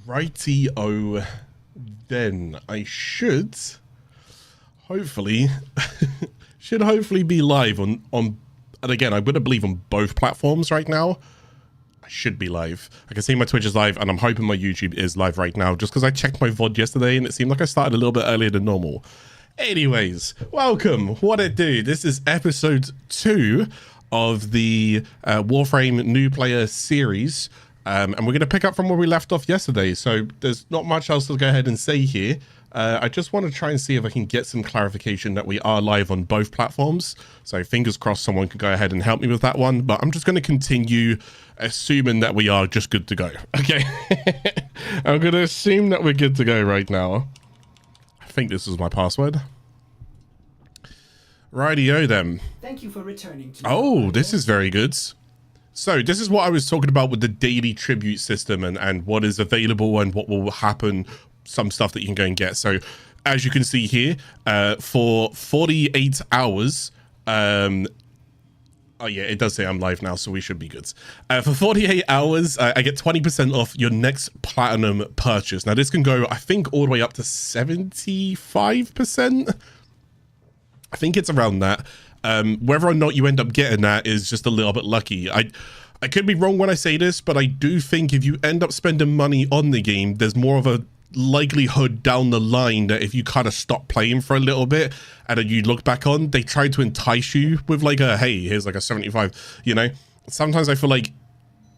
Righty-o, then I should hopefully be live on and again, I'm gonna believe on both platforms right now. I should be live. I can see my Twitch is live, and I'm hoping my YouTube is live right now, just because I checked my VOD yesterday and it seemed like I started a little bit earlier than normal. Anyways, welcome. What it do? This is episode 2 of the Warframe new player series. And we're going to pick up from where we left off yesterday. So there's not much else to go ahead and say here. I just want to try and see if I can get some clarification that we are live on both platforms. So fingers crossed someone can go ahead and help me with that one. But I'm just going to continue assuming that we are just good to go. Okay. I'm going to assume that we're good to go right now. I think this is my password. Rightio then. Thank you for returning to this is very good. So this is what I was talking about with the daily tribute system and what is available and what will happen, some stuff that you can go and get. So as you can see here, for 48 hours, oh yeah, it does say I'm live now, so we should be good. For 48 hours, I get 20% off your next platinum purchase. Now this can go, I think, all the way up to 75%. I think it's around that. Whether or not you end up getting that is just a little bit lucky. I could be wrong when I say this, but I do think if you end up spending money on the game, there's more of a likelihood down the line that if you kind of stop playing for a little bit and then you look back on, they try to entice you with like a, hey, here's like a 75, you know? Sometimes I feel like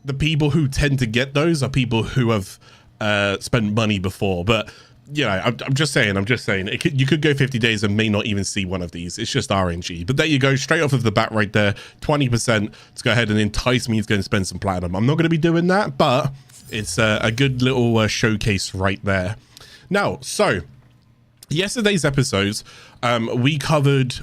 the people who tend to get those are people who have spent money before, but yeah, I'm just saying, you could go 50 days and may not even see one of these. It's just RNG. But there you go, straight off of the bat right there, 20% to go ahead and entice me to go and spend some platinum. I'm not going to be doing that, but it's a good little showcase right there. Now, so yesterday's episodes, we covered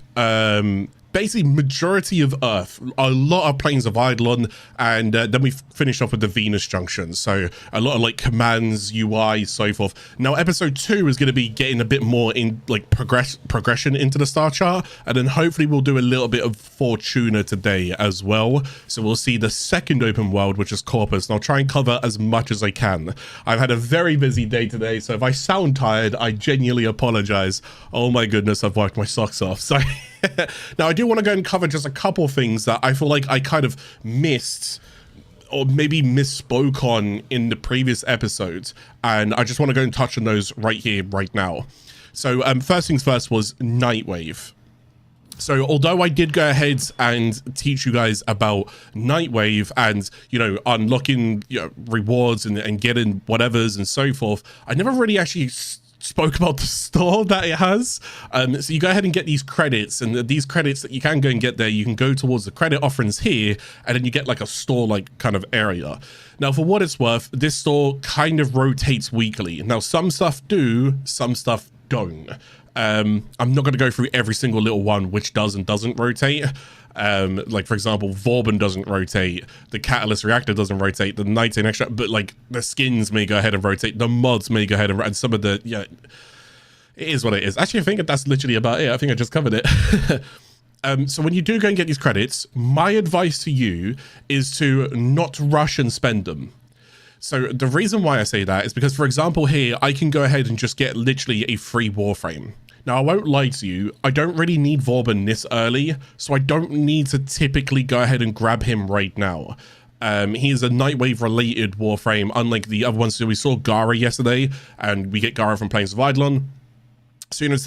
basically majority of Earth, a lot of Plains of Eidolon, and then we finished off with the Venus junction. So a lot of like commands, UI, so forth. Now episode 2 is going to be getting a bit more in like progression into the star chart, and then hopefully we'll do a little bit of Fortuna today as well. So we'll see the second open world, which is Corpus, and I'll try and cover as much as I can. I've had a very busy day today, so if I sound tired, I genuinely apologize. Oh my goodness, I've worked my socks off. So now I do want to go and cover just a couple things that I feel like I kind of missed or maybe misspoke on in the previous episodes, and I just want to go and touch on those right here, right now. So first things first was Nightwave. So although I did go ahead and teach you guys about Nightwave and, you know, unlocking, you know, rewards and getting whatevers and so forth, I never really actually spoke about the store that it has. So you go ahead and get these credits, and these credits that you can go and get there, you can go towards the credit offerings here, and then you get like a store like kind of area. Now for what it's worth, this store kind of rotates weekly. Now some stuff do, some stuff don't. I'm not going to go through every single little one which does and doesn't rotate. Like for example, Vauban doesn't rotate, the Catalyst Reactor doesn't rotate, the Nightingale Extract, but like the skins may go ahead and rotate, the mods may go ahead and some of the, yeah, it is what it is. Actually, I think that's literally about it. I think I just covered it. So when you do go and get these credits, my advice to you is to not rush and spend them. So the reason why I say that is because, for example, here, I can go ahead and just get literally a free Warframe. Now, I won't lie to you, I don't really need Vauban this early, so I don't need to typically go ahead and grab him right now. He is a Nightwave related Warframe, unlike the other ones. So we saw Gara yesterday, and we get Gara from Plains of Eidolon. Sooner or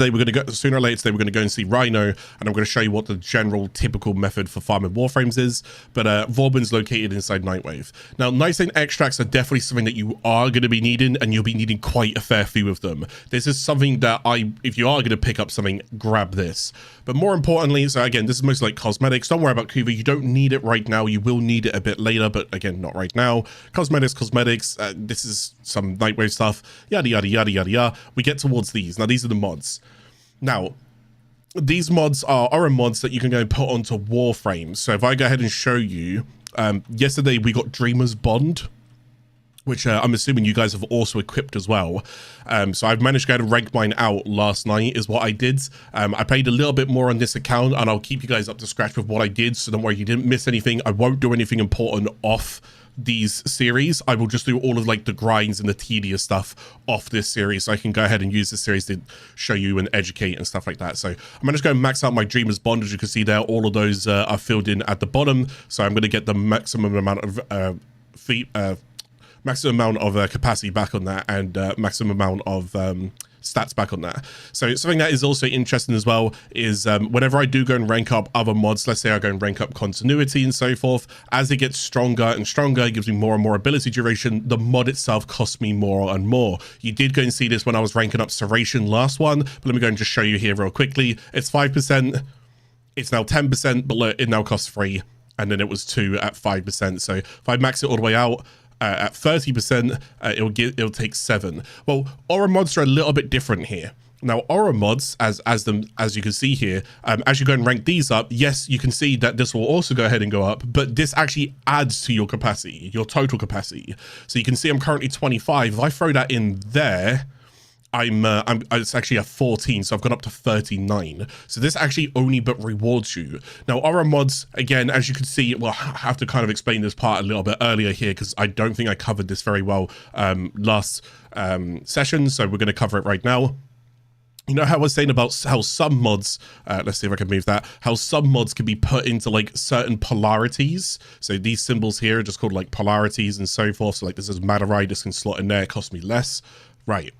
later, we're going to go and see Rhino, and I'm going to show you what the general typical method for farming Warframes is. But Vauban's located inside Nightwave. Now, Nightingale Extracts are definitely something that you are going to be needing, and you'll be needing quite a fair few of them. This is something that if you are going to pick up something, grab this. But more importantly, so again, this is mostly like cosmetics. Don't worry about Kuva. You don't need it right now. You will need it a bit later, but again, not right now. Cosmetics. This is some Nightwave stuff. Yada, yada, yada, yada, yada. We get towards these. Now, these are the mods. Now, these mods are mods that you can go and put onto Warframe. So if I go ahead and show you, yesterday we got Dreamer's Bond. which I'm assuming you guys have also equipped as well. So I've managed to go and rank mine out last night is what I did. I played a little bit more on this account, and I'll keep you guys up to scratch with what I did, so don't worry, you didn't miss anything. I won't do anything important off these series. I will just do all of like the grinds and the tedious stuff off this series, so I can go ahead and use this series to show you and educate and stuff like that. So I'm gonna just go and max out my Dreamer's Bond. As you can see there, all of those are filled in at the bottom, so I'm gonna get the maximum amount of maximum amount of capacity back on that, and maximum amount of stats back on that. So something that is also interesting as well is whenever I do go and rank up other mods, let's say I go and rank up continuity and so forth, as it gets stronger and stronger, it gives me more and more ability duration. The mod itself costs me more and more. You did go and see this when I was ranking up Serration last one, but let me go and just show you here real quickly. It's 5%, it's now 10%, but look, it now costs 3, and then it was 2 at 5%. So if I max it all the way out, at 30%, it'll take 7. Well, aura mods are a little bit different here. Now, aura mods, as you can see here, as you go and rank these up, yes, you can see that this will also go ahead and go up, but this actually adds to your capacity, your total capacity. So you can see I'm currently 25. If I throw that in there, it's actually a 14, so I've gone up to 39. So this actually only but rewards you. Now, aura mods, again, as you can see, well, I have to kind of explain this part a little bit earlier here, because I don't think I covered this very well last session, so we're going to cover it right now. You know how I was saying about how some mods, let's see if I can move that, how some mods can be put into like certain polarities. So these symbols here are just called like polarities and so forth. So like this is Madarai, this can slot in there, it costs me less. Right.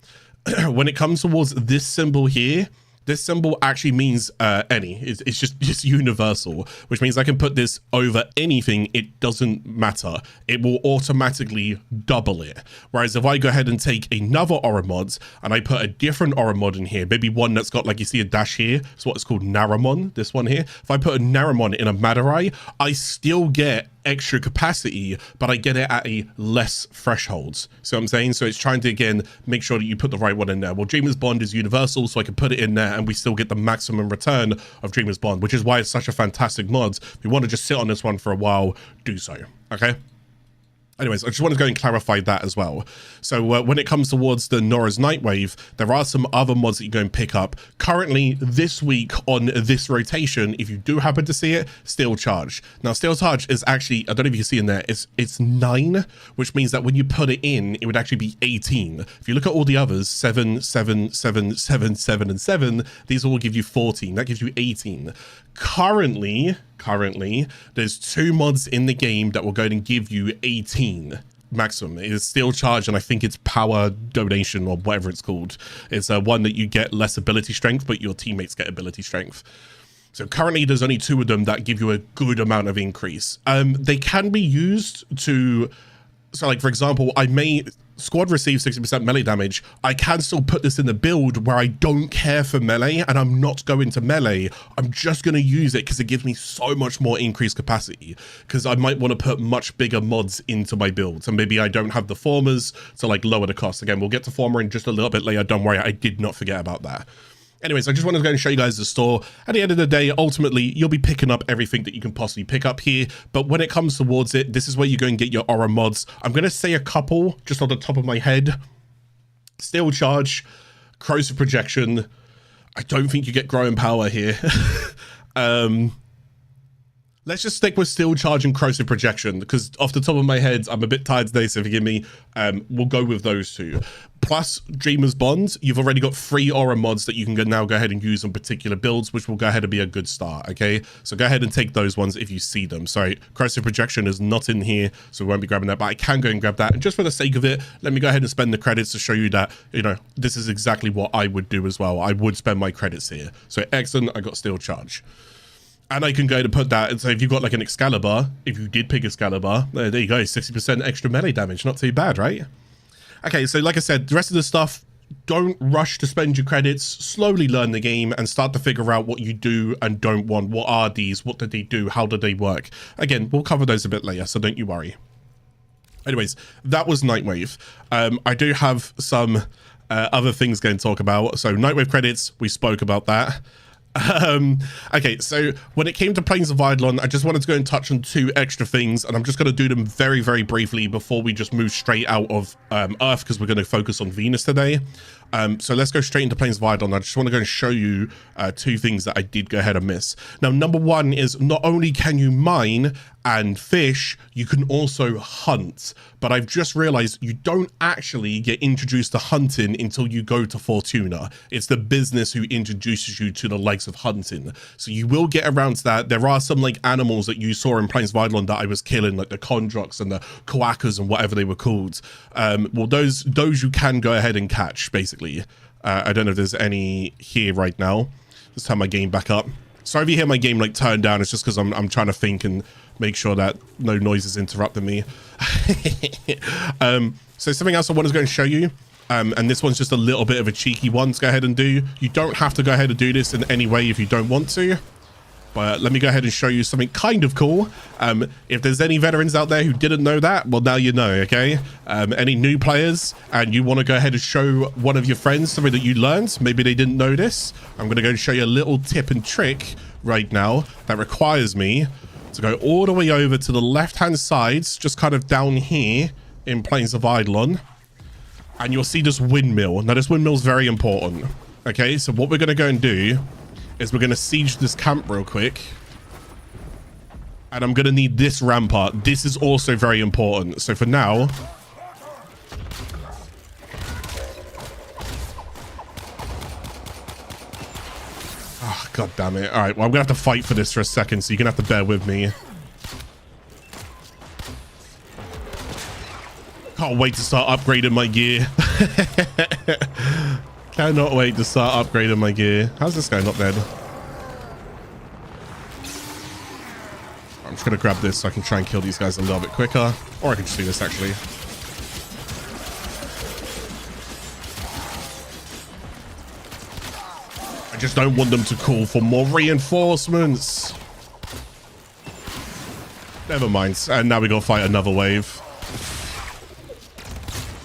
When it comes towards this symbol here, this symbol actually means any. It's just universal, which means I can put this over anything. It doesn't matter. It will automatically double it. Whereas if I go ahead and take another aura mod and I put a different aura mod in here, maybe one that's got, like you see a dash here, it's what it's called, Naramon, this one here. If I put a Naramon in a Madarai, I still get extra capacity, but I get it at a less threshold. So I'm saying, so it's trying to, again, make sure that you put the right one in there. Well, Dreamer's Bond is universal, so I can put it in there and we still get the maximum return of Dreamer's Bond, which is why it's such a fantastic mod. If you want to just sit on this one for a while, do so, okay? Anyways, I just want to go and clarify that as well. So when it comes towards the Nora's Nightwave, there are some other mods that you go and pick up. Currently, this week on this rotation, if you do happen to see it, Steel Charge. Now, Steel Charge is actually, I don't know if you can see in there, it's 9, which means that when you put it in, it would actually be 18. If you look at all the others, 7, 7, 7, 7, 7, and 7, these all give you 14. That gives you 18. Currently, there's 2 mods in the game that will go and give you 18 maximum. It is Steel Charge, and I think it's Power Donation or whatever it's called. It's one that you get less ability strength, but your teammates get ability strength. So currently there's only 2 of them that give you a good amount of increase. They can be used to, so like for example, squad receives 60% melee damage. I can still put this in the build where I don't care for melee and I'm not going to melee. I'm just going to use it because it gives me so much more increased capacity, because I might want to put much bigger mods into my build. So maybe I don't have the Formas to like lower the cost. Again, we'll get to Forma in just a little bit later. Don't worry, I did not forget about that. Anyways, I just wanted to go and show you guys the store. At the end of the day, ultimately, you'll be picking up everything that you can possibly pick up here. But when it comes towards it, this is where you go and get your aura mods. I'm going to say a couple just on the top of my head. Steel Charge, Corrosive Projection. I don't think you get Growing Power here. Let's just stick with Steel Charge and Corrosive Projection, because off the top of my head, I'm a bit tired today, so forgive me. We'll go with those 2. Plus Dreamer's Bond, you've already got 3 aura mods that you can now go ahead and use on particular builds, which will go ahead and be a good start, okay? So go ahead and take those ones if you see them. Sorry, Corrosive Projection is not in here, so we won't be grabbing that, but I can go and grab that. And just for the sake of it, let me go ahead and spend the credits to show you that, you know, this is exactly what I would do as well. I would spend my credits here. So excellent, I got Steel Charge. And I can go to put that, and so if you've got like an Excalibur, if you did pick Excalibur, there you go, 60% extra melee damage, not too bad, right? Okay, so like I said, the rest of the stuff, don't rush to spend your credits, slowly learn the game and start to figure out what you do and don't want. What are these? What did they do? How did they work? Again, we'll cover those a bit later, so don't you worry. Anyways, that was Nightwave. I do have some other things going to talk about. So Nightwave credits, we spoke about that. Okay, so when it came to Plains of Eidolon, I just wanted to go and touch on 2 extra things, and I'm just going to do them very, very briefly before we just move straight out of Earth, because we're going to focus on Venus today. So let's go straight into Plains of Eidolon. I just want to go and show you 2 things that I did go ahead and miss. Now, number 1 is not only can you mine and fish, you can also hunt. But I've just realized you don't actually get introduced to hunting until you go to Fortuna. It's the business who introduces you to the likes of hunting. So you will get around to that. There are some like animals that you saw in Plains of Eidolon that I was killing, like the Kondroks and the Koakas and whatever they were called. Well, those you can go ahead and catch, basically. I don't know if there's any here right now. Let's turn my game back up. Sorry if you hear my game like turned down. It's just because I'm trying to think and make sure that no noise is interrupting me. So something else I want to go and show you, and this one's just a little bit of a cheeky one to go ahead and do. You don't have to go ahead and do this in any way if you don't want to, but let me go ahead and show you something kind of cool. If there's any veterans out there who didn't know that, well, now you know, okay? Any new players and you want to go ahead and show one of your friends something that you learned, maybe they didn't know this, I'm going to go and show you a little tip and trick right now that requires me to go all the way over to the left-hand side, just kind of down here in Plains of Eidolon, and you'll see this windmill. Now, this windmill is very important, okay? So what we're going to go and do is we're going to siege this camp real quick, and I'm going to need this rampart. This is also very important. So for now, oh, god damn it. All right, well, I'm gonna have to fight for this for a second, so you're gonna have to bear with me. Can't wait to start upgrading my gear. Cannot wait to start upgrading my gear. How's this guy not dead? I'm just gonna grab this so I can try and kill these guys a little bit quicker, or I can just do this actually. I just don't want them to call for more reinforcements. Never mind. And now we gotta fight another wave.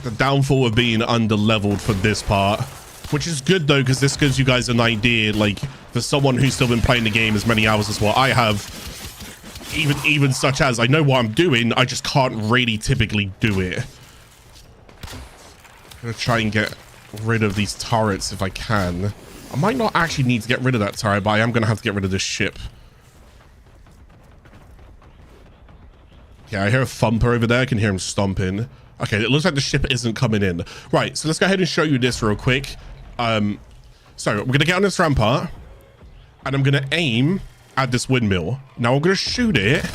The downfall of being under-leveled for this part, which is good though, because this gives you guys an idea, like, for someone who's still been playing the game as many hours as what I have, even such as I know what I'm doing, I just can't really typically do it. I'm gonna try and get rid of these turrets if I can. I might not actually need to get rid of that turret, but I am going to have to get rid of this ship. Yeah, I hear a thumper over there. I can hear him stomping. Okay, it looks like the ship isn't coming in. Right, so let's go ahead and show you this real quick. So we're going to get on this rampart, and I'm going to aim at this windmill. Now I'm going to shoot it,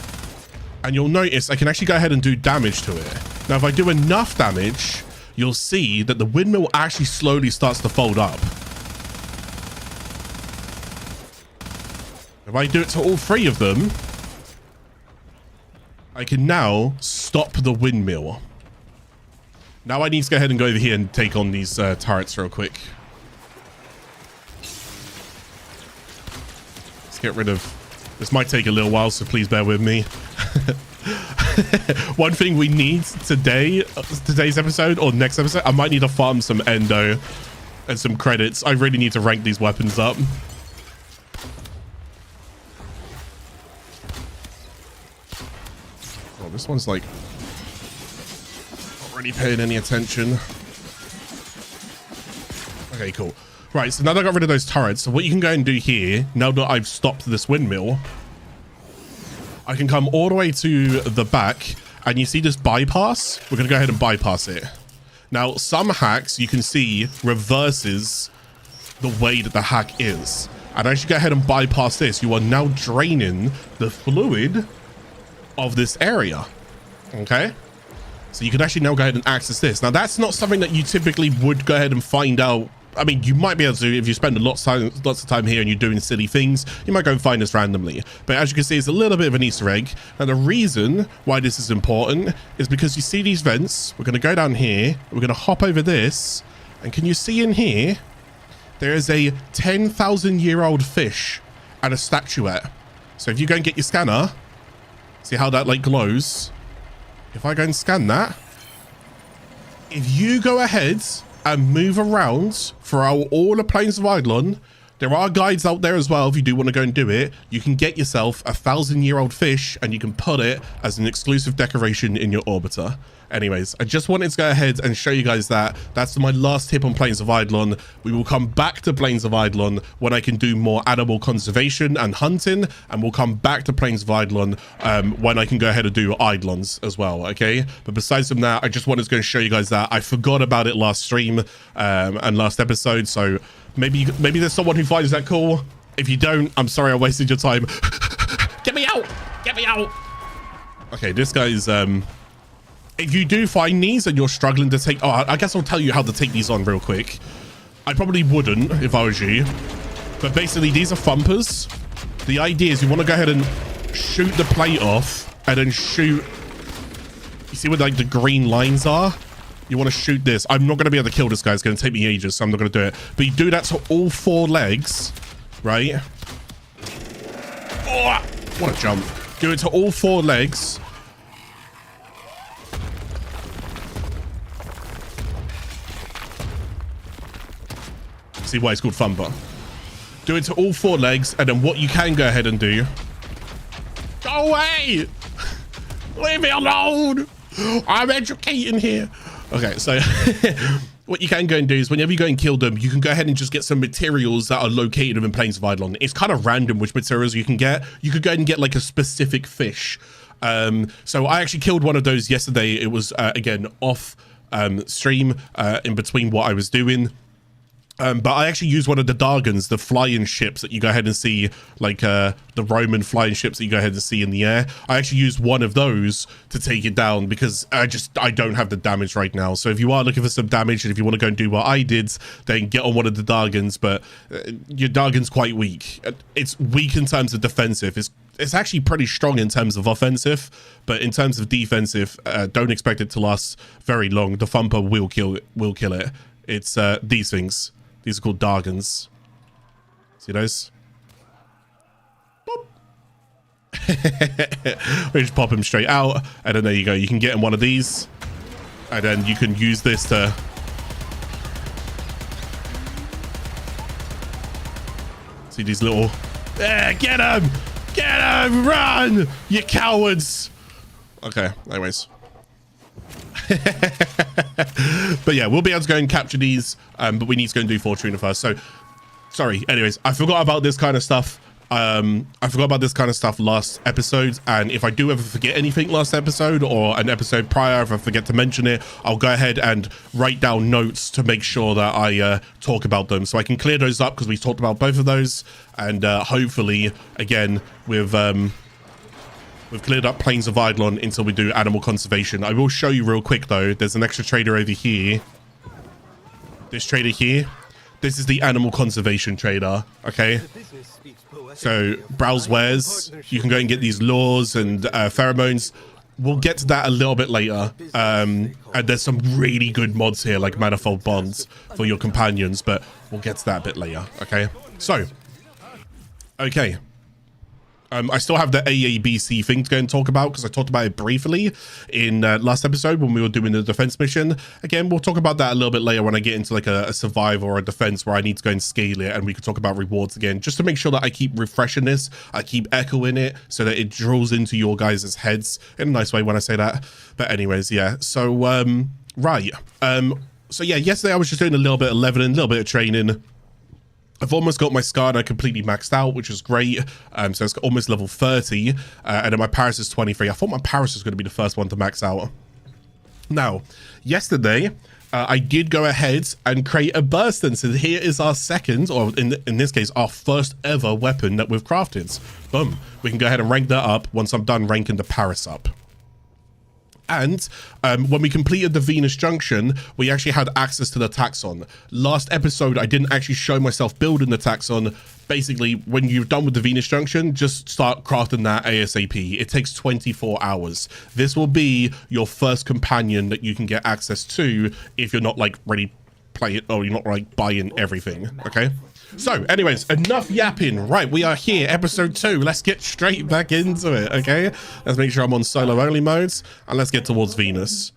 and you'll notice I can actually go ahead and do damage to it. Now, if I do enough damage, you'll see that the windmill actually slowly starts to fold up. If I do it to all 3 of them, I can now stop the windmill. Now I need to go ahead and go over here and take on these turrets real quick. Let's get rid of... This might take a little while, so please bear with me. One thing we need today's episode, or next episode, I might need to farm some endo and some credits. I really need to rank these weapons up. This one's like not really paying any attention. Okay, cool. Right, so now that I got rid of those turrets, so what you can go and do here, now that I've stopped this windmill, I can come all the way to the back, and you see this bypass? We're going to go ahead and bypass it. Now, some hacks you can see reverses the way that the hack is. And as you go ahead and bypass this, you are now draining the fluid of this area. Okay, so you can actually now go ahead and access this. Now, that's not something that you typically would go ahead and find out. I mean, you might be able to if you spend lots of time here and you're doing silly things. You might go and find this randomly, but as you can see, it's a little bit of an Easter egg. Now, the reason why this is important is because you see these vents. We're going to go down here, we're going to hop over this, and can you see in here there is a 10,000-year-old fish and a statuette. So if you go and get your scanner, see how that like glows? If I go and scan that, if you go ahead and move around throughout all the Plains of Eidolon, There are guides out there as well if you do want to go and do it. You can get yourself a 1,000-year-old fish and you can put it as an exclusive decoration in your orbiter. Anyways, I just wanted to go ahead and show you guys that. That's my last tip on Plains of Eidolon. We will come back to Plains of Eidolon when I can do more animal conservation and hunting, and we'll come back to Plains of Eidolon when I can go ahead and do Eidolons as well, okay? But besides from that, I just wanted to go and show you guys that. I forgot about it last stream and last episode, so maybe there's someone who finds that cool. If you don't, I'm sorry I wasted your time. Get me out! Get me out! Okay, this guy's... If you do find these and you're struggling to take... Oh, I guess I'll tell you how to take these on real quick. I probably wouldn't if I was you. But basically, these are thumpers. The idea is you want to go ahead and shoot the plate off and then shoot... You see where like the green lines are? You want to shoot this. I'm not going to be able to kill this guy. It's going to take me ages, so I'm not going to do it. But you do that to all 4 legs, right? Oh, what a jump. Do it to all 4 legs. See why it's called Thumper. Do it to all 4 legs, and then what you can go ahead and do... Go away! Leave me alone! I'm educating here. Okay, so what you can go and do is whenever you go and kill them, you can go ahead and just get some materials that are located within Plains of Eidolon. It's kind of random which materials you can get. You could go ahead and get like a specific fish. So I actually killed one of those yesterday. It was, again, off stream in between what I was doing. But I actually used one of the Dargans, the flying ships that you go ahead and see, like the Roman flying ships that you go ahead and see in the air. I actually used one of those to take it down because I don't have the damage right now. So if you are looking for some damage and if you want to go and do what I did, then get on one of the Dargans. But your Dargan's quite weak. It's weak in terms of defensive. It's actually pretty strong in terms of offensive, but in terms of defensive, don't expect it to last very long. The Thumper will kill it. It's these things. These are called Dargans. See those? Boop. We just pop them straight out, and then there you go. You can get in one of these, and then you can use this to... See these little... Yeah, get them! Get them! Run! You cowards! Okay, anyways. But yeah, we'll be able to go and capture these, but we need to go and do Fortuna first. So sorry, anyways, I forgot about this kind of stuff. Last episode, and if I do ever forget anything last episode or an episode prior, if I forget to mention it, I'll go ahead and write down notes to make sure that I talk about them, so I can clear those up because we talked about both of those. And hopefully again we've cleared up Plains of Eidolon until we do animal conservation. I will show you real quick though. There's an extra trader over here. This trader here. This is the animal conservation trader. Okay. So browse wares. You can go and get these lures and pheromones. We'll get to that a little bit later. And there's some really good mods here, like manifold bonds for your companions, but we'll get to that a bit later. Okay. So, okay. I still have the AABC thing to go and talk about because I talked about it briefly in last episode when we were doing the defense mission. Again, we'll talk about that a little bit later when I get into like a survival or a defense where I need to go and scale it, and we can talk about rewards again, just to make sure that I keep refreshing this, I keep echoing it so that it drills into your guys' heads in a nice way when I say that. But anyways, yeah. So, right. So yeah, yesterday I was just doing a little bit of leveling, a little bit of training. I've almost got my Skada completely maxed out, which is great. So it's almost level 30, and then my Paris is 23. I thought my Paris was going to be the first one to max out. Now, yesterday, I did go ahead and create a Burston. So here is our second, or in this case, our first ever weapon that we've crafted. Boom. We can go ahead and rank that up once I'm done ranking the Paris up. And when we completed the Venus Junction, we actually had access to the Taxon. Last episode, I didn't actually show myself building the Taxon. Basically, when you're done with the Venus Junction, just start crafting that ASAP. It takes 24 hours. This will be your first companion that you can get access to if you're not like ready to play it, or you're not like buying everything, okay? So anyways, enough yapping. Right, we are here, episode 2. Let's get straight back into it, okay? Let's make sure I'm on solo only modes, and let's get towards Venus.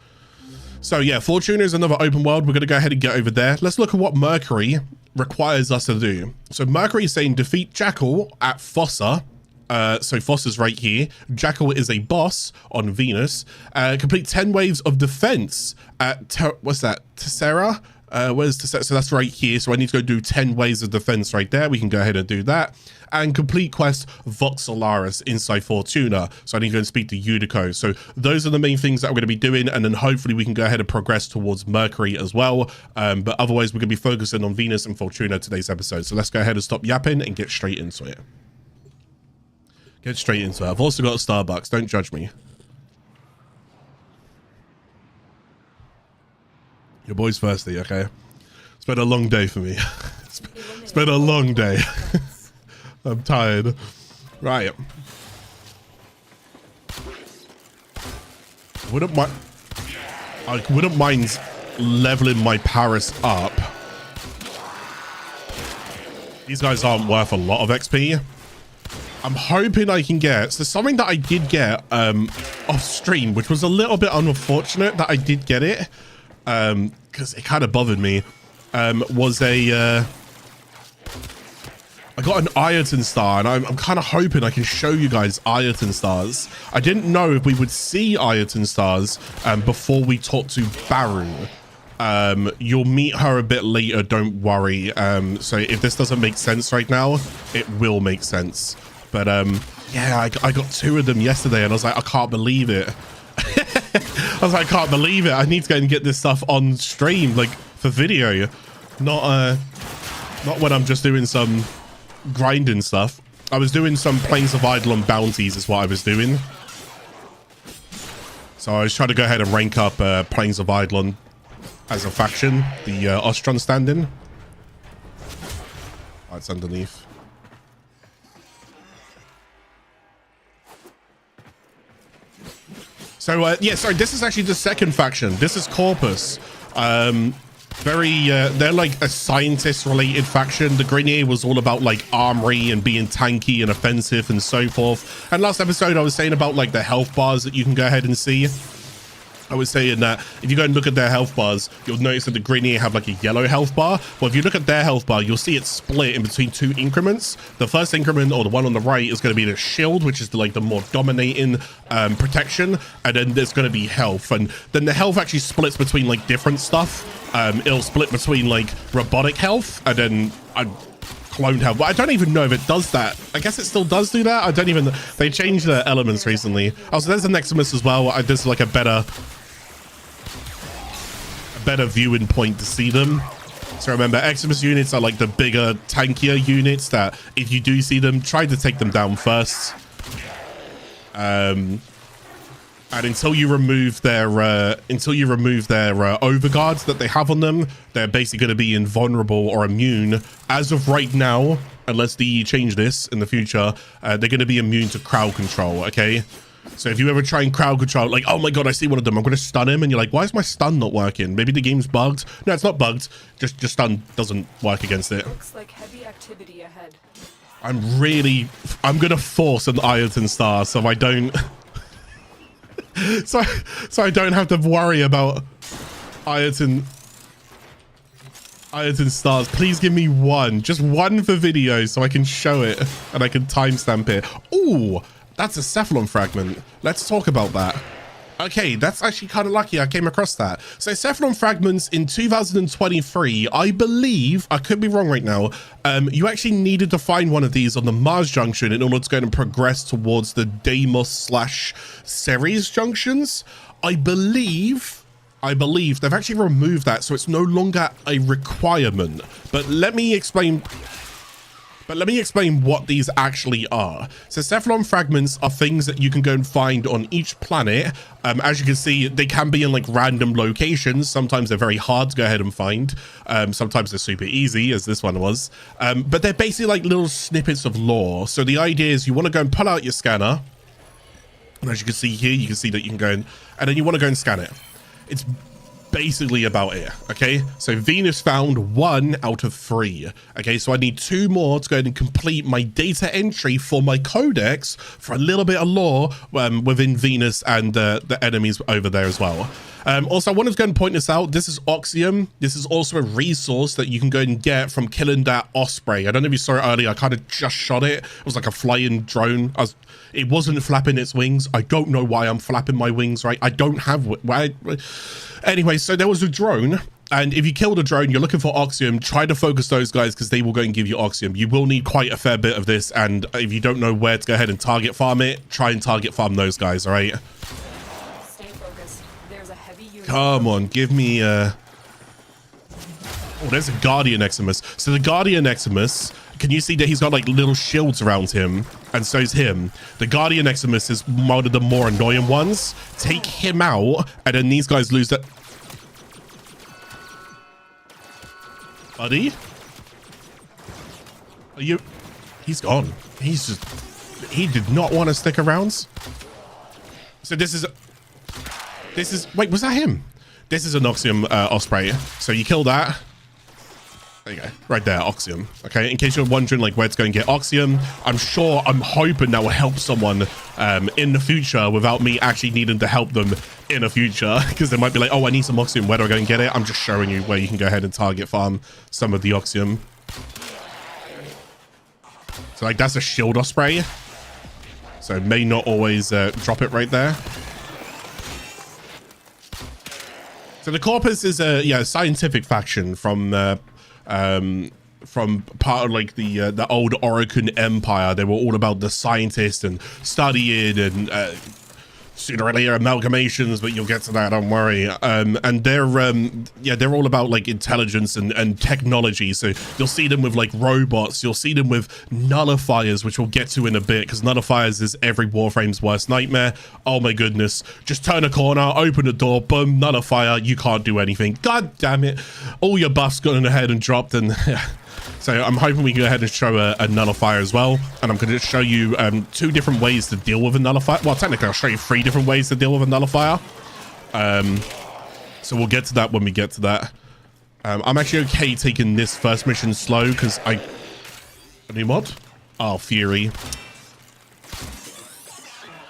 So yeah, Fortuna is another open world. We're going to go ahead and get over there. Let's look at what Mercury requires us to do. So Mercury is saying defeat Jackal at Fossa. So Fossa's right here. Jackal is a boss on Venus. Complete 10 waves of defense at, what's that, Tessera? Where's Tessera? So that's right here. So I need to go do 10 waves of defense right there. We can go ahead and do that. And complete quest Vox Solaris inside Fortuna. So I need to go and speak to Udico. So those are the main things that we're going to be doing. And then hopefully we can go ahead and progress towards Mercury as well. But otherwise we're going to be focusing on Venus and Fortuna today's episode. So let's go ahead and stop yapping and get straight into it. Get straight into it. I've also got a Starbucks. Don't judge me. Your boy's thirsty, okay? It's been a long day for me. It's been a long day. I'm tired. Right. I wouldn't mind leveling my Paris up. These guys aren't worth a lot of XP. I'm hoping I can get, so something that I did get off stream, which was a little bit unfortunate that I did get it, because it kind of bothered me, was I got an Ayatan star, and I'm kind of hoping I can show you guys Ayatan stars. I didn't know if we would see Ayatan stars before we talk to Baru. You'll meet her a bit later, don't worry. So if this doesn't make sense right now, it will make sense. But yeah, I got 2 of them yesterday, and I was like, I can't believe it. I was like, I can't believe it. I need to go and get this stuff on stream, like for video, not when I'm just doing some grinding stuff. I was doing some Plains of Eidolon bounties is what I was doing. So I was trying to go ahead and rank up Plains of Eidolon as a faction, the Ostron stand-in. Oh, it's underneath. So yeah, sorry, this is actually the second faction. This is Corpus. They're like a scientist related faction. The Grenier was all about like armory and being tanky and offensive and so forth. And last episode I was saying about like the health bars that you can go ahead and see. I was saying that if you go and look at their health bars, you'll notice that the Grenier have like a yellow health bar. Well, if you look at their health bar, you'll see it split in between 2 increments. The first increment, or the one on the right, is going to be the shield, which is the more dominating protection. And then there's going to be health. And then the health actually splits between like different stuff. It'll split between like robotic health and then clone health. But I don't even know if it does that. I guess it still does do that. I don't even, they changed the elements recently. Oh, so there's the Neximus as well. There's like a better viewing point to see them. So remember, Eximus units are like the bigger, tankier units that if you do see them, try to take them down first. And until you remove their overguards that they have on them, they're basically going to be invulnerable or immune. As of right now, unless they change this in the future, they're going to be immune to crowd control. Okay. So if you ever try and crowd control, like, oh my god, I see one of them, I'm going to stun him, and you're like, why is my stun not working? Maybe the game's bugged. No, it's not bugged. Just stun doesn't work against it. Looks like heavy activity ahead. I'm going to force an Ayatan star so I don't so I don't have to worry about Ayatan stars. Please give me one, just one for video so I can show it and I can timestamp it. Ooh, that's a Cephalon fragment. Let's talk about that. Okay, that's actually kind of lucky I came across that. So Cephalon fragments in 2023, I believe, I could be wrong right now, you actually needed to find one of these on the Mars junction in order to go and progress towards the Deimos/Ceres junctions. I believe they've actually removed that, so it's no longer a requirement. But let me explain what these actually are. So Cephalon fragments are things that you can go and find on each planet. As you can see, they can be in like random locations. Sometimes they're very hard to go ahead and find. Sometimes they're super easy, as this one was. But they're basically like little snippets of lore. So the idea is you want to go and pull out your scanner. And as you can see here, you can see that you can go in, and then you want to go and scan it. It's basically about it. Okay, so Venus found 1 out of 3. Okay, so I need 2 more to go ahead and complete my data entry for my codex for a little bit of lore within Venus and the enemies over there as well. Also, I want to go and point this out. This is Oxium. This is also a resource that you can go and get from killing that Osprey. I don't know if you saw it earlier. I kind of just shot it. It was like a flying drone. It wasn't flapping its wings. I don't know why I'm flapping my wings, right? I don't have... Anyway, so there was a drone. And if you kill the drone, you're looking for Oxium. Try to focus those guys because they will go and give you Oxium. You will need quite a fair bit of this. And if you don't know where to go ahead and target farm it, try and target farm those guys, all right? Stay focused. There's a heavy unit. Come on, give me... Oh, there's a Guardian Eximus. So the Guardian Eximus, can you see that he's got like little shields around him? And so's him. The Guardian Eximus is one of the more annoying ones. Take him out, and then these guys lose that... Buddy? Are you... He's gone. He's just... He did not want to stick around. So this is... Wait, was that him? This is an Oxium Osprey. So you kill that. There you go. Right there, Oxium. Okay, in case you're wondering like where to go and get Oxium, I'm hoping that will help someone in the future without me actually needing to help them in the future. Because they might be like, oh, I need some Oxium. Where do I go and get it? I'm just showing you where you can go ahead and target farm some of the Oxium. So like that's a shield Osprey. So it may not always drop it right there. So the Corpus is a scientific faction from part of like the old Orokin Empire. They were all about the scientists and studying and sooner or later amalgamations, but you'll get to that, don't worry. And they're all about like intelligence and technology. So you'll see them with like robots, you'll see them with nullifiers, which we'll get to in a bit, because nullifiers is every Warframe's worst nightmare. Oh my goodness, just turn a corner, open the door, boom, nullifier, you can't do anything. God damn it, all your buffs got ahead and dropped. And so I'm hoping we can go ahead and show a nullifier as well. And I'm going to show you 2 different ways to deal with a nullifier. Well, technically, I'll show you 3 different ways to deal with a nullifier. So we'll get to that when we get to that. I'm actually okay taking this first mission slow because a new mod? Oh, Fury.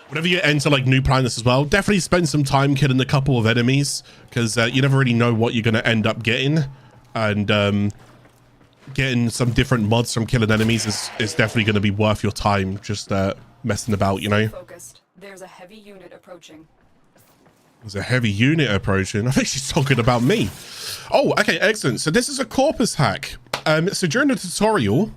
Whenever you enter like new planets as well, definitely spend some time killing a couple of enemies because you never really know what you're going to end up getting. And getting some different mods from killing enemies is definitely going to be worth your time just messing about, you know. Focused. There's a heavy unit approaching. There's a heavy unit approaching. I think she's talking about me. Oh, okay, excellent. So this is a Corpus hack. So during the tutorial,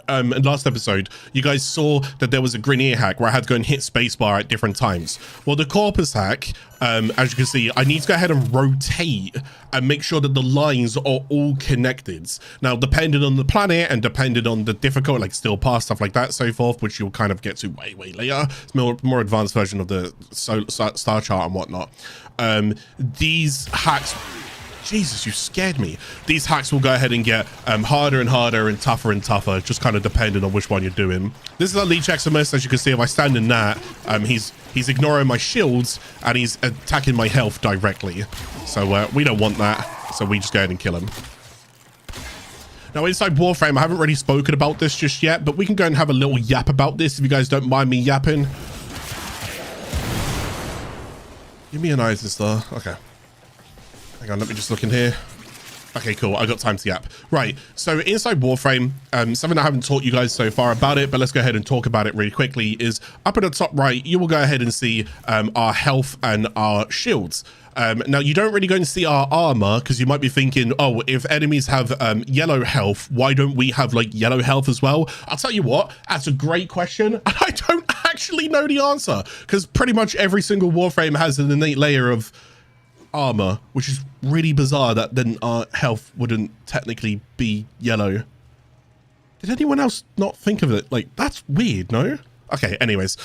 in last episode, you guys saw that there was a Grineer hack where I had to go and hit spacebar at different times. Well, the Corpus hack, as you can see, I need to go ahead and rotate and make sure that the lines are all connected. Now, depending on the planet and depending on the difficult, like still pass, stuff like that, so forth, which you'll kind of get to way later. It's more advanced version of the star chart and whatnot. These hacks... Jesus, you scared me. These hacks will go ahead and get harder and harder and tougher, just kind of depending on which one you're doing. This is a Leech Eximus. As you can see, if I stand in that, he's ignoring my shields and he's attacking my health directly. So we don't want that. So we just go ahead and kill him. Now, inside Warframe, I haven't really spoken about this just yet, but we can go and have a little yap about this if you guys don't mind me yapping. Give me an Iron Star. Okay. Hang on, let me just look in here. Okay, cool. I got time to yap. Right. So inside Warframe, something I haven't taught you guys so far about it, but let's go ahead and talk about it really quickly, is up at the top right, you will go ahead and see our health and our shields. Now, you don't really go and see our armor because you might be thinking, oh, if enemies have yellow health, why don't we have like yellow health as well? I'll tell you what, that's a great question. I don't actually know the answer because pretty much every single Warframe has an innate layer of armor, which is really bizarre that then our health wouldn't technically be yellow. Did anyone else not think of it? Like, that's weird, no? Okay, anyways.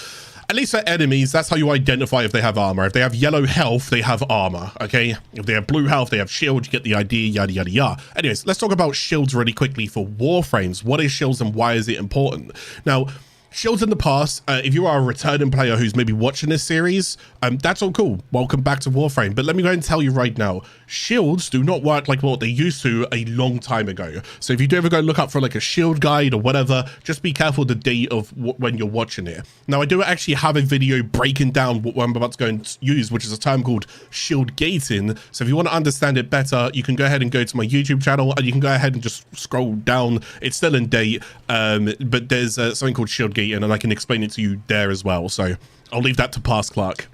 At least for enemies, that's how you identify if they have armor. If they have yellow health, they have armor, okay? If they have blue health, they have shield, you get the idea, yada, yada, yada. Anyways, let's talk about shields really quickly for Warframes. What is shields and why is it important? Now, Shields in the past, if you are a returning player who's maybe watching this series, that's all cool. Welcome back to Warframe. But let me go and tell you right now, shields do not work like what they used to a long time ago. So if you do ever go look up for like a shield guide or whatever, just be careful the date of when you're watching it. Now, I do actually have a video breaking down what I'm about to go and use, which is a term called shield gating. So if you want to understand it better, you can go ahead and go to my YouTube channel and you can go ahead and just scroll down. It's still in date, but there's something called shield gating, and I can explain it to you there as well. So I'll leave that to past Clarke.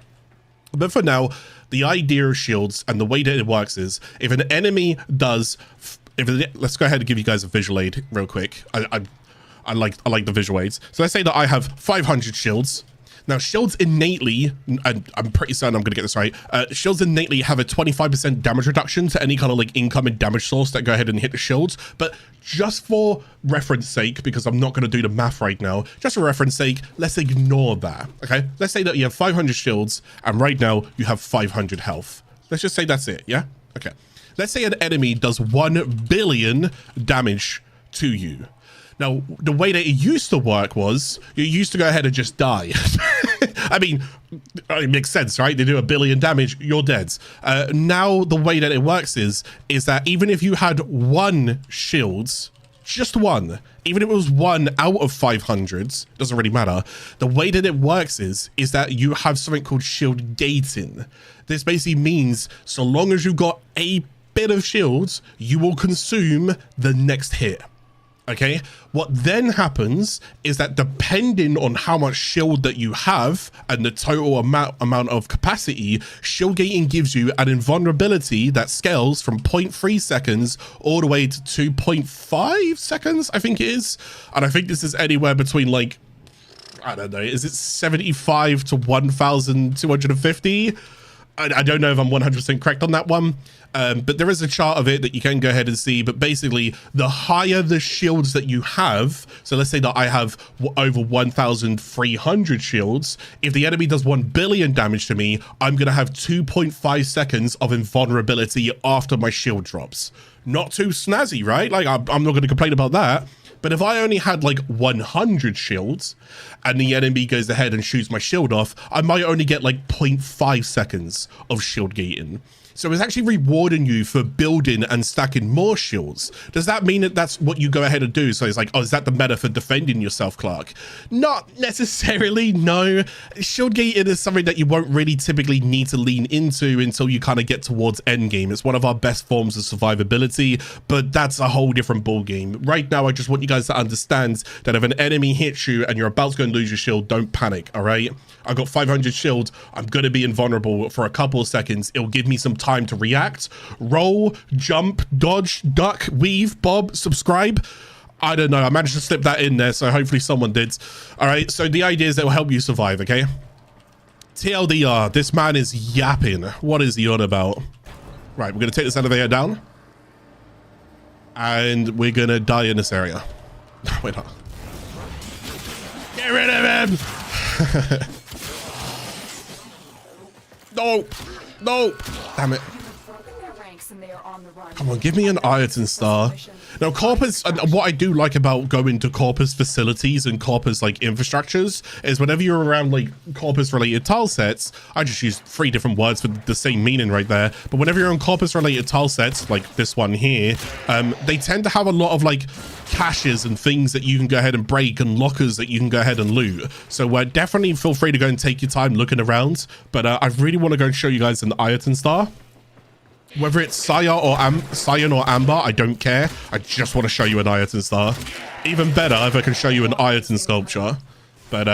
But for now, the idea of shields and the way that it works is if an enemy does, let's go ahead and give you guys a visual aid real quick. I like the visual aids. So let's say that I have 500 shields. Now, shields innately, and I'm pretty certain I'm going to get this right, shields innately have a 25% damage reduction to any kind of like incoming damage source that go ahead and hit the shields. But just for reference sake, because I'm not going to do the math right now, just for reference sake, let's ignore that, okay? Let's say that you have 500 shields, and right now you have 500 health. Let's just say that's it, yeah? Okay. Let's say an enemy does 1 billion damage to you. Now, the way that it used to work was you used to go ahead and just die. I mean, it makes sense, right? They do 1 billion damage, you're dead. Now, the way that it works is that even if you had 1 shield, just 1, even if it was 1 out of 500, doesn't really matter. The way that it works is that you have something called shield gating. This basically means so long as you got a bit of shields, you will consume the next hit. Okay, what then happens is that depending on how much shield that you have and the total amount of capacity, shield gating gives you an invulnerability that scales from 0.3 seconds all the way to 2.5 seconds, I think it is. And I think this is anywhere between like, I don't know, is it 75 to 1,250? I don't know if I'm 100% correct on that one. But there is a chart of it that you can go ahead and see. But basically, the higher the shields that you have, so let's say that I have over 1,300 shields. If the enemy does 1 billion damage to me, I'm going to have 2.5 seconds of invulnerability after my shield drops. Not too snazzy, right? Like, I'm not going to complain about that. But if I only had like 100 shields and the enemy goes ahead and shoots my shield off, I might only get like 0.5 seconds of shield gating. So it's actually rewarding you for building and stacking more shields. Does that mean that that's what you go ahead and do? So it's like, oh, is that the meta for defending yourself, Clarke? Not necessarily, no. Shield gating is something that you won't really typically need to lean into until you kind of get towards endgame. It's one of our best forms of survivability, but that's a whole different ball game. Right now, I just want you guys to understand that if an enemy hits you and you're about to go and lose your shield, don't panic, all right? I've got 500 shield. I'm going to be invulnerable for a couple of seconds. It'll give me some time to react, roll, jump, dodge, duck, weave, bob, subscribe. I don't know. I managed to slip that in there, so hopefully someone did. All right, so the idea is that will help you survive, okay? TLDR, this man is yapping. What is he on about? Right, we're going to take this elevator down. And we're going to die in this area. No, we're not. Get rid of him! No! No! Damn it. Come on, give me an Ayatan star. Now, Corpus, and what I do like about going to Corpus facilities and Corpus, like, infrastructures, is whenever you're around, like, Corpus-related tilesets, I just use 3 different words for the same meaning right there, but whenever you're on Corpus-related tilesets, like this one here, they tend to have a lot of, like, caches and things that you can go ahead and break and lockers that you can go ahead and loot. So definitely feel free to go and take your time looking around, but I really want to go and show you guys an Ayatan star. Whether it's Cyan or Amber, I don't care. I just want to show you an Ayatan star. Even better if I can show you an Ayatan sculpture. But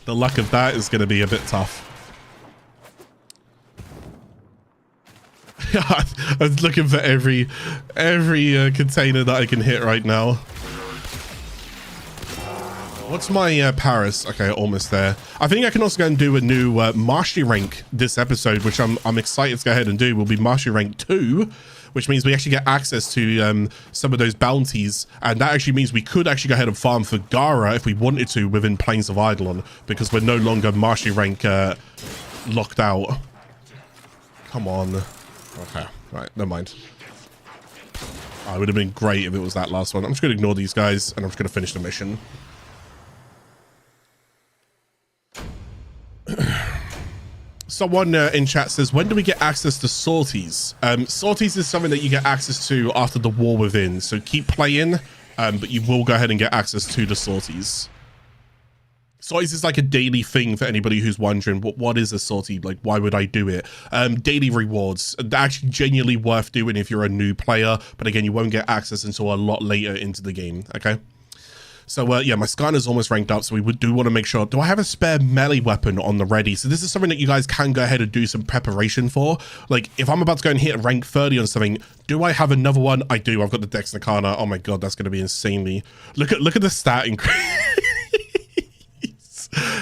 the luck of that is going to be a bit tough. I was looking for every container that I can hit right now. What's my Paris? Okay, almost there. I think I can also go and do a new mastery rank this episode, which I'm excited to go ahead and do. Will be mastery rank 2, which means we actually get access to some of those bounties, and that actually means we could actually go ahead and farm for Gara if we wanted to within Plains of Eidolon, because we're no longer mastery rank locked out. Come on. Okay, right, never mind. Oh, it would have been great if it was that last one. I'm just going to ignore these guys, and I'm just going to finish the mission. Someone in chat says, when do we get access to sorties? Sorties is something that you get access to after the war within. So keep playing, but you will go ahead and get access to the sorties. Sorties is like a daily thing for anybody who's wondering, what is a sortie? Like, why would I do it? Daily rewards. They're actually genuinely worth doing if you're a new player. But again, you won't get access until a lot later into the game, okay? So yeah, my Skarner's almost ranked up, so we do want to make sure. Do I have a spare melee weapon on the ready? So this is something that you guys can go ahead and do some preparation for. Like, if I'm about to go and hit rank 30 on something, do I have another one? I do. I've got the Dex Nakana. Oh my god, that's going to be insanely. Look at the stat increase.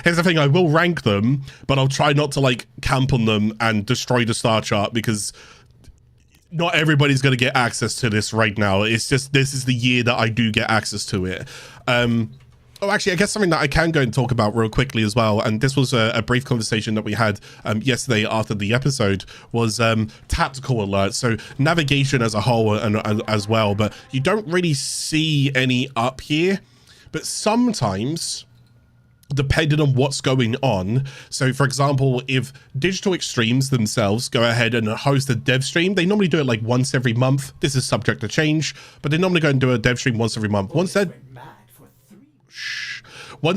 Here's the thing, I will rank them, but I'll try not to like camp on them and destroy the star chart, because not everybody's going to get access to this right now. It's just, this is the year that I do get access to it. Oh, actually, I guess something that I can go and talk about real quickly as well, and this was a brief conversation that we had yesterday after the episode, was tactical alerts. So navigation as a whole and as well, but you don't really see any up here. But sometimes, depending on what's going on, so for example, if Digital Extremes themselves go ahead and host a dev stream, they normally do it like once every month. This is subject to change, but they normally go and do a dev stream once every month. Once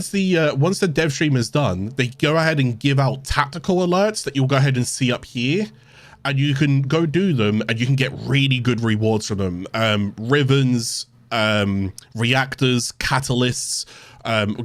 the dev stream is done, they go ahead and give out tactical alerts that you'll go ahead and see up here, and you can go do them and you can get really good rewards from them. Ribbons, reactors, catalysts,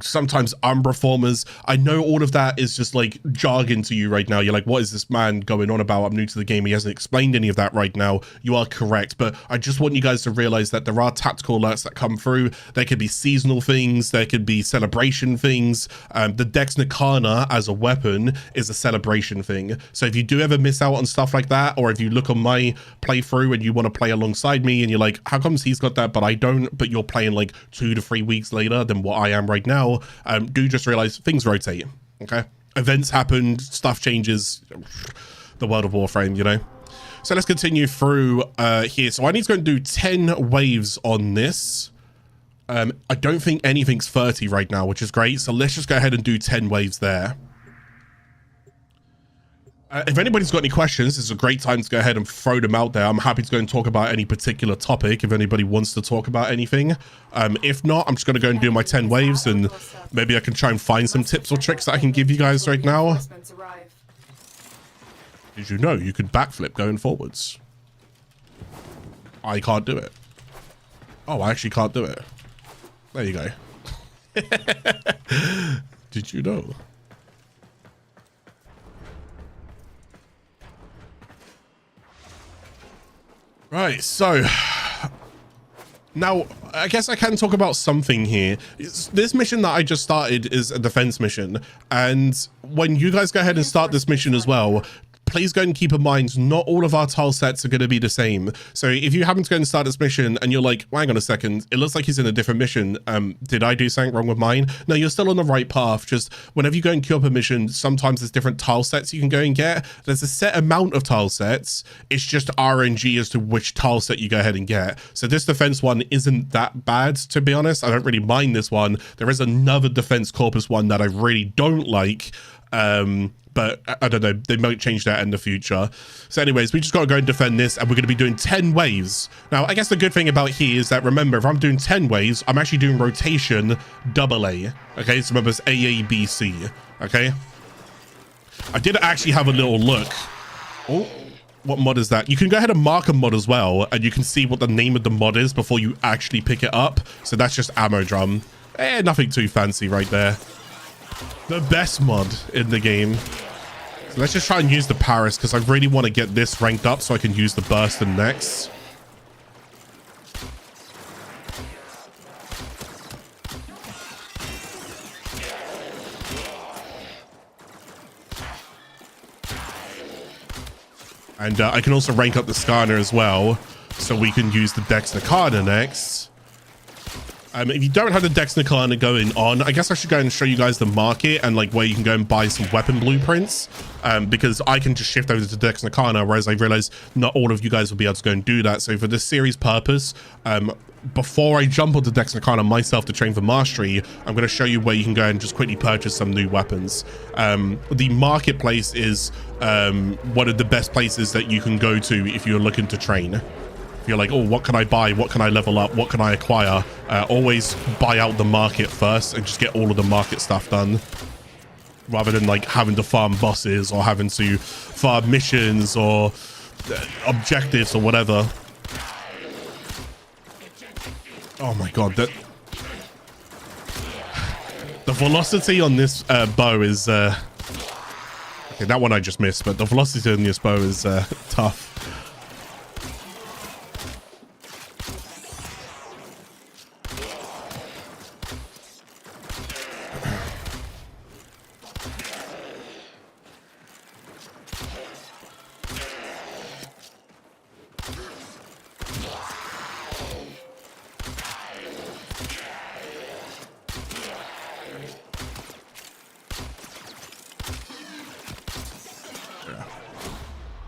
sometimes Umbra formers. I know all of that is just like jargon to you right now. You're like, what is this man going on about? I'm new to the game. He hasn't explained any of that right now. You are correct, but I just want you guys to realize that there are tactical alerts that come through. There could be seasonal things, there could be celebration things. The Dex Nakana as a weapon is a celebration thing. So if you do ever miss out on stuff like that, or if you look on my playthrough and you want to play alongside me and you're like, how comes he's got that but I don't, but you're playing like 2 to 3 weeks later than what I am right now, do just realize things rotate, okay? Events happen, stuff changes, the world of Warframe, you know? So let's continue through here. So I need to go and do 10 waves on this. I don't think anything's 30 right now, which is great. So let's just go ahead and do 10 waves there. If anybody's got any questions, it's a great time to go ahead and throw them out there. I'm happy to go and talk about any particular topic if anybody wants to talk about anything. If not, I'm just going to go and do my 10 waves, and maybe I can try and find some tips or tricks that I can give you guys right now. Did you know you could backflip going forwards? I can't do it. Oh, I actually can't do it. There you go. Did you know? Right, so now I guess I can talk about something here. This mission that I just started is a defense mission, and when you guys go ahead and start this mission as well, please go and keep in mind, not all of our tile sets are going to be the same. So if you happen to go and start this mission and you're like, well, hang on a second, it looks like he's in a different mission. Did I do something wrong with mine? No, you're still on the right path. Just whenever you go and queue up a mission, sometimes there's different tile sets you can go and get. There's a set amount of tile sets. It's just RNG as to which tile set you go ahead and get. So this defense one isn't that bad, to be honest. I don't really mind this one. There is another defense Corpus one that I really don't like. But I don't know, they might change that in the future. So anyways, we just got to go and defend this, and we're going to be doing 10 waves. Now, I guess the good thing about here is that, remember, if I'm doing 10 waves, I'm actually doing rotation AA. Okay, so remember, it's AABC. Okay. I did actually have a little look. Oh, what mod is that? You can go ahead and mark a mod as well, and you can see what the name of the mod is before you actually pick it up. So that's just ammo drum. Nothing too fancy right there. The best mod in the game. So let's just try and use the Paris, because I really want to get this ranked up so I can use the Burston next. And I can also rank up the Skarner as well, so we can use the Dex Nakana next. If you don't have the Dexnicana going on, I guess I should go and show you guys the market and like where you can go and buy some weapon blueprints, because I can just shift over to Dexnicana, whereas I realize not all of you guys will be able to go and do that. So for this series purpose, before I jump onto Dexnicana myself to train for mastery, I'm going to show you where you can go and just quickly purchase some new weapons. The marketplace is one of the best places that you can go to if you're looking to train. If you're like, oh, what can I buy? What can I level up? What can I acquire? Always buy out the market first and just get all of the market stuff done, rather than like having to farm bosses or having to farm missions or objectives or whatever. Oh my god, the velocity on this bow is okay, that one I just missed, but the velocity on this bow is tough.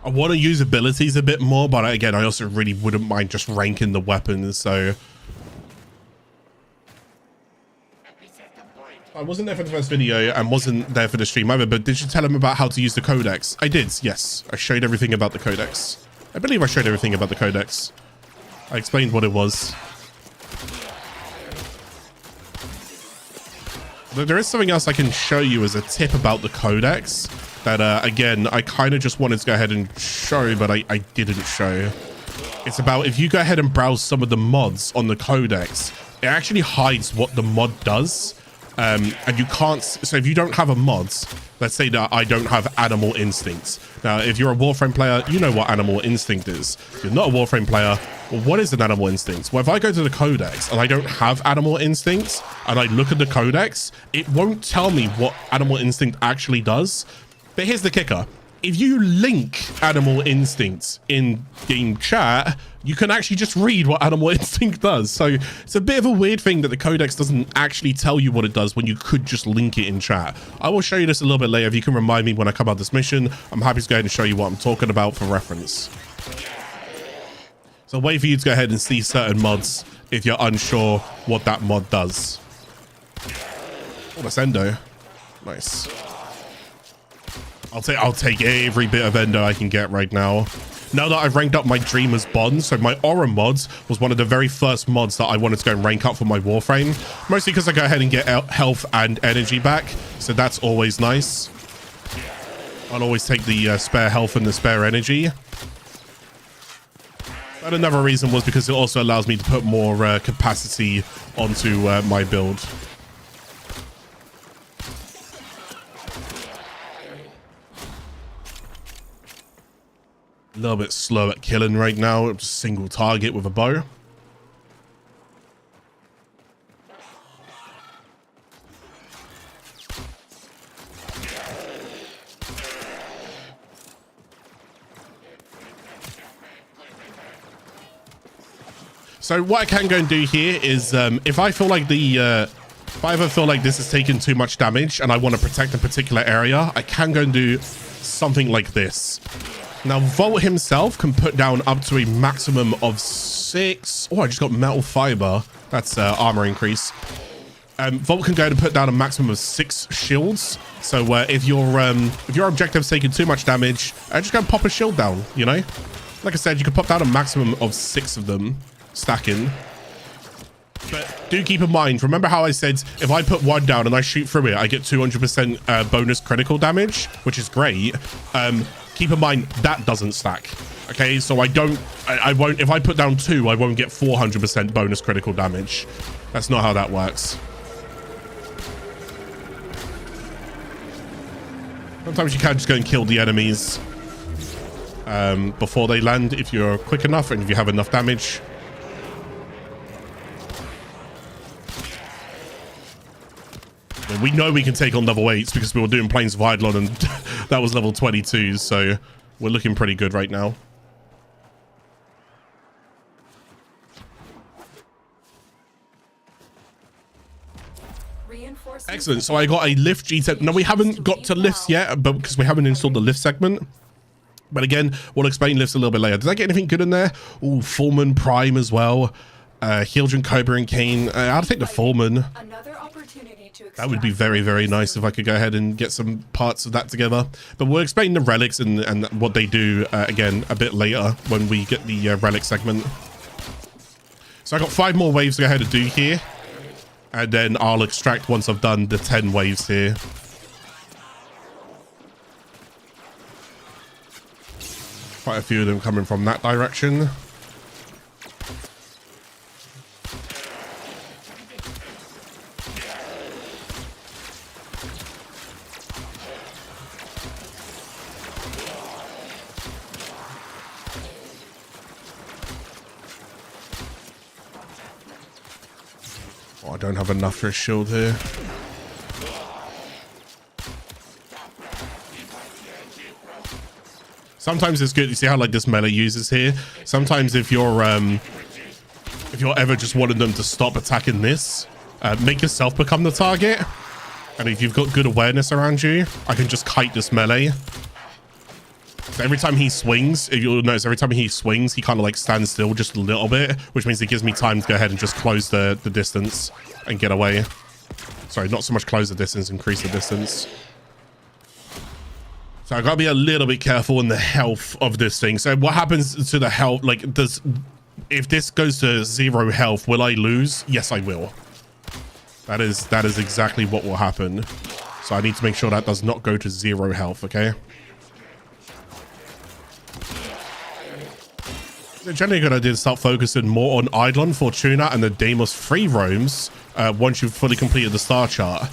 I want to use abilities a bit more, but again, I also really wouldn't mind just ranking the weapons, so... I wasn't there for the first video and wasn't there for the stream either, but did you tell him about how to use the codex? I did, yes. I showed everything about the codex. I believe I showed everything about the codex. I explained what it was. But there is something else I can show you as a tip about the codex that, again, I kind of just wanted to go ahead and show, but I didn't show. It's about if you go ahead and browse some of the mods on the codex, it actually hides what the mod does. And you can't, so if you don't have a mod, let's say that I don't have animal instincts. Now, if you're a Warframe player, you know what animal instinct is. If you're not a Warframe player, well, what is an animal instinct? Well, if I go to the codex and I don't have animal instincts and I look at the codex, it won't tell me what animal instinct actually does. But here's the kicker. If you link animal instincts in game chat, you can actually just read what animal instinct does. So it's a bit of a weird thing that the codex doesn't actually tell you what it does when you could just link it in chat. I will show you this a little bit later. If you can remind me when I come out this mission, I'm happy to go ahead and show you what I'm talking about for reference. So wait for you to go ahead and see certain mods if you're unsure what that mod does. Oh, that's Endo. Nice. I'll take every bit of Endo I can get right now. Now that I've ranked up my Dreamer's Bond, so my Aura mods was one of the very first mods that I wanted to go and rank up for my Warframe. Mostly because I go ahead and get health and energy back, so that's always nice. I'll always take the spare health and the spare energy. And another reason was because it also allows me to put more capacity onto my build. A little bit slow at killing right now. Just single target with a bow. So what I can go and do here is if I feel like if I ever feel like this is taking too much damage and I want to protect a particular area, I can go and do something like this. Now, Volt himself can put down up to a maximum of 6. Oh, I just got metal fiber. That's armor increase. Volt can go and put down a maximum of 6 shields. So if your objective's taking too much damage, just go and pop a shield down, you know? Like I said, you can pop down a maximum of 6 of them, stacking. But do keep in mind, remember how I said if I put 1 down and I shoot through it, I get 200% bonus critical damage, which is great. Keep in mind that doesn't stack. Okay, so I won't, if I put down 2, I won't get 400% bonus critical damage. That's not how that works. Sometimes you can just go and kill the enemies before they land if you're quick enough and if you have enough damage. And we know we can take on level 8s because we were doing Plains of Eidolon and that was level 22, so we're looking pretty good right now. Excellent. So I got a lift G10. No, we haven't got to lifts yet, but because we haven't installed the lift segment. But again, we'll explain lifts a little bit later. Did I get anything good in there? Oh, Foreman Prime as well. Hildren, Cobra, and Kane. I'll take the Foreman. That would be very, very nice if I could go ahead and get some parts of that together. But we'll explain the relics and what they do, again, a bit later when we get the relic segment. So I got 5 more waves to go ahead and do here. And then I'll extract once I've done the 10 waves here. Quite a few of them coming from that direction. Oh, I don't have enough for a shield here. Sometimes it's good. You see how like this melee uses here. Sometimes if you're ever just wanting them to stop attacking this, make yourself become the target. And if you've got good awareness around you, I can just kite this melee. So every time he swings, if you'll notice, every time he swings, he kind of like stands still just a little bit, which means it gives me time to go ahead and just close the distance and get away. Sorry, not so much close the distance, increase the distance. So I gotta be a little bit careful in the health of this thing. So what happens to the health? Like, if this goes to 0 health, will I lose? Yes, I will. That is exactly what will happen. So I need to make sure that does not go to 0 health. Okay. The generally good idea to start focusing more on Eidolon, Fortuna, and the Deimos free roams once you've fully completed the star chart.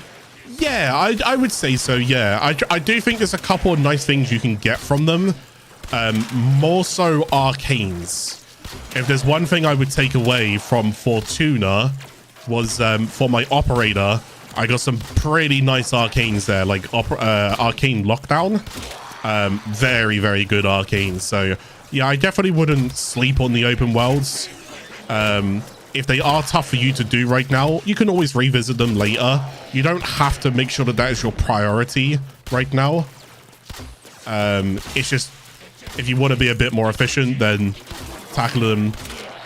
Yeah, I would say so, yeah. I do think there's a couple of nice things you can get from them. More so arcanes. If there's one thing I would take away from Fortuna was for my operator, I got some pretty nice arcanes there, like arcane lockdown. Very, very good arcanes. So yeah, I definitely wouldn't sleep on the open worlds. If they are tough for you to do right now, you can always revisit them later. You don't have to make sure that that is your priority right now. It's just, if you want to be a bit more efficient, then tackling them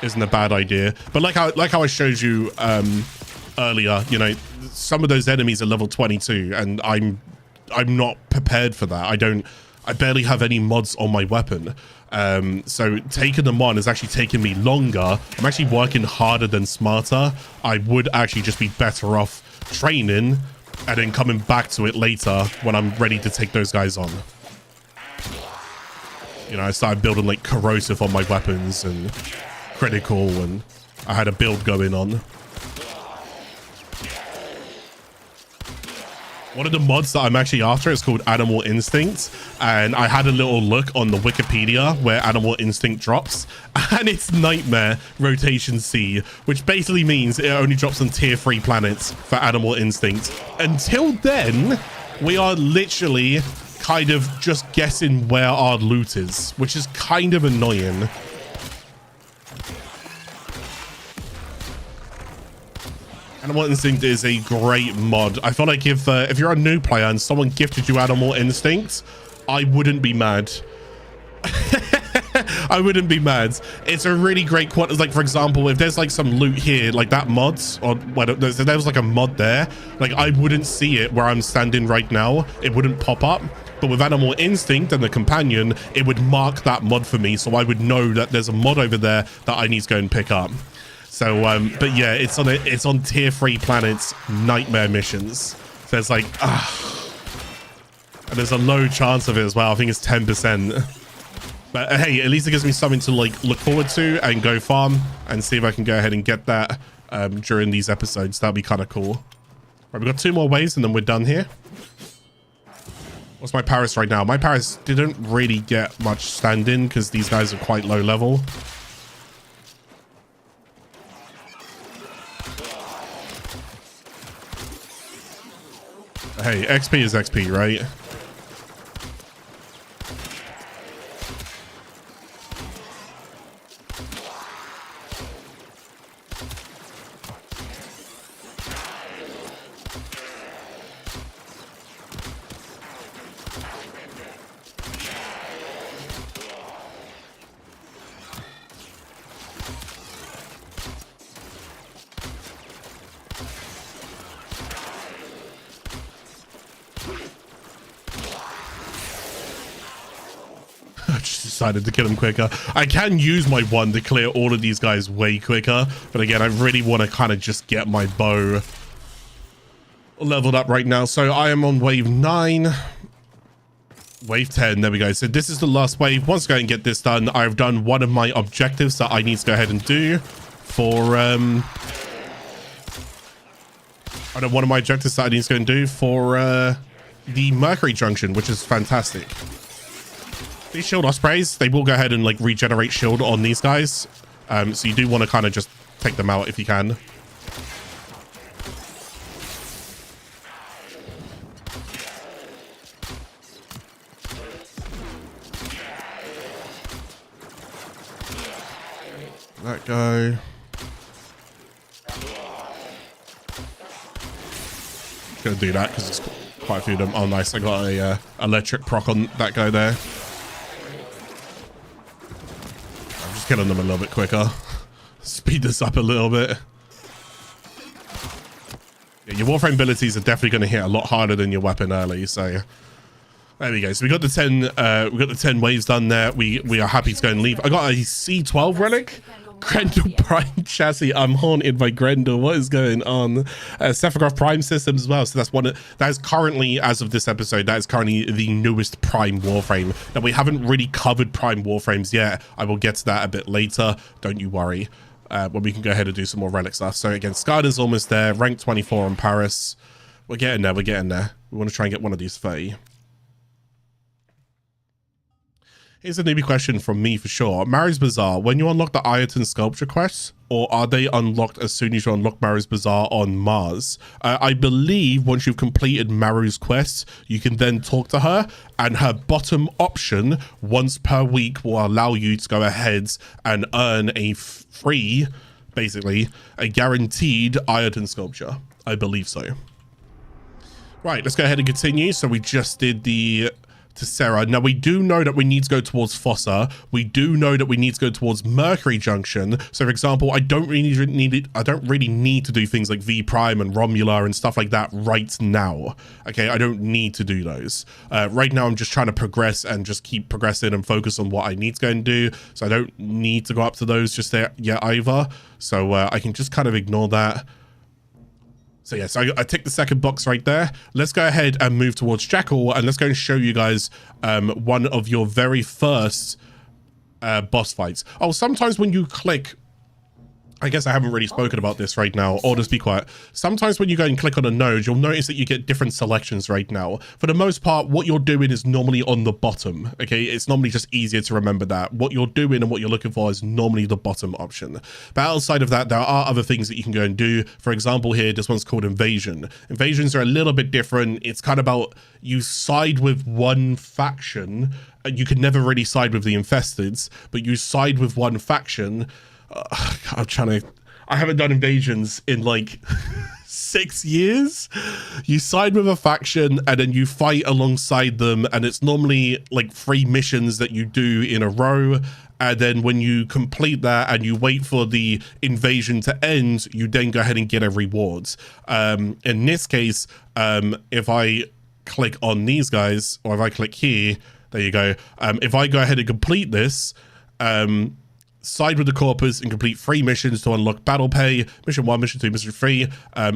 isn't a bad idea. But like how I showed you earlier, you know, some of those enemies are level 22, and I'm not prepared for that. I barely have any mods on my weapon. So taking them on is actually taking me longer. I'm actually working harder than smarter. I would actually just be better off training and then coming back to it later when I'm ready to take those guys on. You know, I started building like corrosive on my weapons and critical, and I had a build going on. One of the mods that I'm actually after is called Animal Instinct, and I had a little look on the Wikipedia where Animal Instinct drops, and it's Nightmare Rotation C, which basically means it only drops on tier 3 planets for Animal Instinct. Until then, we are literally kind of just guessing where our loot is, which is kind of annoying. Animal Instinct is a great mod. I feel like if you're a new player and someone gifted you Animal Instinct, I wouldn't be mad. I wouldn't be mad. It's a really great quad. Like, for example, if there's like some loot here, like that mod, or well, there was like a mod there, like I wouldn't see it where I'm standing right now. It wouldn't pop up. But with Animal Instinct and the companion, it would mark that mod for me, so I would know that there's a mod over there that I need to go and pick up. So, but yeah, it's on tier 3 planets, nightmare missions. So it's like, and there's a low chance of it as well. I think it's 10%. But hey, at least it gives me something to like look forward to and go farm and see if I can go ahead and get that during these episodes. That'd be kind of cool. Right, we've got 2 more waves and then we're done here. What's my Paris right now? My Paris didn't really get much stand-in because these guys are quite low level. Hey, XP is XP, right? just decided to kill him quicker. I can use my 1 to clear all of these guys way quicker. But again, I really want to kind of just get my bow leveled up right now. So I am on wave 9. Wave 10, there we go. So this is the last wave. Once I go and get this done, I've done one of my objectives that I need to go ahead and do for one of my objectives that I need to go and do for the Mercury Junction, which is fantastic. These shield ospreys, they will go ahead and like regenerate shield on these guys. So you do want to kind of just take them out if you can. That go. Gonna do that because it's quite a few of them. Oh, nice! I got a electric proc on that guy there. I'm just killing them a little bit quicker. Speed this up a little bit. Yeah, your Warframe abilities are definitely going to hit a lot harder than your weapon early. So there we go. So we got the 10. We got the 10 waves done there. We are happy to go and leave. I got a C12 relic. Grendel Prime chassis. I'm haunted by Grendel. What is going on? Sephiroth Prime systems as well. So that's that is currently, as of this episode, that is currently the newest Prime Warframe. Now we haven't really covered Prime Warframes yet. I will get to that a bit later. Don't you worry. When we can go ahead and do some more relic stuff. So again, Scarda's almost there. Rank 24 on Paris. We're getting there. We're getting there. We want to try and get one of these 30. Here's a newbie question from me for sure. Maru's Bazaar, when you unlock the Ayatan sculpture quests, or are they unlocked as soon as you unlock Maru's Bazaar on Mars? I believe once you've completed Maru's quests, you can then talk to her, and her bottom option once per week will allow you to go ahead and earn a free, basically, a guaranteed Ayatan sculpture. I believe so. Right, let's go ahead and continue. So we just did the Tessera. Now we do know that we need to go towards Fossa. We do know that we need to go towards Mercury Junction. So for example, I don't really need to do things like V Prime and Romula and stuff like that right now. Okay, I don't need to do those. Right now I'm just trying to progress and just keep progressing and focus on what I need to go and do. So I don't need to go up to those just yet either. So I can just kind of ignore that. So yes, I ticked the second box right there. Let's go ahead and move towards Jackal, and let's go and show you guys one of your very first boss fights. Oh, sometimes when you click, I guess I haven't really spoken about this right now, or just be quiet. Sometimes when you go and click on a node, you'll notice that you get different selections right now. For the most part, what you're doing is normally on the bottom, okay? It's normally just easier to remember that. What you're doing and what you're looking for is normally the bottom option. But outside of that, there are other things that you can go and do. For example, here, this one's called Invasion. Invasions are a little bit different. It's kind of about you side with one faction. You can never really side with the Infesteds, but you side with one faction. I haven't done invasions in like 6 years. You side with a faction and then you fight alongside them, and it's normally like 3 missions that you do in a row, and then when you complete that and you wait for the invasion to end, you then go ahead and get a reward. In this case, if I click on these guys, or if I click here, there you go. If I go ahead and complete this, side with the Corpus and complete 3 missions to unlock battle pay. Mission 1, mission 2, mission 3.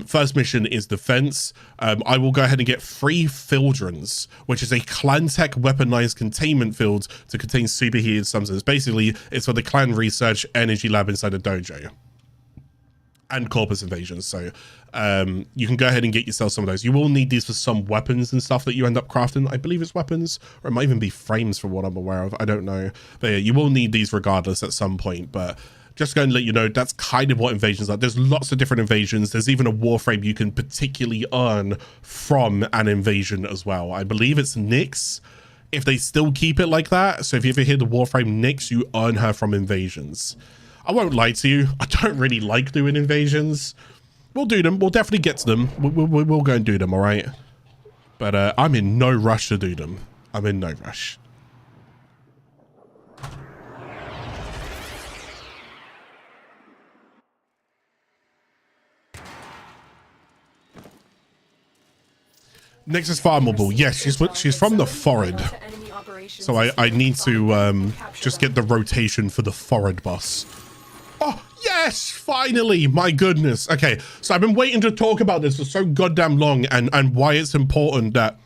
First mission is defense. I will go ahead and get 3 Fildrons, which is a clan tech weaponized containment field to contain superheated substances. Basically, it's for the clan research energy lab inside the dojo. And Corpus invasions. So you can go ahead and get yourself some of those. You will need these for some weapons and stuff that you end up crafting. I believe it's weapons, or it might even be frames for what I'm aware of. I don't know. But yeah, you will need these regardless at some point. But just going to let you know, that's kind of what invasions are. There's lots of different invasions. There's even a Warframe you can particularly earn from an invasion as well. I believe it's Nyx, if they still keep it like that. So if you ever hear the Warframe Nyx, you earn her from invasions. I won't lie to you, I don't really like doing invasions. We'll do them. We'll definitely get to them. We'll go and do them, all right? But I'm in no rush to do them. I'm in no rush. Nyx is farmable. Yes, she's from the foreign. So I need to just get the rotation for the forward boss. Oh, yes, finally, my goodness. Okay, so I've been waiting to talk about this for so goddamn long and why it's important that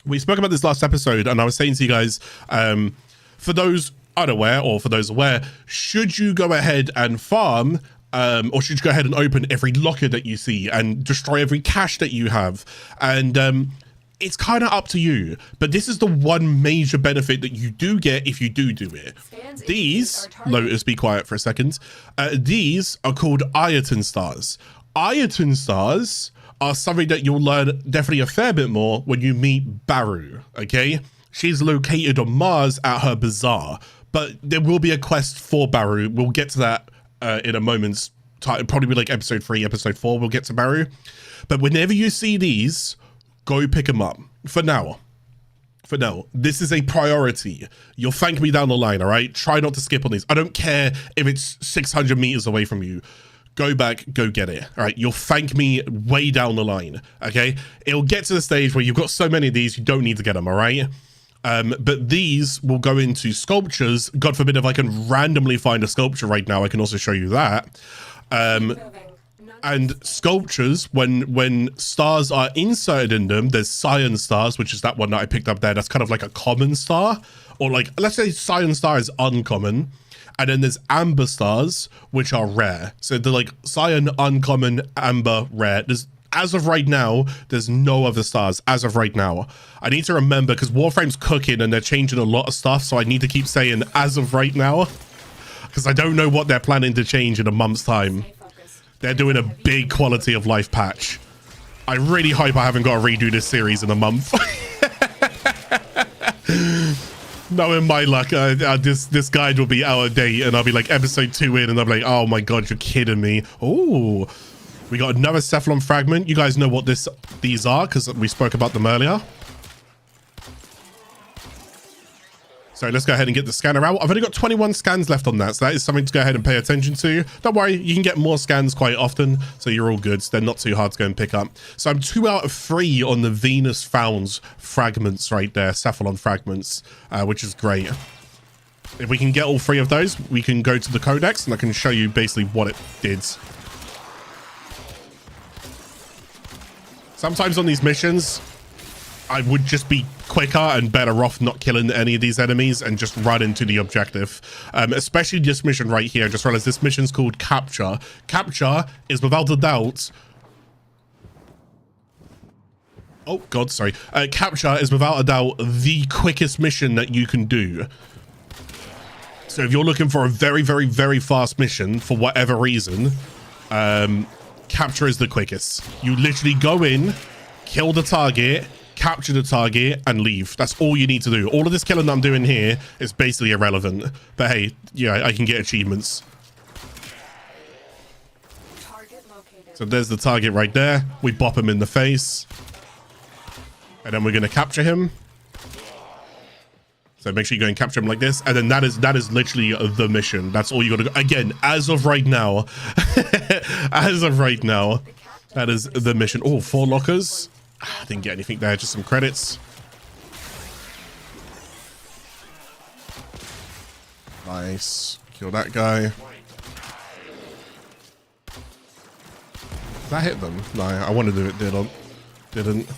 we spoke about this last episode, and I was saying to you guys, for those unaware or for those aware, should you go ahead and farm or should you go ahead and open every locker that you see and destroy every cache that you have? And it's kind of up to you, but this is the one major benefit that you do get if you do it. These, Lotus, be quiet for a second. These are called Ayatan stars. Ayatan stars are something that you'll learn definitely a fair bit more when you meet Baru, okay? She's located on Mars at her bazaar, but there will be a quest for Baru. We'll get to that in a moment's time. Probably be like episode 3, episode 4, we'll get to Baru. But whenever you see these, go pick them up. For now, this is a priority. You'll thank me down the line, all right? Try not to skip on these. I don't care if it's 600 meters away from you. Go back, go get it. All right, you'll thank me way down the line, okay? It'll get to the stage where you've got so many of these, you don't need to get them, all right? But these will go into sculptures. God forbid if I can randomly find a sculpture right now, I can also show you that. And sculptures, when stars are inserted in them, there's Cyan stars, which is that one that I picked up there. That's kind of like a common star, or like, let's say Cyan star is uncommon. And then there's amber stars, which are rare. So they're like Cyan, uncommon, amber, rare. As of right now, there's no other stars as of right now. I need to remember because Warframe's cooking and they're changing a lot of stuff. So I need to keep saying as of right now, because I don't know what they're planning to change in a month's time. They're doing a big quality of life patch. I really hope I haven't got to redo this series in a month. Knowing my luck, this guide will be out of date and I'll be like episode 2 in and I'll be like, oh my god, you're kidding me. Oh, we got another Cephalon fragment. You guys know what these are because we spoke about them earlier. So let's go ahead and get the scanner out. I've only got 21 scans left on that, so that is something to go ahead and pay attention to. Don't worry, you can get more scans quite often, so you're all good. So they're not too hard to go and pick up. So I'm 2 out of 3 on the Venus Founds fragments right there, Cephalon fragments, which is great. If we can get all 3 of those, we can go to the codex and I can show you basically what it did. Sometimes on these missions, I would just be quicker and better off not killing any of these enemies and just run into the objective. Especially this mission right here. I just realized this mission's called Capture. Capture is without a doubt... Oh, God, sorry. Capture is without a doubt the quickest mission that you can do. So if you're looking for a very, very, very fast mission for whatever reason, Capture is the quickest. You literally go in, kill the target, capture the target, and leave. That's all you need to do. All of this killing that I'm doing here is basically irrelevant. But hey, yeah, I can get achievements. So there's the target right there. We bop him in the face. And then we're going to capture him. So make sure you go and capture him like this. And then that is literally the mission. That's all you got to go. Again, as of right now, as of right now, that is the mission. Oh, 4 lockers. I didn't get anything there, just some credits. Nice. Kill that guy. Did that hit them? No, I wanted to do it. Didn't.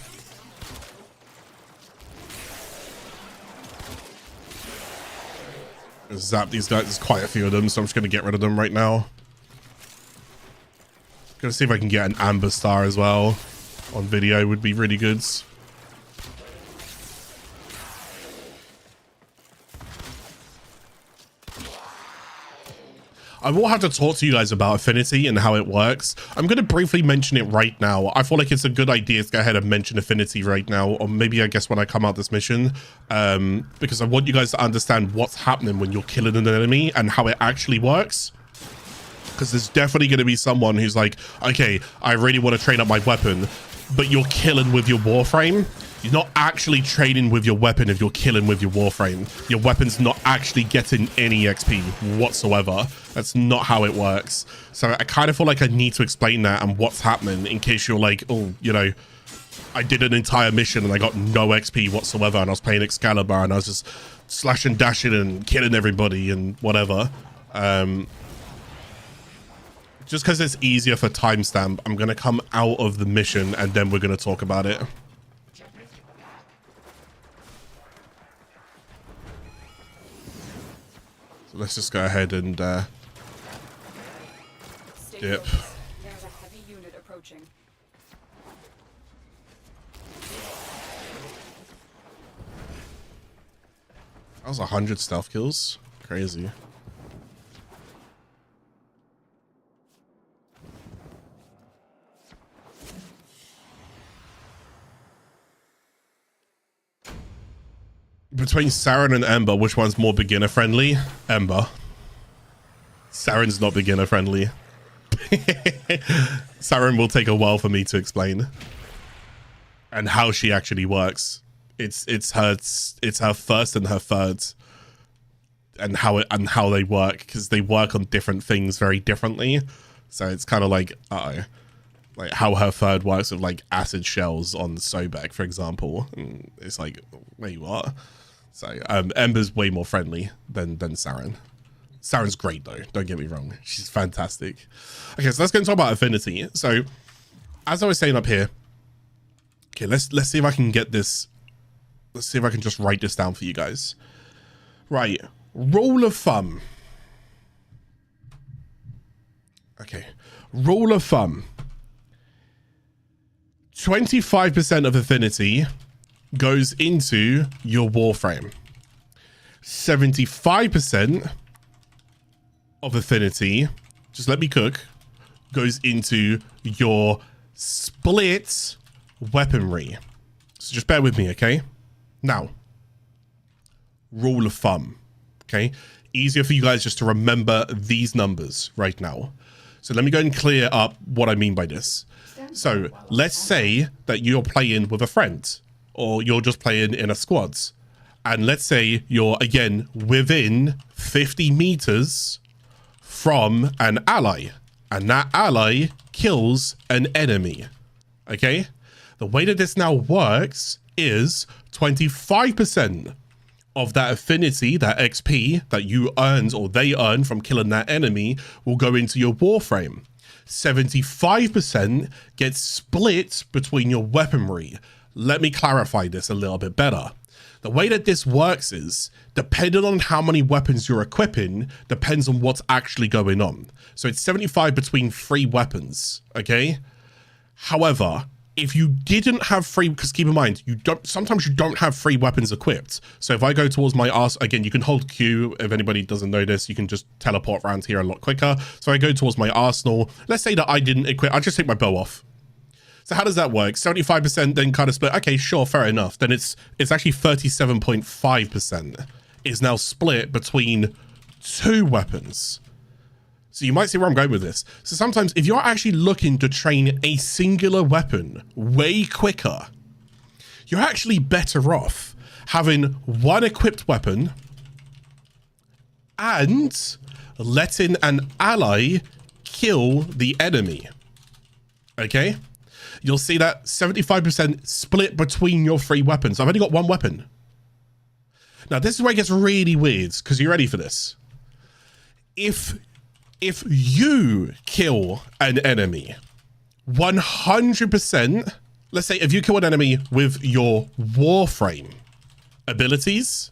Zap these guys. There's quite a few of them, so I'm just going to get rid of them right now. Gonna see if I can get an amber star as well. On video would be really good. I will have to talk to you guys about Affinity and how it works. I'm going to briefly mention it right now. I feel like it's a good idea to go ahead and mention Affinity right now, or maybe I guess when I come out this mission, because I want you guys to understand what's happening when you're killing an enemy and how it actually works. Because there's definitely going to be someone who's like, okay, I really want to train up my weapon, but you're killing with your Warframe. You're not actually training with your weapon if you're killing with your Warframe. Your weapon's not actually getting any XP whatsoever. That's not how it works. So I kind of feel like I need to explain that and what's happening in case you're like, oh, you know, I did an entire mission and I got no XP whatsoever, and I was playing Excalibur and I was just slashing, dashing and killing everybody and whatever. Just because it's easier for timestamp, I'm going to come out of the mission and then we're going to talk about it. So let's just go ahead and dip. There's a heavy unit approaching. That was 100 stealth kills. Crazy. Between Saren and Ember, which one's more beginner friendly? Ember. Saren's not beginner friendly. Saren will take a while for me to explain. And how she actually works. It's her first and her third. And how they work, because they work on different things very differently. So it's kind of like like how her third works with like acid shells on Sobek, for example. And it's like, wait, what? So Ember's way more friendly than Saren. Saren's great though, don't get me wrong. She's fantastic. Okay, so let's go and talk about Affinity. So as I was saying up here, okay, let's see if I can get this. Let's see if I can just write this down for you guys. Right, rule of thumb. Okay, rule of thumb. 25% of Affinity goes into your Warframe. 75% of Affinity, just let me cook, goes into your split weaponry. So just bear with me, okay? Now, rule of thumb, okay? Easier for you guys just to remember these numbers right now. So let me go and clear up what I mean by this. So let's say that you're playing with a friend, or you're just playing in a squad. And let's say you're, again, within 50 meters from an ally. And that ally kills an enemy. Okay? The way that this now works is 25% of that affinity, that XP that you earned or they earn from killing that enemy will go into your Warframe. 75% gets split between your weaponry. Let me clarify this a little bit better. The way that this works is, depending on how many weapons you're equipping, depends on what's actually going on. So it's 75 between 3 weapons, okay? However, if you didn't have 3, because keep in mind, sometimes you don't have 3 weapons equipped. So if I go towards my arsenal, again, you can hold Q. If anybody doesn't know this, you can just teleport around here a lot quicker. So I go towards my arsenal. Let's say that I didn't equip, I just take my bow off. So how does that work? 75% then kind of split. Okay, sure, fair enough. Then it's actually 37.5% is now split between 2 weapons. So you might see where I'm going with this. So sometimes if you're actually looking to train a singular weapon way quicker, you're actually better off having 1 equipped weapon and letting an ally kill the enemy. Okay? You'll see that 75% split between your 3 weapons. I've only got 1 weapon. Now, this is where it gets really weird, because you're ready for this. If you kill an enemy, 100%, let's say if you kill an enemy with your Warframe abilities,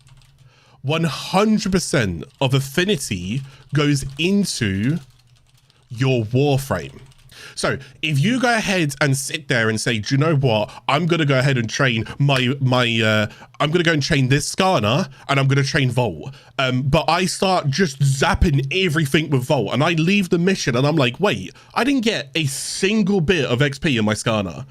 100% of affinity goes into your Warframe. So if you go ahead and sit there and say, do you know what? I'm going to go ahead and train I'm going to go and train this Skarner and I'm going to train Volt. But I start just zapping everything with Volt and I leave the mission and I'm like, wait, I didn't get a single bit of XP in my Skarner.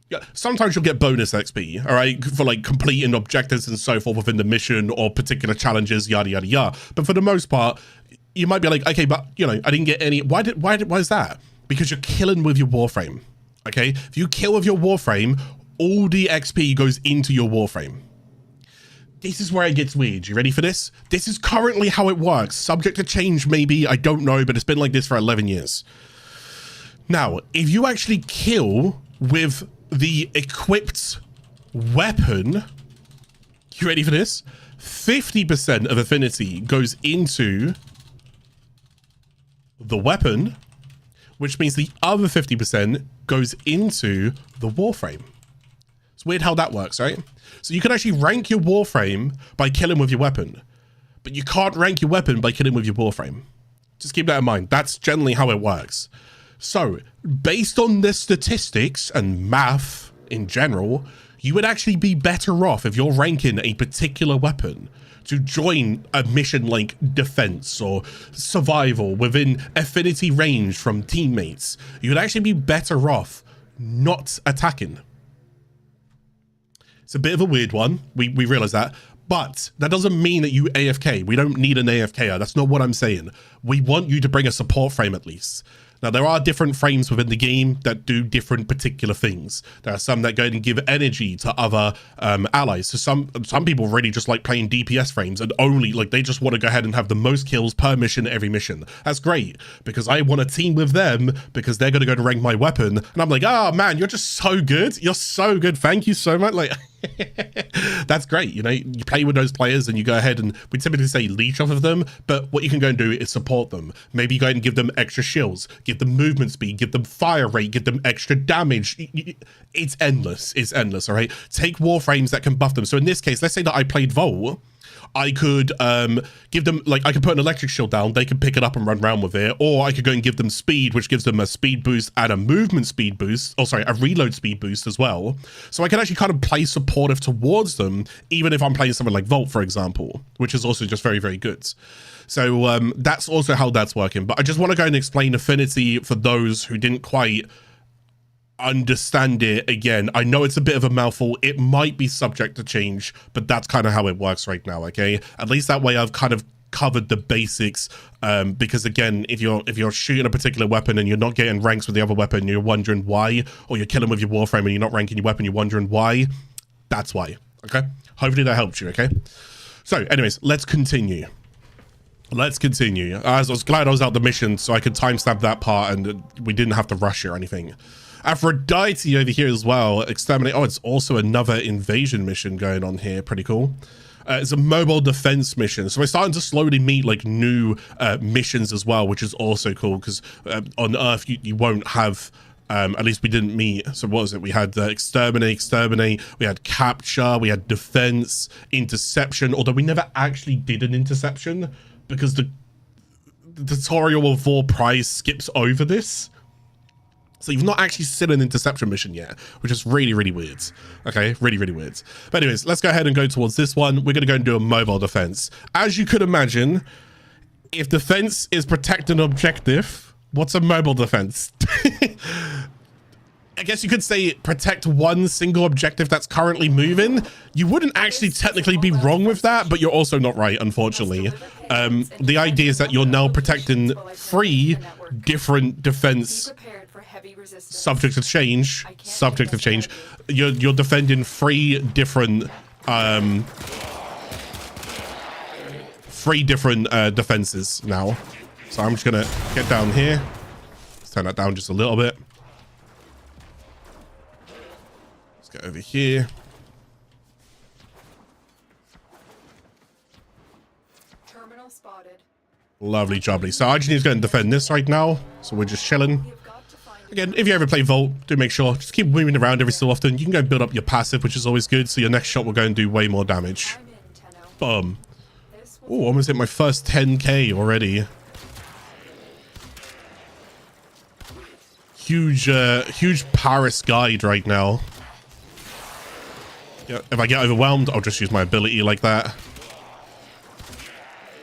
Yeah, sometimes you'll get bonus XP, all right, for like completing objectives and so forth within the mission or particular challenges, yada, yada, yada. But for the most part, you might be like, okay, but you know, I didn't get any. Why is that? Because you're killing with your Warframe, okay? If you kill with your Warframe, all the XP goes into your Warframe. This is where it gets weird. You ready for this? This is currently how it works. Subject to change, maybe. I don't know, but it's been like this for 11 years. Now, if you actually kill with the equipped weapon, you ready for this? 50% of affinity goes into the weapon, which means the other 50% goes into the Warframe. It's weird how that works, right? So you can actually rank your Warframe by killing with your weapon, but you can't rank your weapon by killing with your Warframe. Just keep that in mind. That's generally how it works. So based on the statistics and math in general, you would actually be better off if you're ranking a particular weapon to join a mission like defense or survival within affinity range from teammates. You would actually be better off not attacking. It's a bit of a weird one. We realize that. But that doesn't mean that you AFK. We don't need an AFKer. That's not what I'm saying. We want you to bring a support frame at least. Now, there are different frames within the game that do different particular things. There are some that go and give energy to other allies. So some people really just like playing DPS frames and only, like, they just want to go ahead and have the most kills per mission every mission. That's great, because I want to team with them because they're going to go to rank my weapon. And I'm like, oh, man, you're just so good. You're so good. Thank you so much. Like, that's great. You know, you play with those players and you go ahead and we typically say leech off of them, but what you can go and do is support them. Maybe go ahead and give them extra shields, give them movement speed, give them fire rate, give them extra damage. It's endless. It's endless. All right. Take warframes that can buff them. So in this case, let's say that I played Vol. I could give them, like, I could put an electric shield down, they could pick it up and run around with it, or I could go and give them speed, which gives them a speed boost and a movement speed boost, oh sorry, a reload speed boost as well. So I can actually kind of play supportive towards them, even if I'm playing something like Volt, for example, which is also just very, very good. So that's also how that's working. But I just want to go and explain Affinity for those who didn't quite understand it. Again, I know it's a bit of a mouthful, it might be subject to change, but that's kind of how it works right now. Okay, at least that way I've kind of covered the basics, because again, if you're shooting a particular weapon and you're not getting ranks with the other weapon, you're wondering why, or you're killing with your warframe and you're not ranking your weapon, you're wondering why, that's why. Okay, hopefully that helps you. Okay, so anyways, let's continue. I was glad I was out the mission so I could timestamp that part and we didn't have to rush it or anything. Aphrodite over here as well. Exterminate. Oh, it's also another invasion mission going on here. Pretty cool. It's a mobile defense mission. So we're starting to slowly meet like new missions as well, which is also cool because on Earth you won't have, at least we didn't meet. So what was it? We had exterminate, we had capture, we had defense, interception, although we never actually did an interception because the tutorial of War Prize skips over this. So you've not actually seen an interception mission yet, which is really, really weird. Okay, really, really weird. But anyways, let's go ahead and go towards this one. We're going to go and do a mobile defense. As you could imagine, if defense is protect an objective, what's a mobile defense? I guess you could say protect one single objective that's currently moving. You wouldn't actually technically be wrong with that, but you're also not right, unfortunately. The idea is that you're now protecting 3 different defense subject of change. You're defending 3 different defenses now. So I'm just gonna get down here. Let's turn that down just a little bit. Let's get over here. Terminal spotted. Lovely jubbly. So I just need to go and defend this right now. So we're just chilling. Again, if you ever play Volt, do make sure, just keep moving around every so often. You can go and build up your passive, which is always good. So your next shot will go and do way more damage. Boom. Oh, almost hit my first 10k already. Huge Paris guide right now. Yeah, if I get overwhelmed, I'll just use my ability like that.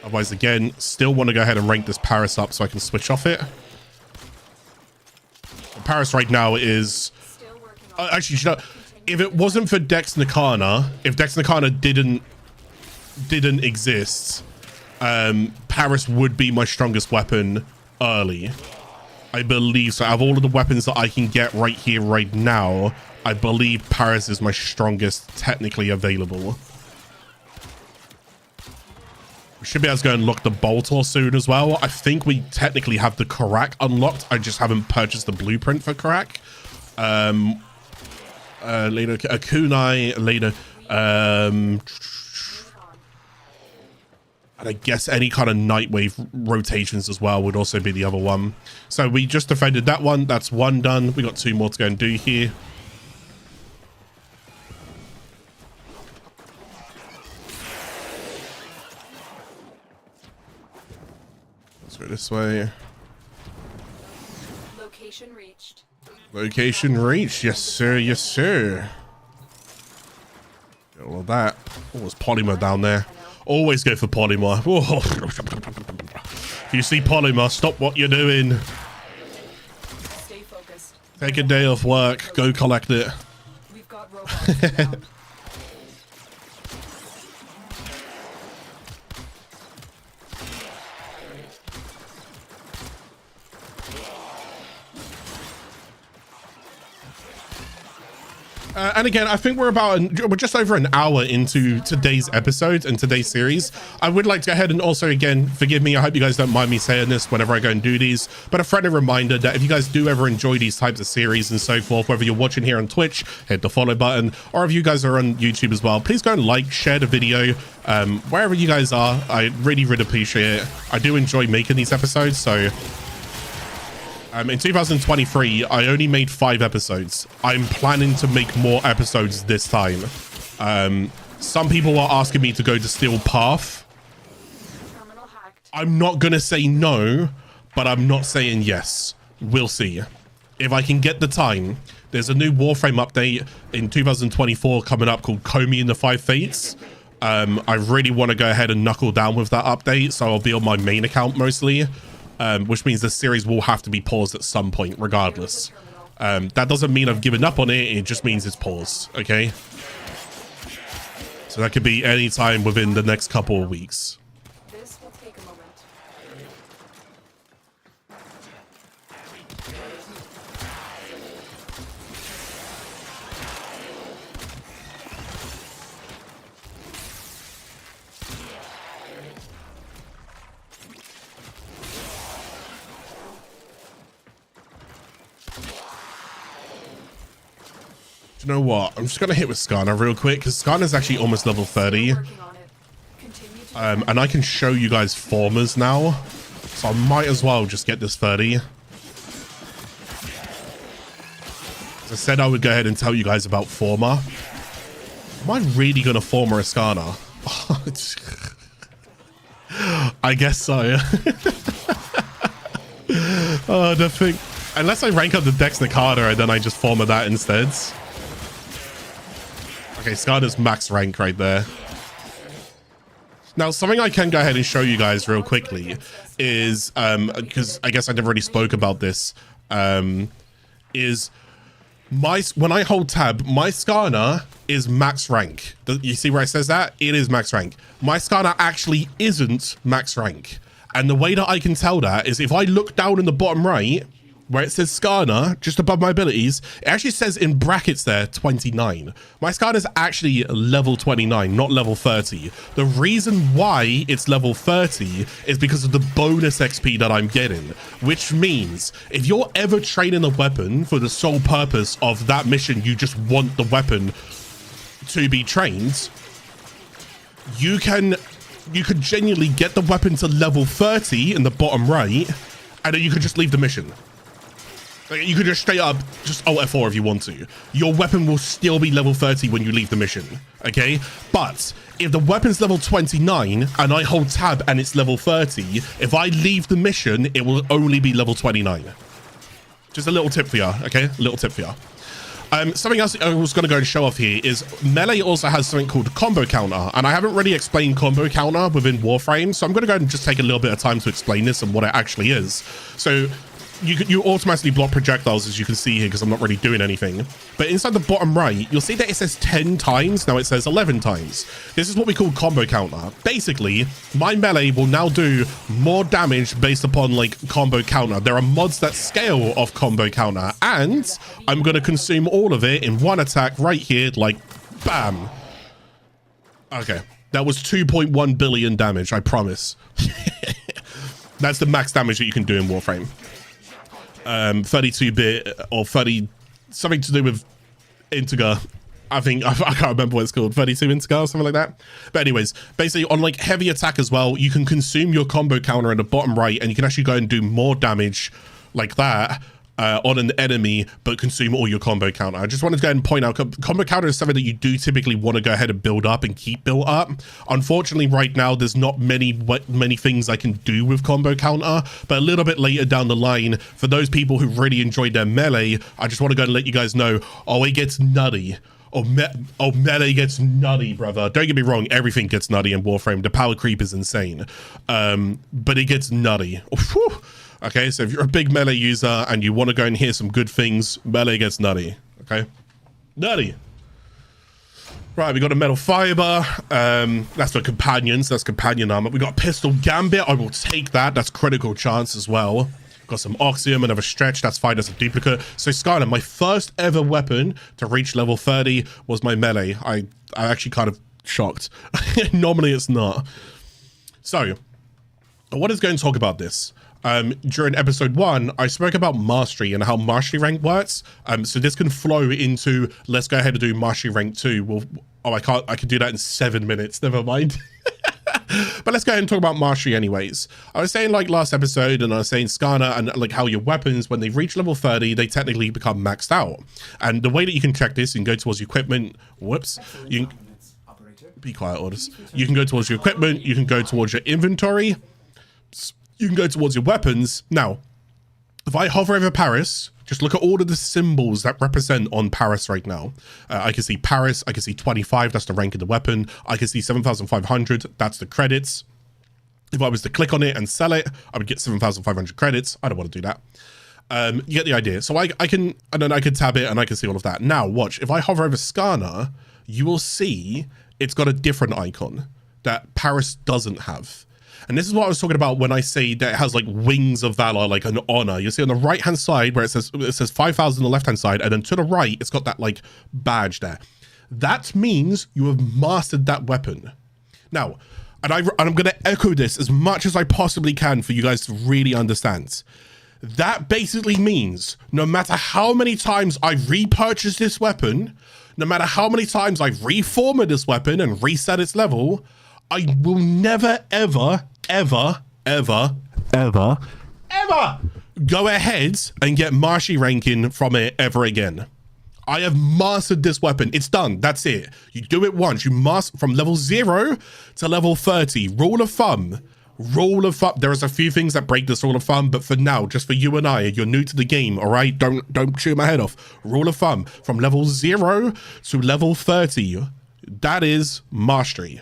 Otherwise, again, still want to go ahead and rank this Paris up so I can switch off it. Paris right now is actually, you know, if it wasn't for Dex Nakana, if Dex Nakana didn't exist, Paris would be my strongest weapon early, I believe. So out of all of the weapons that I can get right here right now, I believe Paris is my strongest technically available. We should be able to go and lock the Boltor soon as well. I think we technically have the Clarke unlocked. I just haven't purchased the blueprint for Clarke. later a kunai later. And I guess any kind of Nightwave rotations as well would also be the other one. So we just defended that one. That's one done. We got 2 more to go and do here. Let's go this way. Location reached. Location reached. Yes, sir. Yes, sir. Got all of that. Oh, there's polymer down there. Always go for polymer. Oh. If you see polymer, stop what you're doing. Stay focused. Take a day off work. Go collect it. We've got robots inbound. And again, I think we're just over an hour into today's episode and today's series. I would like to go ahead and also, again, forgive me. I hope you guys don't mind me saying this whenever I go and do these, but a friendly reminder that if you guys do ever enjoy these types of series and so forth, whether you're watching here on Twitch, hit the follow button, or if you guys are on YouTube as well, please go and like, share the video, wherever you guys are. I really, really appreciate it. I do enjoy making these episodes, so in 2023, I only made 5 episodes. I'm planning to make more episodes this time. Some people are asking me to go to Steel Path. I'm not going to say no, but I'm not saying yes. We'll see. If I can get the time, there's a new Warframe update in 2024 coming up called Comey and the 5 Fates. I really want to go ahead and knuckle down with that update, so I'll be on my main account mostly. Which means the series will have to be paused at some point regardless. That doesn't mean I've given up on it. It just means it's paused. Okay. So that could be any time within the next couple of weeks. This will take a moment. You know what? I'm just going to hit with Skarner real quick because Skarner's actually almost level 30. And I can show you guys Formas now. So I might as well just get this 30. As I said, I would go ahead and tell you guys about Forma. Am I really going to Forma a Skarner? I guess so. Oh, the thing. Unless I rank up the Dexter Carter and then I just Forma that instead. Okay, Skarner's max rank right there. Now, something I can go ahead and show you guys real quickly is, because I guess I never really spoke about this, is when I hold tab, my Skarner is max rank. You see where it says that? It is max rank. My Skarner actually isn't max rank. And the way that I can tell that is if I look down in the bottom right, where it says Skarner, just above my abilities, it actually says in brackets there, 29. My Skarner's actually level 29, not level 30. The reason why it's level 30 is because of the bonus XP that I'm getting, which means if you're ever training a weapon for the sole purpose of that mission, you just want the weapon to be trained, you could genuinely get the weapon to level 30 in the bottom right, and then you could just leave the mission. Like, you could just straight up just Alt F4 if you want to. Your weapon will still be level 30 when you leave the mission, okay? But if the weapon's level 29 and I hold tab and it's level 30, if I leave the mission, it will only be level 29. Just a little tip for you, okay? A little tip for you. Something else I was going to go and show off here is Melee also has something called Combo Counter, and I haven't really explained Combo Counter within Warframe, so I'm going to go and just take a little bit of time to explain this and what it actually is. So you automatically block projectiles, as you can see here, because I'm not really doing anything. But inside the bottom right, you'll see that it says 10 times. Now it says 11 times. This is what we call combo counter. Basically, my melee will now do more damage based upon, like, combo counter. There are mods that scale off combo counter, and I'm going to consume all of it in one attack right here, like, bam. Okay. That was 2.1 billion damage, I promise. That's the max damage that you can do in Warframe. 32-bit or 30, something to do with Integer. I think, I can't remember what it's called, 32 Integer or something like that. But anyways, basically on like heavy attack as well, you can consume your combo counter in the bottom right, and you can actually go and do more damage like that on an enemy, but consume all your combo counter. I just wanted to go ahead and point out, combo counter is something that you do typically want to go ahead and build up and keep built up. Unfortunately, right now, there's not many things I can do with combo counter, but a little bit later down the line, for those people who really enjoyed their melee, I just want to go and let you guys know, oh, it gets nutty. Oh, melee gets nutty, brother. Don't get me wrong, everything gets nutty in Warframe. The power creep is insane, but it gets nutty. Whew. Okay, so if you're a big melee user and you want to go and hear some good things, melee gets nutty. Okay, nutty. Right, we got a metal fiber. That's for companions. That's companion armor. We got a pistol gambit. I will take that. That's critical chance as well. Got some oxium, another stretch. That's fine as a duplicate. So Skylar, my first ever weapon to reach level 30 was my melee. I'm actually kind of shocked. Normally it's not. So I wanted to go and talk about this. During episode 1, I spoke about mastery and how mastery rank works. So this can flow into, let's go ahead and do mastery rank 2. Well, oh, I can do that in 7 minutes. Never mind. But let's go ahead and talk about mastery anyways. I was saying like last episode, and I was saying Skana and like how your weapons, when they reach level 30, they technically become maxed out. And the way that you can check this, you can go towards your equipment. Whoops. You can, be quiet, orders. You can go towards your equipment. You can go towards your inventory. You can go towards your weapons. Now, if I hover over Paris, just look at all of the symbols that represent on Paris right now. I can see Paris, I can see 25, that's the rank of the weapon. I can see 7,500, that's the credits. If I was to click on it and sell it, I would get 7,500 credits. I don't want to do that. You get the idea. So I can, and then I can tab it and I can see all of that. Now watch, if I hover over Skana, you will see it's got a different icon that Paris doesn't have. And this is what I was talking about when I say that it has like wings of valor, like an honor. You see on the right hand side where it says 5,000 on the left hand side, and then to the right it's got that like badge there. That means you have mastered that weapon. Now, and I'm going to echo this as much as I possibly can for you guys to really understand. That basically means no matter how many times I repurchase this weapon, no matter how many times I reform this weapon and reset its level, I will never, ever, ever, ever, ever, ever go ahead and get mastery ranking from it ever again. I have mastered this weapon. It's done. That's it. You do it once. You master from level 0 to level 30. Rule of thumb. Rule of thumb. There is a few things that break this rule of thumb, but for now, just for you and I, you're new to the game, all right? Don't chew my head off. Rule of thumb. From level 0 to level 30, that is mastery.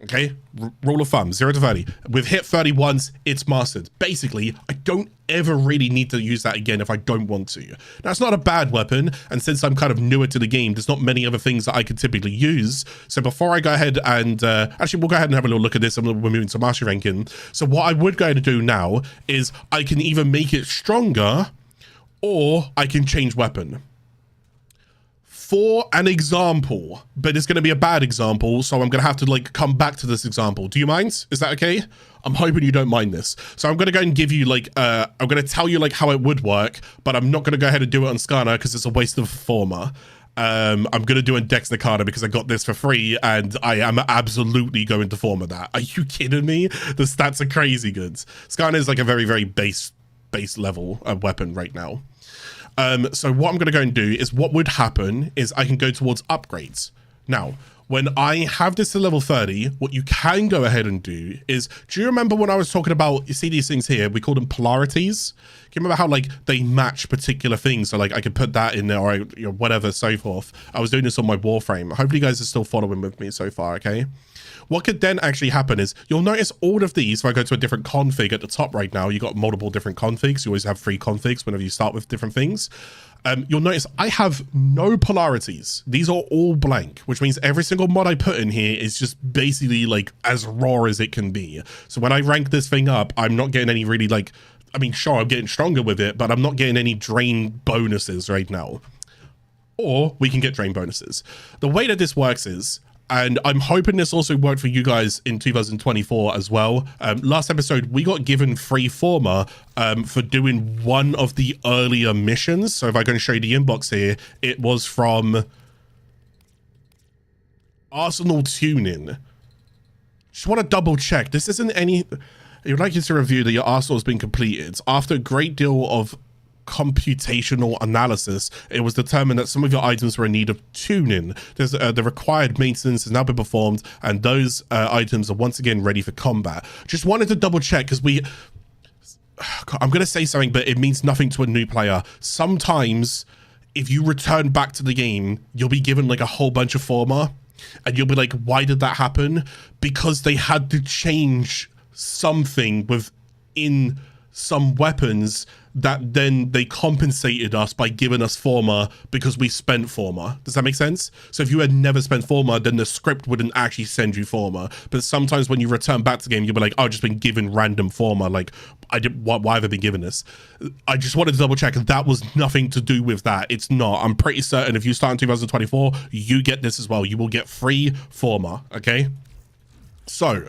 Okay, rule of thumb, 0 to 30. We've hit 30 once, it's mastered. Basically, I don't ever really need to use that again if I don't want to. Now, it's not a bad weapon, and since I'm kind of newer to the game, there's not many other things that I could typically use. So before I go ahead and, actually, we'll go ahead and have a little look at this, and we're moving to mastery ranking. So what I would go ahead and do now is I can either make it stronger, or I can change weapon. For an example, but it's going to be a bad example, so I'm going to have to like come back to this example. Do you mind? Is that okay? I'm hoping you don't mind this. So I'm going to go and give you like, I'm going to tell you like how it would work, but I'm not going to go ahead and do it on Skana because it's a waste of Forma. I'm going to do it in Dexnicada because I got this for free and I am absolutely going to Forma that. Are you kidding me? The stats are crazy good. Skana is like a very, very base level weapon right now. So what I'm going to go and do is what would happen is I can go towards upgrades. Now, when I have this to level 30, what you can go ahead and do is, do you remember when I was talking about, you see these things here, we call them polarities? Do you remember how like they match particular things? So like I could put that in there or you know, whatever, so forth. I was doing this on my Warframe. Hopefully you guys are still following with me so far, okay? What could then actually happen is you'll notice all of these, if I go to a different config at the top right now, you got multiple different configs. You always have 3 configs whenever you start with different things. You'll notice I have no polarities. These are all blank, which means every single mod I put in here is just basically like as raw as it can be. So when I rank this thing up, I'm not getting any really like, I mean, sure, I'm getting stronger with it, but I'm not getting any drain bonuses right now. Or we can get drain bonuses. The way that this works is, And I'm hoping this also worked for you guys in 2024 as well. Last episode, we got given free Forma for doing one of the earlier missions. So if I can show you the inbox here, it was from Arsenal Tuning. Just want to double check. This isn't any... I would like you to review that your Arsenal has been completed. After a great deal of computational analysis, it was determined that some of your items were in need of tuning. There's the required maintenance has now been performed, and those items are once again ready for combat. Just wanted to double check because I'm going to say something, but it means nothing to a new player. Sometimes if you return back to the game, you'll be given like a whole bunch of Forma, and you'll be like, why did that happen? Because they had to change something within some weapons that then they compensated us by giving us Forma because we spent Forma. Does that make sense? So if you had never spent Forma, then the script wouldn't actually send you Forma. But sometimes when you return back to the game, you'll be like, oh, I've just been given random Forma. Like, why have I been given this? I just wanted to double check. That was nothing to do with that. It's not. I'm pretty certain if you start in 2024, you get this as well. You will get free Forma, okay? So...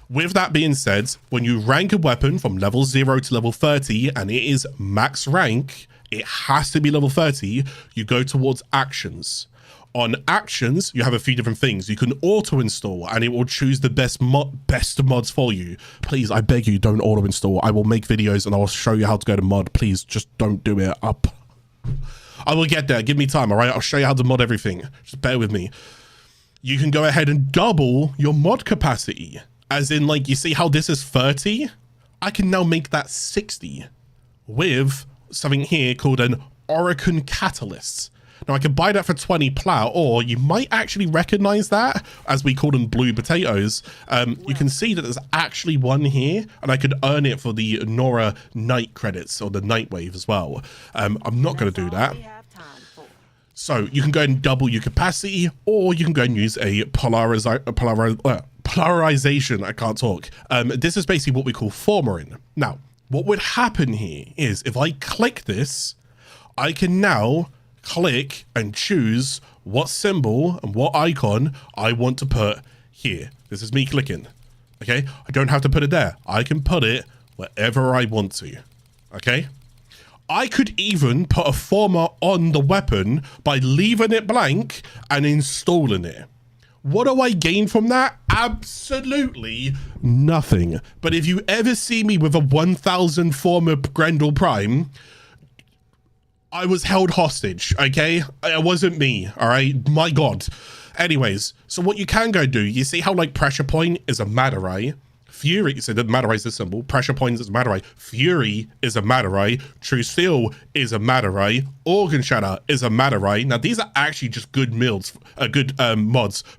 with that being said, when you rank a weapon from level 0 to level 30, and it is max rank, it has to be level 30, you go towards actions. On actions, you have a few different things. You can auto-install, and it will choose the best mods for you. Please, I beg you, don't auto-install. I will make videos, and I will show you how to go to mod. Please, just don't do it. I will get there. Give me time, all right? I'll show you how to mod everything. Just bear with me. You can go ahead and double your mod capacity. As in, like, you see how this is 30? I can now make that 60 with something here called an Oricon Catalyst. Now, I can buy that for 20 plow, or you might actually recognize that, as we call them blue potatoes. You can see that there's actually one here, and I could earn it for the Nora Night credits, or the Nightwave as well. I'm not going to do that. So you can go and double your capacity, or you can go and use a polarization. I can't talk. This is basically what we call Forma. Now, what would happen here is if I click this, I can now click and choose what symbol and what icon I want to put here. This is me clicking. Okay, I don't have to put it there. I can put it wherever I want to. Okay. I could even put a Forma on the weapon by leaving it blank and installing it. What do I gain from that? Absolutely nothing. But if you ever see me with a 1000 Forma Grendel Prime, I was held hostage, okay? It wasn't me, all right? My God. Anyways, so what you can go do, you see how like pressure point is a Madarai? Fury, so the Madarai is the symbol. Pressure point is a Madarai. Fury is a Madarai. True Steel is a Madarai. Organ Shatter is a Madarai. Now these are actually just good mods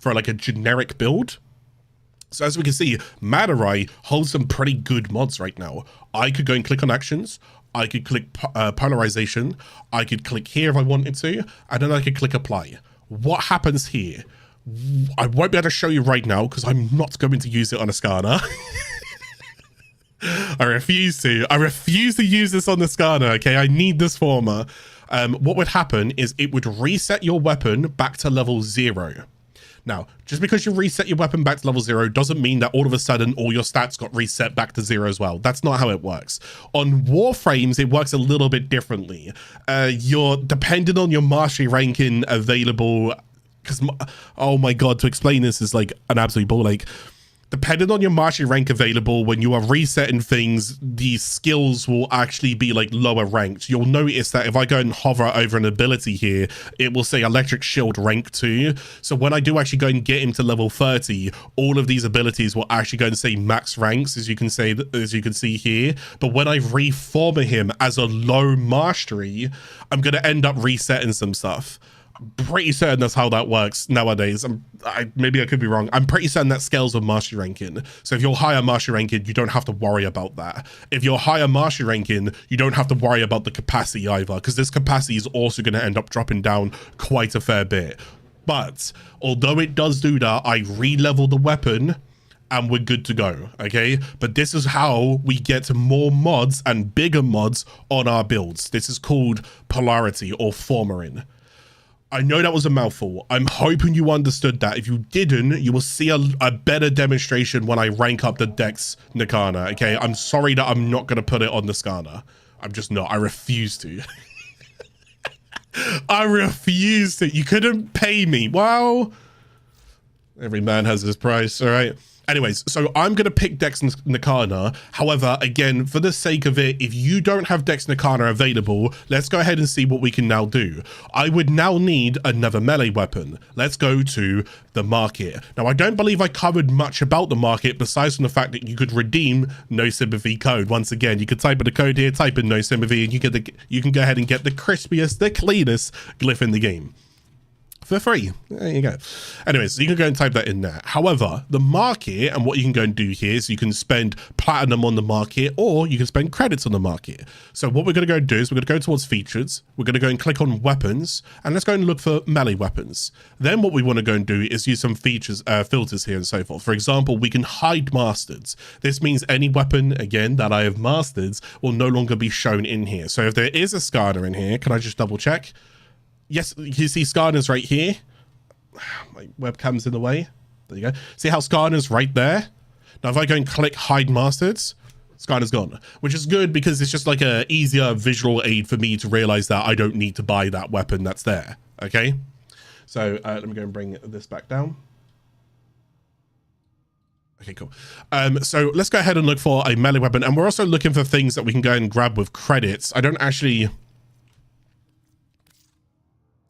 for like a generic build. So as we can see, Madarai holds some pretty good mods right now. I could go and click on actions. I could click polarization. I could click here if I wanted to, and then I could click apply. What happens here? I won't be able to show you right now because I'm not going to use it on a Skana. I refuse to. I refuse to use this on the Skana, okay? I need this Forma. What would happen is it would reset your weapon back to level 0. Now, just because you reset your weapon back to level 0 doesn't mean that all of a sudden all your stats got reset back to 0 as well. That's not how it works. On Warframes, it works a little bit differently. You're dependent on your mastery ranking available... because, oh my God, to explain this is like an absolute ball. Like, depending on your mastery rank available, when you are resetting things, the skills will actually be like lower ranked. You'll notice that if I go and hover over an ability here, it will say Electric Shield rank 2. So when I do actually go and get him to level 30, all of these abilities will actually go and say max ranks, as you can see here. But when I reform him as a low mastery, I'm going to end up resetting some stuff. I'm pretty certain that's how that works nowadays. Maybe I could be wrong. I'm pretty certain that scales with mastery ranking. So if you're higher mastery ranking, you don't have to worry about that. If you're higher mastery ranking, you don't have to worry about the capacity either, because this capacity is also going to end up dropping down quite a fair bit. But although it does do that, I re-level the weapon and we're good to go, okay? But this is how we get more mods and bigger mods on our builds. This is called polarity or Forma. I know that was a mouthful. I'm hoping you understood that. If you didn't, you will see a better demonstration when I rank up the Dex Nikana, okay? I'm sorry that I'm not going to put it on the Skana. I'm just not. I refuse to. I refuse to. You couldn't pay me. Well, every man has his price, all right? Anyways, so I'm going to pick Dex Nikana. However, again, for the sake of it, if you don't have Dex Nikana available, let's go ahead and see what we can now do. I would now need another melee weapon. Let's go to the market. Now, I don't believe I covered much about the market besides from the fact that you could redeem No Sympathy code. Once again, you could type in the code here, type in No Sympathy, and you can go ahead and get the crispiest, the cleanest glyph in the game. For free. There you go. Anyways, so you can go and type that in there. However, the market and what you can go and do here is you can spend platinum on the market or you can spend credits on the market. So what we're going to go and do is we're going to go towards features. We're going to go and click on weapons and let's go and look for melee weapons. Then what we want to go and do is use some features, filters here and so forth. For example, we can hide masters. This means any weapon, again, that I have mastered will no longer be shown in here. So if there is a scanner in here, can I just double check? Yes, you see Skarner's right here. My webcam's in the way. There you go. See how Skarner's right there? Now, if I go and click Hide Masters, Skarner's gone, which is good because it's just like a easier visual aid for me to realize that I don't need to buy that weapon that's there. Okay. So let me go and bring this back down. Okay, cool. So let's go ahead and look for a melee weapon. And we're also looking for things that we can go and grab with credits. I don't actually...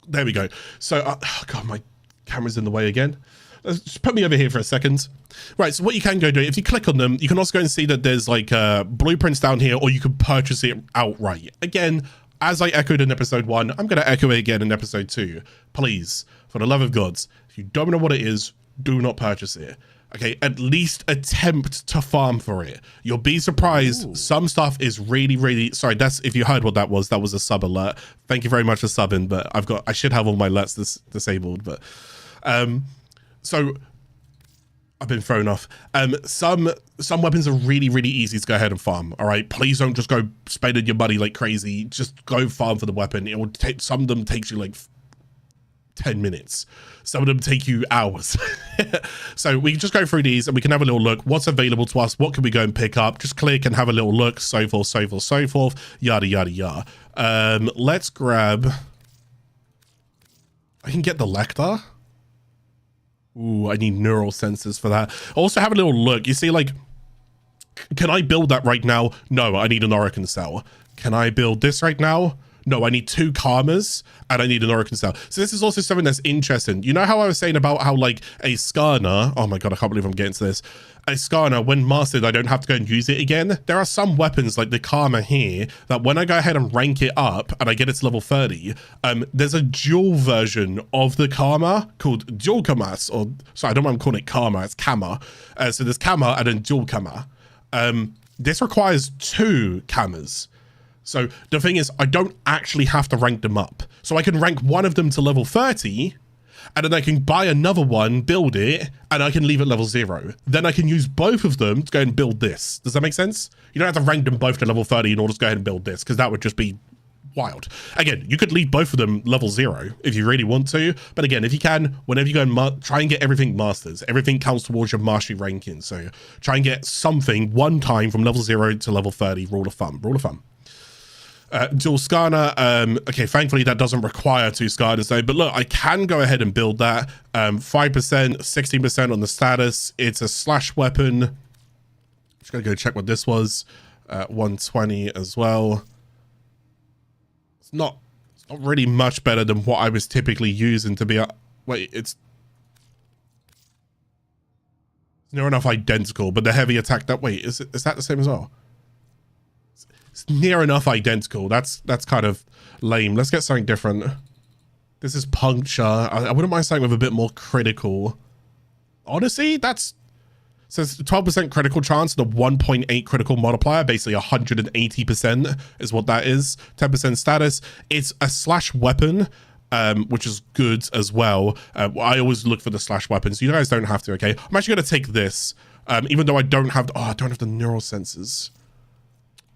There we go. So, oh God, my camera's in the way again. Just put me over here for a second. Right, so what you can go do, if you click on them, you can also go and see that there's like blueprints down here, or you can purchase it outright. Again, as I echoed in episode 1, I'm going to echo it again in episode 2. Please, for the love of God, if you don't know what it is, do not purchase it. Okay, at least attempt to farm for it. You'll be surprised. Ooh. Some stuff is really, really... Sorry, that's if you heard what that was a sub alert. Thank you very much for subbing, but I should have all my alerts disabled, but... So, I've been thrown off. Some weapons are really, really easy to go ahead and farm, all right? Please don't just go spending your money like crazy. Just go farm for the weapon. It will take... Some of them takes you like 10 minutes. Some of them take you hours. So we can just go through these and we can have a little look. What's available to us? What can we go and pick up? Just click and have a little look. So forth, so forth, so forth. Yada, yada, yada. Let's grab... I can get the Lecter. Ooh, I need neural sensors for that. Also have a little look. You see, like... Can I build that right now? No, I need an Orokin cell. Can I build this right now? No, I need 2 Karmas and I need an Orokin cell. So this is also something that's interesting. You know how I was saying about how like a Skarner, oh my God, I can't believe I'm getting to this. A Skarner, when mastered, I don't have to go and use it again. There are some weapons like the Karma here that when I go ahead and rank it up and I get it to level 30, there's a dual version of the Karma called Dual Kamas, or sorry, I don't want to call it Karma, it's Kama. So there's Kama and then Dual Kama. This requires 2 Kamas. So the thing is, I don't actually have to rank them up. So I can rank one of them to level 30, and then I can buy another one, build it, and I can leave it level 0. Then I can use both of them to go and build this. Does that make sense? You don't have to rank them both to level 30 in order to go ahead and build this, because that would just be wild. Again, you could leave both of them level 0 if you really want to. But again, if you can, whenever you go and try and get everything masters, everything counts towards your mastery ranking. So try and get something one time from level 0 to level 30. Rule of thumb. Rule of thumb. Dual Skarner, okay, thankfully that doesn't require 2 Skarners though, but look, I can go ahead and build that. 5%, 16% on the status. It's a slash weapon. Just gotta go check what this was. 120 as well. It's not really much better than what I was typically using to be wait, it's near enough identical, but the heavy attack that, wait, is that the same as well? It's near enough identical. That's kind of lame. Let's get something different. This is puncture. I wouldn't mind something with a bit more critical. Honestly, that's says 12% critical chance and a 1.8 critical multiplier. Basically 180% is what that is. 10% status. It's a slash weapon, which is good as well. I always look for the slash weapons. You guys don't have to, okay? I'm actually going to take this, even though I don't have the neural sensors.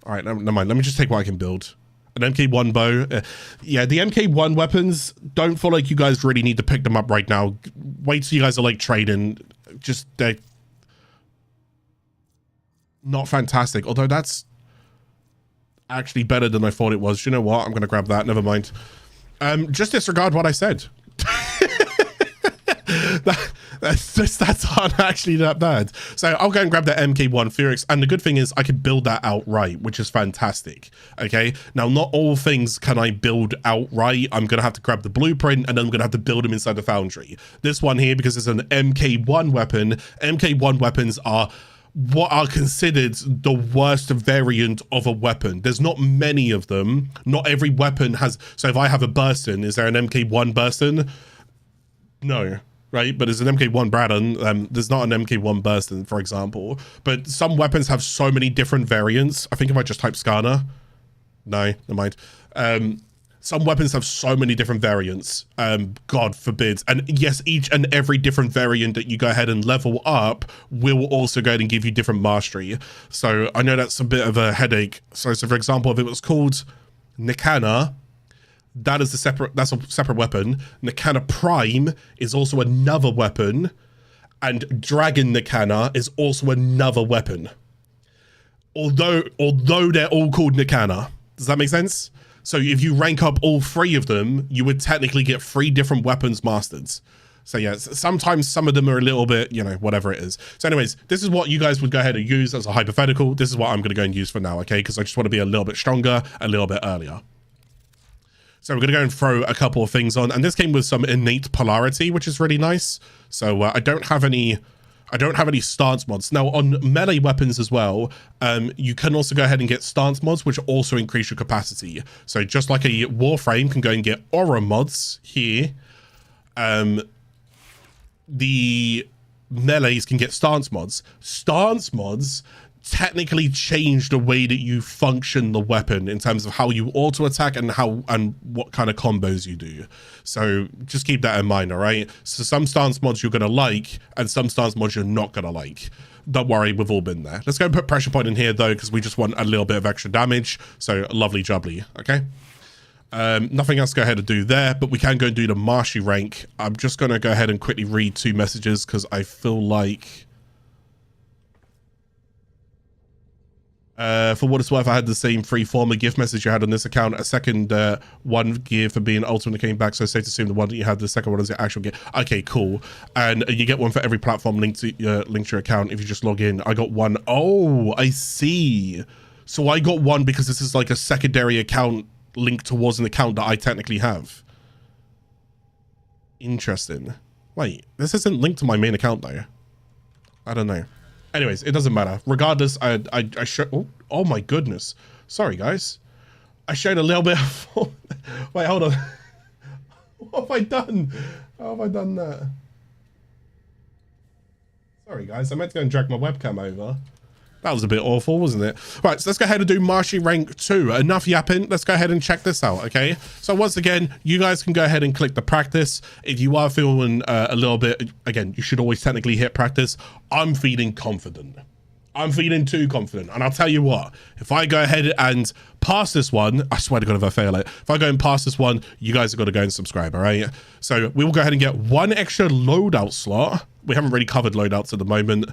All right, never mind. Let me just take what I can build. An MK1 bow. Yeah, the MK1 weapons, don't feel like you guys really need to pick them up right now. Wait till you guys are like trading. Just, they're not fantastic. Although that's actually better than I thought it was. You know what? I'm going to grab that. Never mind. Just disregard what I said. That's aren't actually that bad. So I'll go and grab that MK1 Furix, and the good thing is I can build that outright, which is fantastic. Okay, now not all things can I build outright. I'm gonna have to grab the blueprint, and then I'm gonna have to build them inside the Foundry. This one here, because it's an MK1 weapon, MK1 weapons are what are considered the worst variant of a weapon. There's not many of them. Not every weapon has. So if I have a Burston, is there an MK1 Burston? No. Right, but there's an MK1 Braddon. There's not an MK1 Burston, for example. But some weapons have so many different variants. I think if I just type Skarner, no, never mind. Some weapons have so many different variants. God forbid. And yes, each and every different variant that you go ahead and level up will also go ahead and give you different mastery. So I know that's a bit of a headache. So for example, if it was called Nikana, that's a separate weapon. Nikana Prime is also another weapon, and Dragon Nikana is also another weapon. Although they're all called Nikana. Does that make sense? So if you rank up all three of them, you would technically get 3 different weapons mastered. So yeah, sometimes some of them are a little bit, you know, whatever it is. So anyways, this is what you guys would go ahead and use as a hypothetical. This is what I'm going to go and use for now, okay? Because I just want to be a little bit stronger, a little bit earlier. So we're going to go and throw a couple of things on, and this came with some innate polarity, which is really nice. So I don't have any stance mods. Now on melee weapons as well, you can also go ahead and get stance mods, which also increase your capacity. So just like a Warframe can go and get aura mods here, the melees can get stance mods. Stance mods technically change the way that you function the weapon in terms of how you auto attack and what kind of combos you do. So just keep that in mind, all right? So some stance mods you're gonna like, and some stance mods you're not gonna like. Don't worry, we've all been there. Let's go and put pressure point in here though, because we just want a little bit of extra damage. So lovely jubbly, okay? Nothing else to go ahead and do there, but we can go and do the Marshy rank. I'm just gonna go ahead and quickly read 2 messages because I feel like for what it's worth, I had the same free Forma gift message you had on this account. A second one gear for being ultimate came back, so safe to assume the one that you had, the second one is the actual gear. Okay, cool. And you get one for every platform linked to your account if you just log in. I got one. Oh, I see. So I got one because this is like a secondary account linked towards an account that I technically have. Interesting. Wait, this isn't linked to my main account though. I don't know. Anyways, it doesn't matter. Regardless, I showed. Oh my goodness. Sorry, guys. I showed a little bit of. Wait, hold on. What have I done? How have I done that? Sorry, guys. I meant to go and drag my webcam over. That was a bit awful, wasn't it? Right, so let's go ahead and do Marshy rank 2. Enough yapping. Let's go ahead and check this out, okay? So once again, you guys can go ahead and click the practice. If you are feeling a little bit, again, you should always technically hit practice. I'm feeling confident. I'm feeling too confident. And I'll tell you what, if I go ahead and pass this one, I swear to God if I fail it, if I go and pass this one, you guys have got to go and subscribe, all right? So we will go ahead and get 1 extra loadout slot. We haven't really covered loadouts at the moment.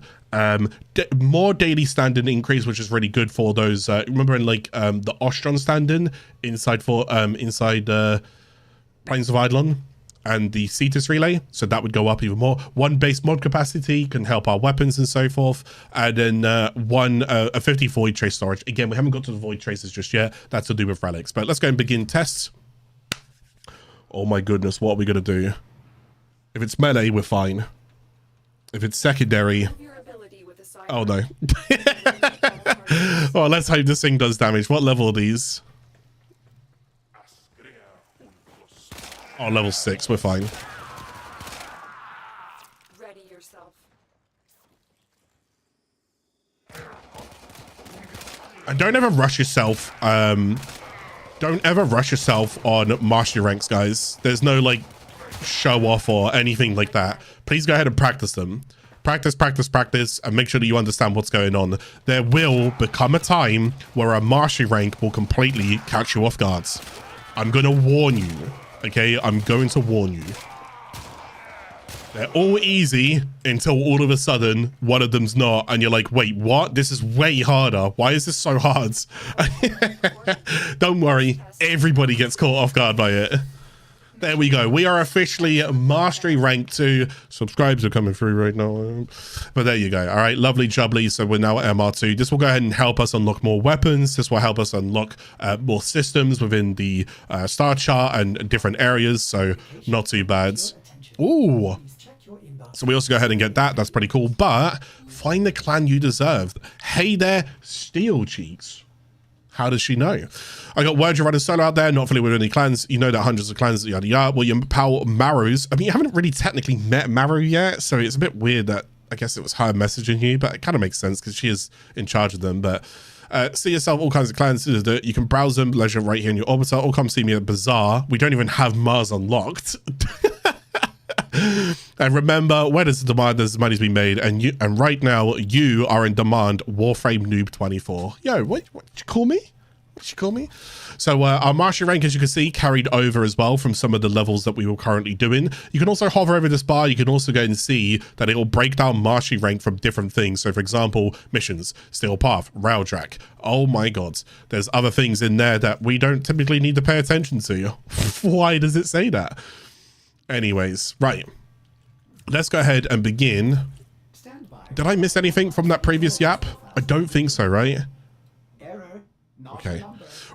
More daily standing increase, which is really good for those. Remember in like the Ostron standing inside Plains of Eidolon and the Cetus relay, so that would go up even more. 1 base mod capacity can help our weapons and so forth, and then a 50 void trace storage. Again, we haven't got to the void traces just yet. That's to do with relics, but let's go and begin tests. Oh my goodness, what are we gonna do? If it's melee, we're fine. If it's secondary, oh no. Oh, let's hope this thing does damage. What level are these? Oh, level 6, we're fine. Ready yourself. And don't ever rush yourself. Don't ever rush yourself on mastery ranks, guys. There's no like show off or anything like that. Please go ahead and practice them. Practice, practice, practice, and make sure that you understand what's going on. There will become a time where a mastery rank will completely catch you off guard. I'm going to warn you, okay? I'm going to warn you. They're all easy until all of a sudden one of them's not, and you're like, wait, what? This is way harder. Why is this so hard? Don't worry, everybody gets caught off guard by it. There we go. We are officially mastery rank 2. Subscribes are coming through right now. But there you go. All right, lovely jubbly. So we're now at MR2. This will go ahead and help us unlock more weapons. This will help us unlock more systems within the star chart and different areas. So not too bad. Ooh. So we also go ahead and get that. That's pretty cool. But find the clan you deserve. Hey there, Steel Cheeks. How does she know? I got word you're running solo out there, not affiliated with any clans. You know that hundreds of clans, yada yada. Well, your pal Maru's. I mean, you haven't really technically met Maru yet, so it's a bit weird that I guess it was her messaging you, but it kind of makes sense because she is in charge of them. But see yourself all kinds of clans. You can browse them, leisure right here in your orbiter, or come see me at Bazaar. We don't even have Mars unlocked. And remember, where there's a demand, there's money's been made, and right now you are in demand. Warframe Noob 24. Yo, what did you call me? What did you call me? So our mastery rank, as you can see, carried over as well from some of the levels that we were currently doing. You can also hover over this bar. You can also go and see that it will break down mastery rank from different things. So for example, missions, Steel Path, Rail Track. Oh my god, there's other things in there that we don't typically need to pay attention to. Why does it say that? Anyways, right. Let's go ahead and begin. Did I miss anything from that previous yap? I don't think so, right? Okay.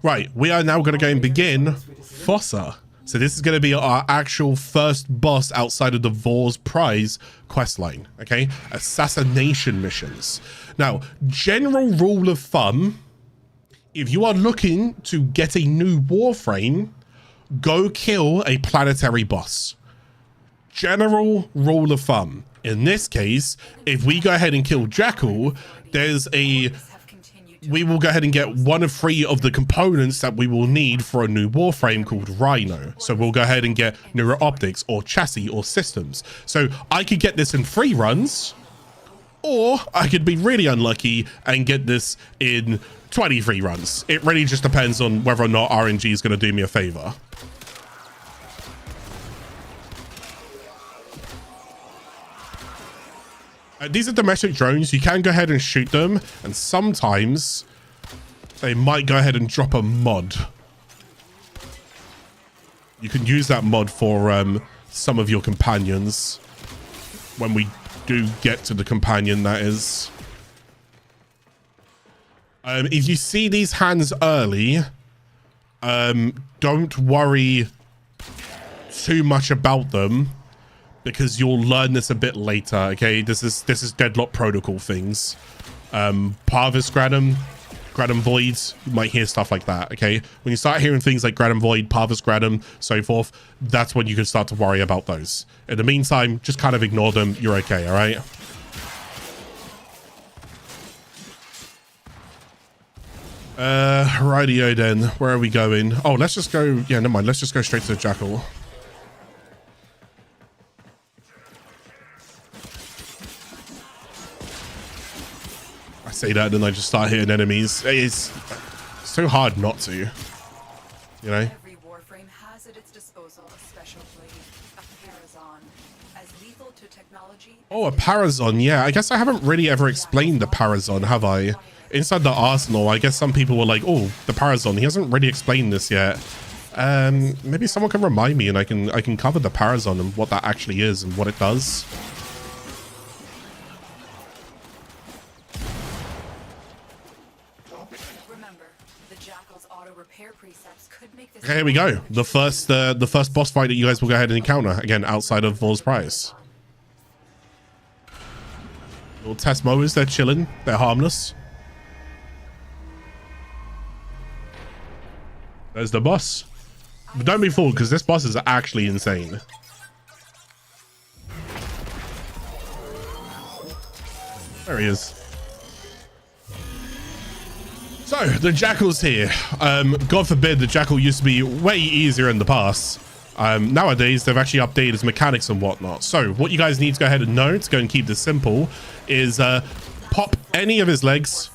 Right, we are now going to go and begin Fossa. So this is going to be our actual first boss outside of the Vor's Prize questline, okay? Assassination missions. Now, general rule of thumb, if you are looking to get a new Warframe, go kill a planetary boss. General rule of thumb. In this case, if we go ahead and kill Jackal, we will go ahead and get one of 3 of the components that we will need for a new Warframe called Rhino. So we'll go ahead and get neural optics or chassis or systems. So I could get this in 3 runs, or I could be really unlucky and get this in 23 runs. It really just depends on whether or not RNG is going to do me a favor. These are domestic drones. You can go ahead and shoot them, and sometimes they might go ahead and drop a mod. You can use that mod for some of your companions when we do get to the companion, that is. If you see these hands early, don't worry too much about them, because you'll learn this a bit later, okay? This is Deadlock Protocol things. Parvis Gradum Voids, you might hear stuff like that, okay? When you start hearing things like Gradum Void, Parvis Gradum, so forth, that's when you can start to worry about those. In the meantime, just kind of ignore them. You're okay, all right? Rightio then. Where are we going? Oh, let's just go... Yeah, never mind. Let's just go straight to the Jackal. I say that and then I just start hitting enemies. It's so hard not to, you know? Every Warframe has at its disposal a special blade, a Parazon, as lethal to technology. Oh, a Parazon, yeah. I guess I haven't really ever explained the Parazon, have I? Inside the arsenal, I guess some people were like, oh, the Parazon. He hasn't really explained this yet. Maybe someone can remind me and I can cover the Parazon and what that actually is and what it does. Okay, here we go. The first boss fight that you guys will go ahead and encounter again outside of Vor's Prize. Little test mowers, they're chilling, they're harmless. There's the boss. But don't be fooled, because this boss is actually insane. There he is. So, the Jackal's here. God forbid the Jackal used to be way easier in the past. Nowadays, they've actually updated his mechanics and whatnot. So what you guys need to go ahead and know to go and keep this simple is pop any of his legs.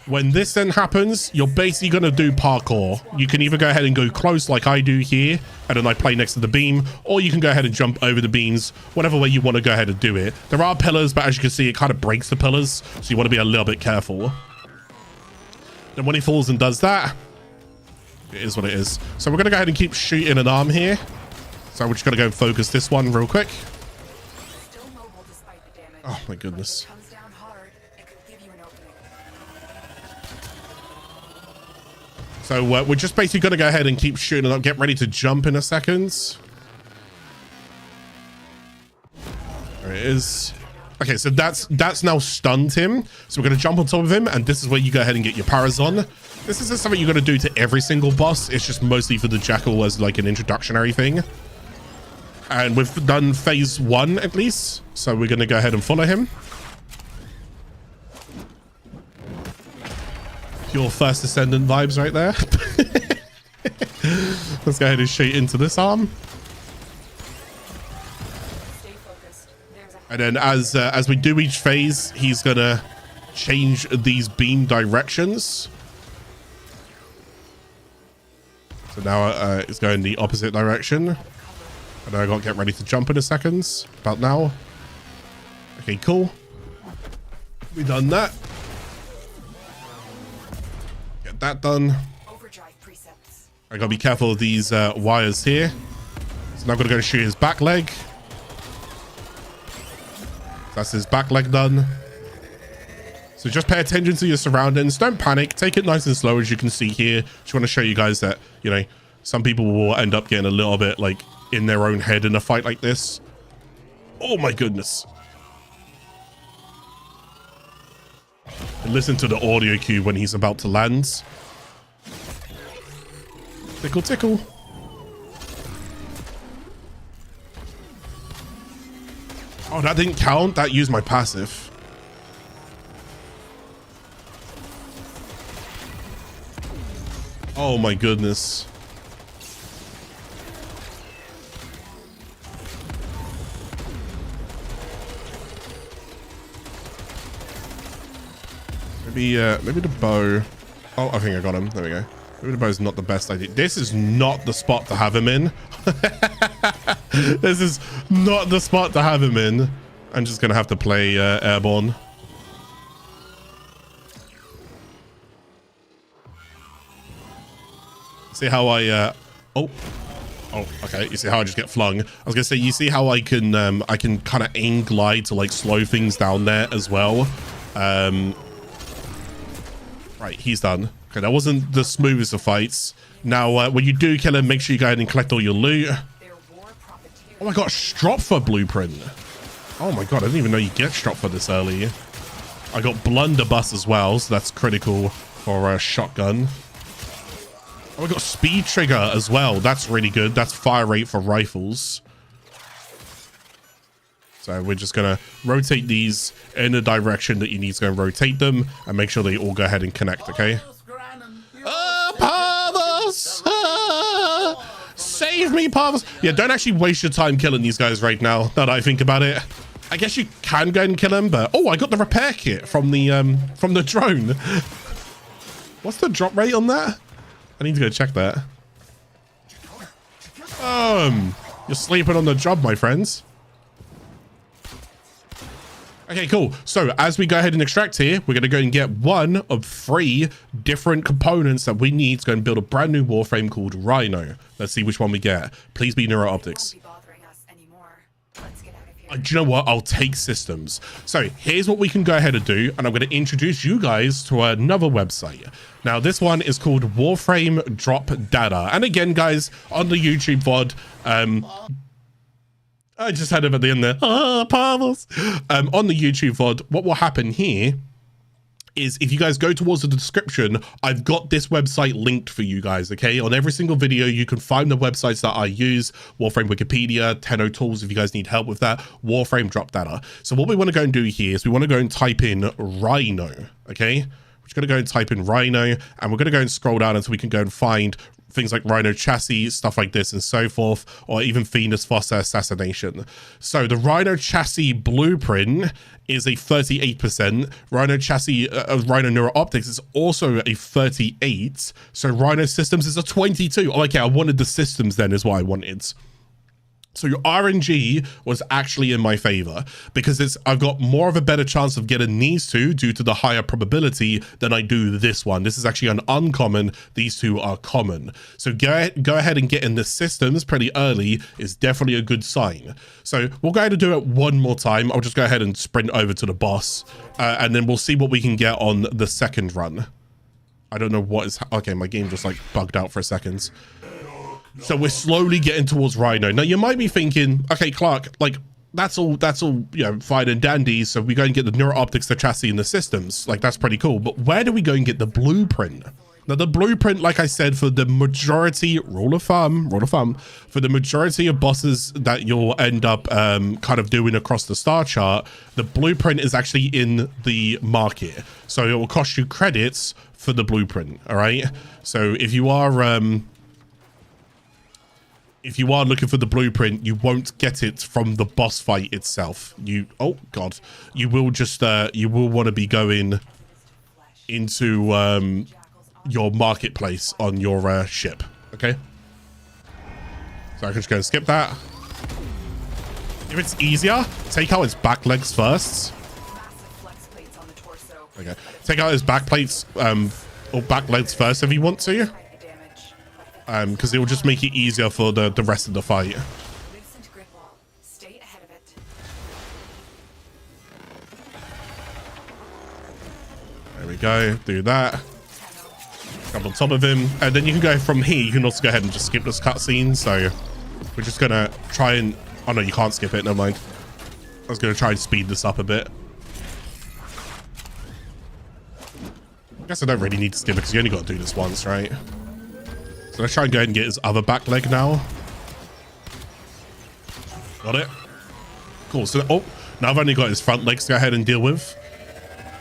When this then happens, you're basically going to do parkour. You can either go ahead and go close like I do here, and then I play next to the beam, or you can go ahead and jump over the beams, whatever way you want to go ahead and do it. There are pillars, but as you can see, it kind of breaks the pillars, so you want to be a little bit careful. Then when he falls and does that, it is what it is. So we're going to go ahead and keep shooting an arm here. So we're just going to go and focus this one real quick. Oh my goodness. So we're just basically going to go ahead and keep shooting up. Get ready to jump in a second. There it is. Okay, so that's now stunned him. So we're going to jump on top of him, and this is where you go ahead and get your paras on. This isn't something you're going to do to every single boss. It's just mostly for the Jackal as like an introductory thing. And we've done phase 1 at least. So we're going to go ahead and follow him. Pure First Ascendant vibes right there. Let's go ahead and shoot into this arm. And then as we do each phase, he's going to change these beam directions. So now it's going the opposite direction. And I got to get ready to jump in a second. About now. Okay, cool. We done that. Get that done. I got to be careful of these wires here. So now I'm going to go shoot his back leg. That's his back leg done. So just pay attention to your surroundings. Don't panic. Take it nice and slow, as you can see here. Just want to show you guys that, you know, some people will end up getting a little bit like in their own head in a fight like this. Oh my goodness. And listen to the audio cue when he's about to land. Tickle, tickle. Oh, that didn't count. That used my passive. Oh my goodness. Maybe the bow. Oh, I think I got him. There we go. Maybe the bow's not the best idea. This is not the spot to have him in. This is not the spot to have him in. I'm just gonna have to play airborne. See how I oh, okay. You see how I just get flung? I was gonna say, you see how I can kind of aim glide to like slow things down there as well. Right, he's done. Okay, that wasn't the smoothest of fights. Now, when you do kill him, make sure you go ahead and collect all your loot. Oh my god, Stropfer blueprint. Oh my god, I didn't even know you get Stropfer this early. I got Blunderbuss as well, so that's critical for a shotgun. Oh, I got Speed Trigger as well. That's really good. That's fire rate for rifles. So we're just going to rotate these in the direction that you need to go and rotate them, and make sure they all go ahead and connect, okay? Pavos! Save me, Pavos! Yeah, don't actually waste your time killing these guys right now, that I think about it. I guess you can go and kill them, but... Oh, I got the repair kit from the drone. What's the drop rate on that? I need to go check that. You're sleeping on the job, my friends. Okay, cool. So as we go ahead and extract here, we're going to go and get one of 3 different components that we need to go and build a brand new Warframe called Rhino. Let's see which one we get. Please be Neuro Optics. Do you know what? I'll take systems. So here's what we can go ahead and do. And I'm going to introduce you guys to another website. Now, this one is called Warframe Drop Data. And again, guys, on the YouTube VOD, I just had him at the end there. Pavos. On the YouTube VOD, what will happen here is if you guys go towards the description, I've got this website linked for you guys, okay? On every single video, you can find the websites that I use, Warframe Wikipedia, Tenno Tools if you guys need help with that, Warframe Drop Data. So what we want to go and do here is we want to go and type in Rhino, okay? We're just going to go and type in Rhino, and we're going to go and scroll down until we can go and find things like Rhino chassis, stuff like this and so forth, or even Venus Fossa Assassination. So the Rhino chassis blueprint is a 38%. Rhino chassis, Rhino Neuro Optics is also a 38. So Rhino systems is a 22. Oh, okay, I wanted the systems then is what I wanted. So your RNG was actually in my favor because I've got more of a better chance of getting these two due to the higher probability than I do this one. This is actually an uncommon. These two are common. So go ahead and get in the systems pretty early is definitely a good sign. So we'll go ahead and do it one more time. I'll just go ahead and sprint over to the boss and then we'll see what we can get on the second run. I don't know what is, okay, my game just like bugged out for a second. So we're slowly getting towards Rhino. Now you might be thinking, okay, Clarke, like that's all, you know, fine and dandy. So we go and get the Neuro Optics, the chassis, and the systems. Like that's pretty cool. But where do we go and get the blueprint? Now the blueprint, like I said, for the majority, rule of thumb, for the majority of bosses that you'll end up kind of doing across the star chart, the blueprint is actually in the market. So it will cost you credits for the blueprint. All right. So if you are looking for the blueprint, you won't get it from the boss fight itself. Oh god, you will just you will want to be going into your marketplace on your ship. Okay, so I can just go and skip that. If it's easier, take out his back legs first. Okay, take out his back plates or back legs first if you want to. Because it will just make it easier for the rest of the fight. There we go. Do that. Jump on top of him. And then you can go from here. You can also go ahead and just skip this cutscene. So we're just going to try and... Oh, no, you can't skip it. Never mind. I was going to try and speed this up a bit. I guess I don't really need to skip it because you only got to do this once, right? So let's try and go ahead and get his other back leg now. Got it. Cool. So, oh, now I've only got his front legs to go ahead and deal with.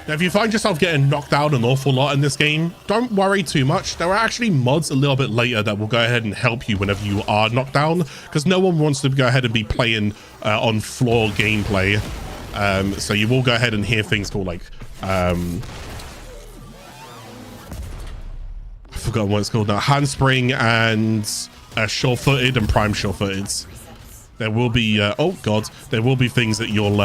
Now, if you find yourself getting knocked out an awful lot in this game, don't worry too much. There are actually mods a little bit later that will go ahead and help you whenever you are knocked down, because no one wants to go ahead and be playing on floor gameplay. So you will go ahead and hear things called like... I forgot what it's called now. Handspring and sure-footed and prime sure-footed. There will be oh god, there will be things that you'll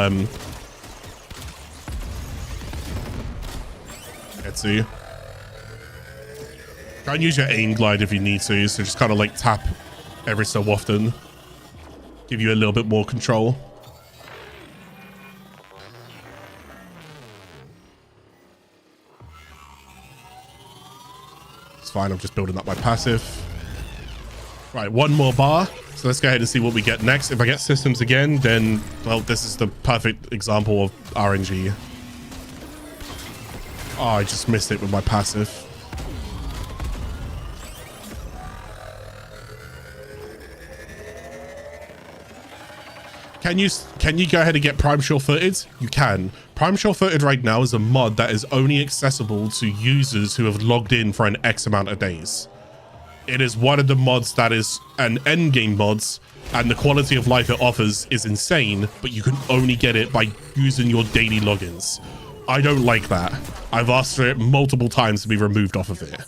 get to. Try and use your aim glide if you need to, so just kind of like tap every so often. Give you a little bit more control. Fine, I'm just building up my passive. Right, one more bar. So let's go ahead and see what we get next. If I get systems again, then, well, this is the perfect example of RNG. Oh, I just missed it with my passive. Can you go ahead and get Prime Sure-Footed? You can. Prime Sure-Footed right now is a mod that is only accessible to users who have logged in for an X amount of days. It is one of the mods that is an endgame mods, and the quality of life it offers is insane, but you can only get it by using your daily logins. I don't like that. I've asked for it multiple times to be removed off of it.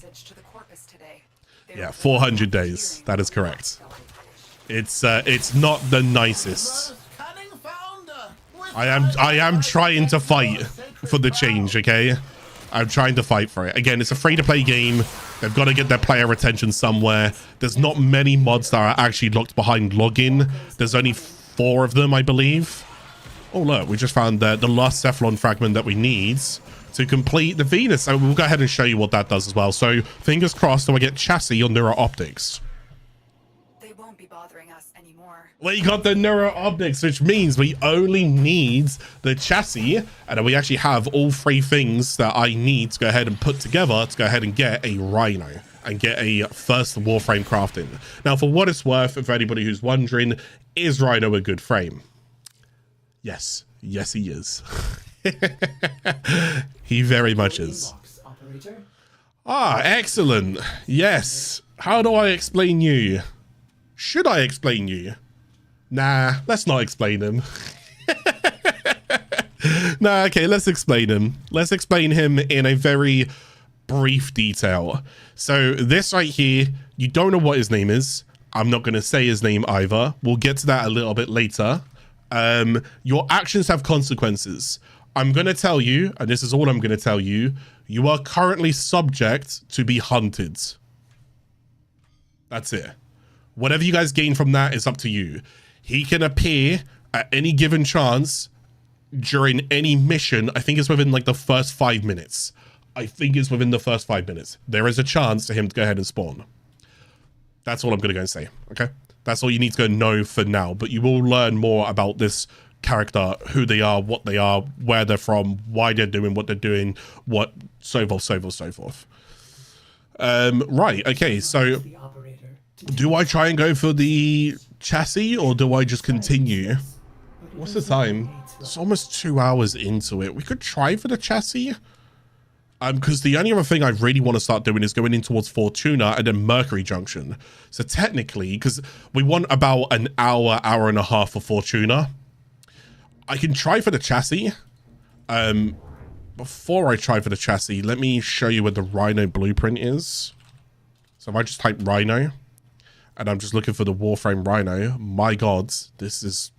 Yeah, 400 days. That is correct. It's not the nicest. I am trying to fight for the change, okay? I'm trying to fight for it. Again, it's a free-to-play game. They've got to get their player attention somewhere. There's not many mods that are actually locked behind login. There's only 4 of them, I believe. Oh, look, we just found the last Cephalon fragment that we need to complete the Venus. So we'll go ahead and show you what that does as well. So fingers crossed that we get chassis on Neuro Optics. We got the Neuro Optics, which means we only need the chassis, and then we actually have all 3 things that I need to go ahead and put together to go ahead and get a Rhino and get a first Warframe crafting. Now, for what it's worth, if anybody who's wondering, is Rhino a good frame? Yes. Yes, he is. He very much is. Ah, excellent. Yes. How do I explain you? Should I explain you? Nah, let's not explain him. Nah, okay, let's explain him. Let's explain him in a very brief detail. So this right here, you don't know what his name is. I'm not going to say his name either. We'll get to that a little bit later. Your actions have consequences. I'm going to tell you, and this is all I'm going to tell you, you are currently subject to be hunted. That's it. Whatever you guys gain from that is up to you. He can appear at any given chance during any mission. I think it's within like the first 5 minutes. I think it's within the first 5 minutes. There is a chance for him to go ahead and spawn. That's all I'm going to go and say, okay? That's all you need to go know for now, but you will learn more about this character, who they are, what they are, where they're from, why they're doing what they're doing, what, so forth, so forth, so forth. Right, okay, so do I try and go for the chassis or do I just continue? What's the time? It's almost 2 hours into it. We could try for the chassis. Because the only other thing I really want to start doing is going in towards Fortuna and then Mercury Junction. So technically, because we want about an hour, hour and a half for Fortuna, I can try for the chassis. Before I try for the chassis, let me show you where the Rhino blueprint is. So if I just type Rhino, and I'm just looking for the Warframe Rhino, my God, this is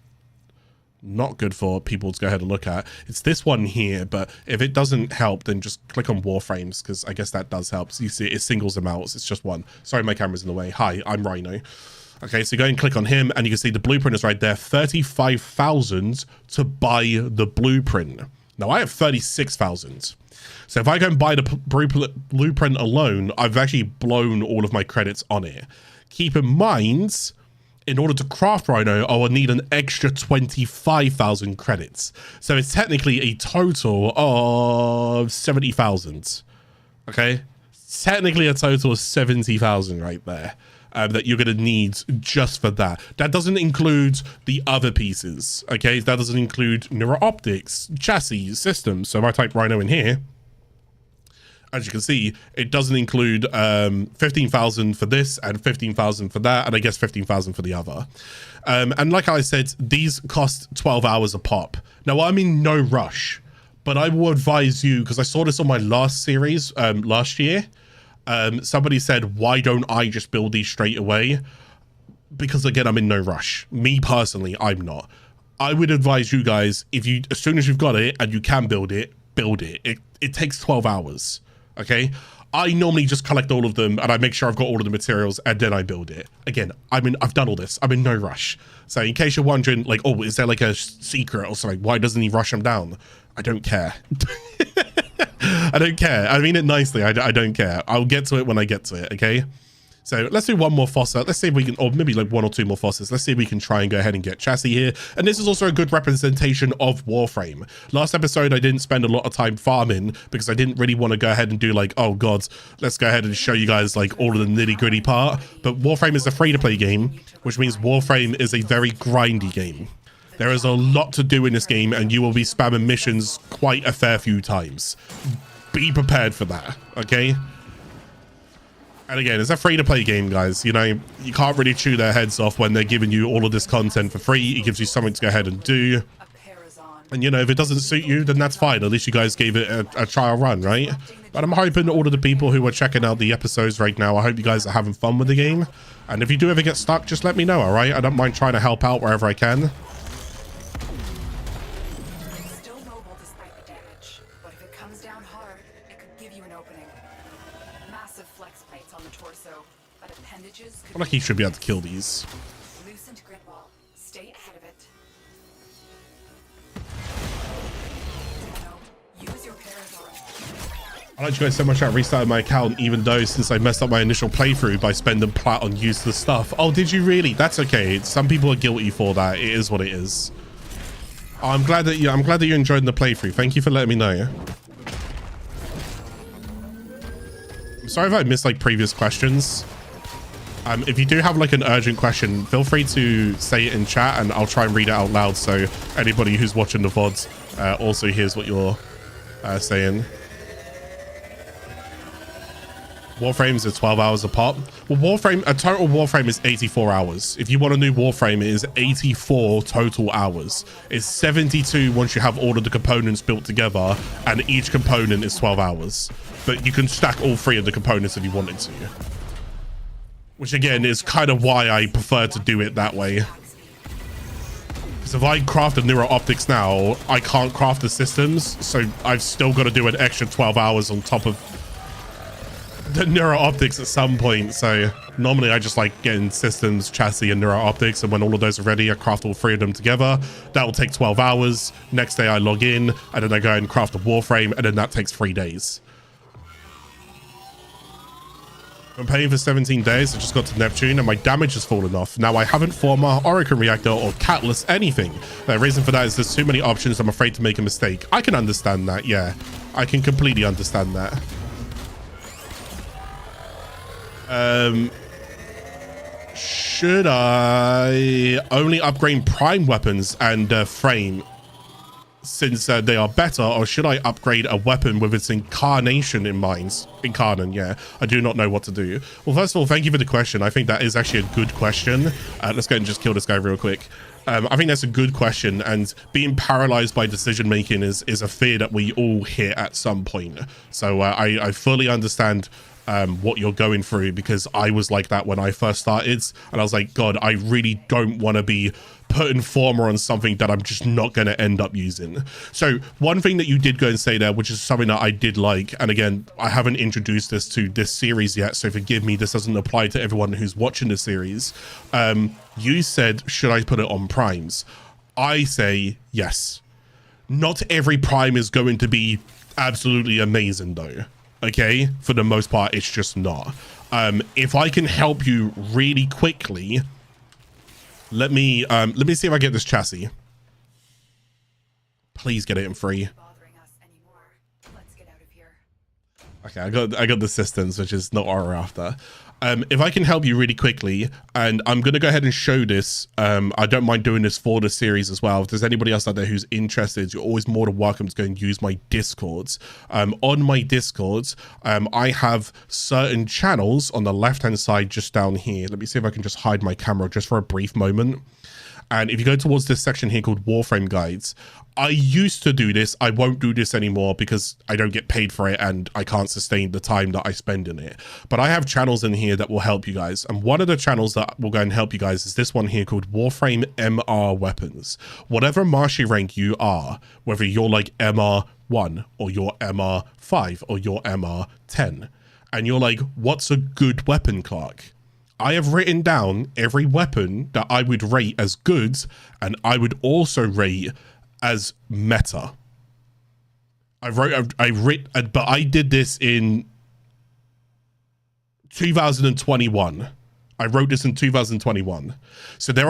not good for people to go ahead and look at. It's this one here, but if it doesn't help, then just click on Warframes, because I guess that does help. So you see it singles them out. It's just one. Sorry, my camera's in the way. Hi, I'm Rhino. Okay, so go and click on him, and you can see the blueprint is right there. 35,000 to buy the blueprint. Now, I have 36,000. So if I go and buy the blueprint alone, I've actually blown all of my credits on it. Keep in mind, in order to craft Rhino, I will need an extra 25,000 credits. So it's technically a total of 70,000. Okay? Technically a total of 70,000 right there. That you're going to need just for that. That doesn't include the other pieces. Okay? That doesn't include neural optics, chassis, systems. So if I type Rhino in here, as you can see, it doesn't include 15,000 for this and 15,000 for that, and I guess 15,000 for the other. And like I said, these cost 12 hours a pop. Now, I'm in no rush, but I will advise you, because I saw this on my last series last year. Somebody said, why don't I just build these straight away? Because again, I'm in no rush. Me personally, I'm not. I would advise you guys, if you, as soon as you've got it and you can build it, build it. It takes 12 hours. Okay, I normally just collect all of them and I make sure I've got all of the materials and then I build it. Again, I've done all this. I'm in no rush. So in case you're wondering, like, oh, is there like a secret or something? Why doesn't he rush them down? I don't care. I don't care. I mean it nicely. I don't care. I'll get to it when I get to it. Okay. So let's do one more Fossa. Let's see if we can, or maybe like one or two more Fossas. Let's see if we can try and go ahead and get chassis here. And this is also a good representation of Warframe. Last episode, I didn't spend a lot of time farming because I didn't really want to go ahead and do like, oh God, let's go ahead and show you guys like all of the nitty gritty part. But Warframe is a free to play game, which means Warframe is a very grindy game. There is a lot to do in this game and you will be spamming missions quite a fair few times. Be prepared for that, okay? And again, it's a free-to-play game, guys. You know, you can't really chew their heads off when they're giving you all of this content for free. It gives you something to go ahead and do. And, you know, if it doesn't suit you, then that's fine. At least you guys gave it a trial run, right? But I'm hoping all of the people who are checking out the episodes right now, I hope you guys are having fun with the game. And if you do ever get stuck, just let me know, all right? I don't mind trying to help out wherever I can. I feel like he should be able to kill these. Stay ahead of it. I like you guys so much. I restarted my account, even though since I messed up my initial playthrough by spending plat on useless stuff. Oh, did you really? That's okay. Some people are guilty for that. It is what it is. Oh, I'm glad that you enjoyed the playthrough. Thank you for letting me know. I'm sorry if I missed like previous questions. If you do have like an urgent question, feel free to say it in chat and I'll try and read it out loud so anybody who's watching the VODs also hears what you're saying. Warframes are 12 hours apart. Well, Warframe, a total Warframe is 84 hours. If you want a new Warframe, it is 84 total hours. It's 72 once you have all of the components built together, and each component is 12 hours. But you can stack all 3 of the components if you wanted to. Which again is kind of why I prefer to do it that way. Because if I craft the neural optics now, I can't craft the systems, so I've still got to do an extra 12 hours on top of the neural optics at some point. So normally I just like getting systems, chassis, and neural optics, and when all of those are ready, I craft all 3 of them together. That will take 12 hours. Next day I log in, and then I go and craft a Warframe, and then that takes 3 days. I'm paying for 17 days. I just got to Neptune and my damage has fallen off. Now I haven't Forma, Oracle Reactor, or Catalyst anything. The reason for that is there's too many options. I'm afraid to make a mistake. I can understand that. Yeah, I can completely understand that. Should I only upgrade prime weapons and frame since they are better, or should I upgrade a weapon with its incarnation in mind? Incarnate, yeah. I do not know what to do. Well, first of all, thank you for the question. I think that is actually a good question. Let's go and just kill this guy real quick. I think that's a good question, and being paralyzed by decision making is a fear that we all hit at some point. So I fully understand what you're going through, because I was like that when I first started, and I was like, God, I really don't want to be putting Forma on something that I'm just not going to end up using. So one thing that you did go and say there, which is something that I did like, and again, I haven't introduced this to this series yet, so forgive me, this doesn't apply to everyone who's watching the series. You said, should I put it on primes? I say yes. Not every prime is going to be absolutely amazing though. Okay, for the most part, it's just not. If I can help you really quickly, let me see if I get this chassis. Please get it in free. Okay, I got the systems, which is not what we're after. If I can help you really quickly, and I'm going to go ahead and show this. I don't mind doing this for the series as well. If there's anybody else out there who's interested, you're always more than welcome to go and use my Discords. On my Discords, I have certain channels on the left-hand side just down here. Let me see if I can just hide my camera just for a brief moment. And if you go towards this section here called Warframe Guides, I used to do this. I won't do this anymore because I don't get paid for it and I can't sustain the time that I spend in it. But I have channels in here that will help you guys. And one of the channels that will go and help you guys is this one here called Warframe MR Weapons. Whatever Marshy rank you are, whether you're like MR1 or you're MR5 or you're MR10, and you're like, what's a good weapon, Clarke? I have written down every weapon that I would rate as good, and I would also rate as meta. But I did this in 2021. I wrote this in 2021. So there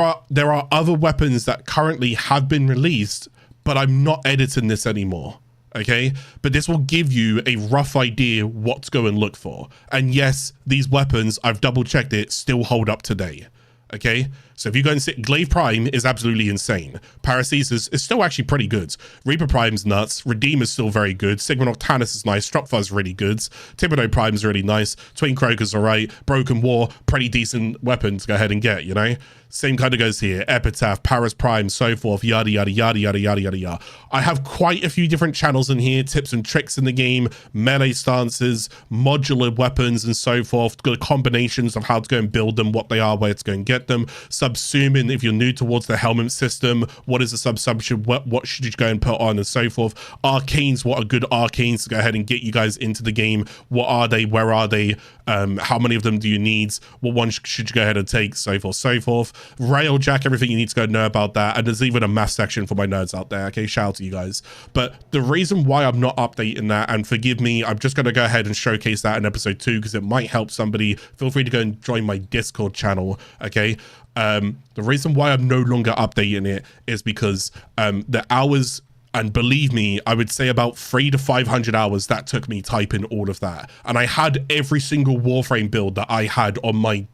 are other weapons that currently have been released, but I'm not editing this anymore. Okay, but this will give you a rough idea what to go and look for. And yes, these weapons, I've double checked it, still hold up today. Okay, so if you go and sit, Glaive Prime is absolutely insane. Paracesis is still actually pretty good. Reaper Prime's nuts. Redeemer's still very good. Sigma Noctanus is nice. Stropfar's really good. Thibodeau Prime's really nice. Twin Croker's alright. Broken War, pretty decent weapon to go ahead and get, you know? Same kind of goes here. Epitaph, Paris Prime, so forth, yada, yada, yada, yada, yada, yada, yada. I have quite a few different channels in here, tips and tricks in the game, melee stances, modular weapons, and so forth. Good combinations of how to go and build them, what they are, where to go and get them. Subsuming, if you're new towards the helmet system, what is the subsumption, what should you go and put on, and so forth. Arcanes, what are good arcanes to go ahead and get you guys into the game. What are they? Where are they? How many of them do you need? What one should you go ahead and take? So forth, so forth. Railjack, everything you need to go know about that. And there's even a math section for my nerds out there. Okay, shout out to you guys. But the reason why I'm not updating that, and forgive me, I'm just going to go ahead and showcase that in episode 2 because it might help somebody. Feel free to go and join my Discord channel. Okay. The reason why I'm no longer updating it is because the hours, and believe me, I would say about 300 to 500 hours that took me typing all of that. And I had every single Warframe build that I had on my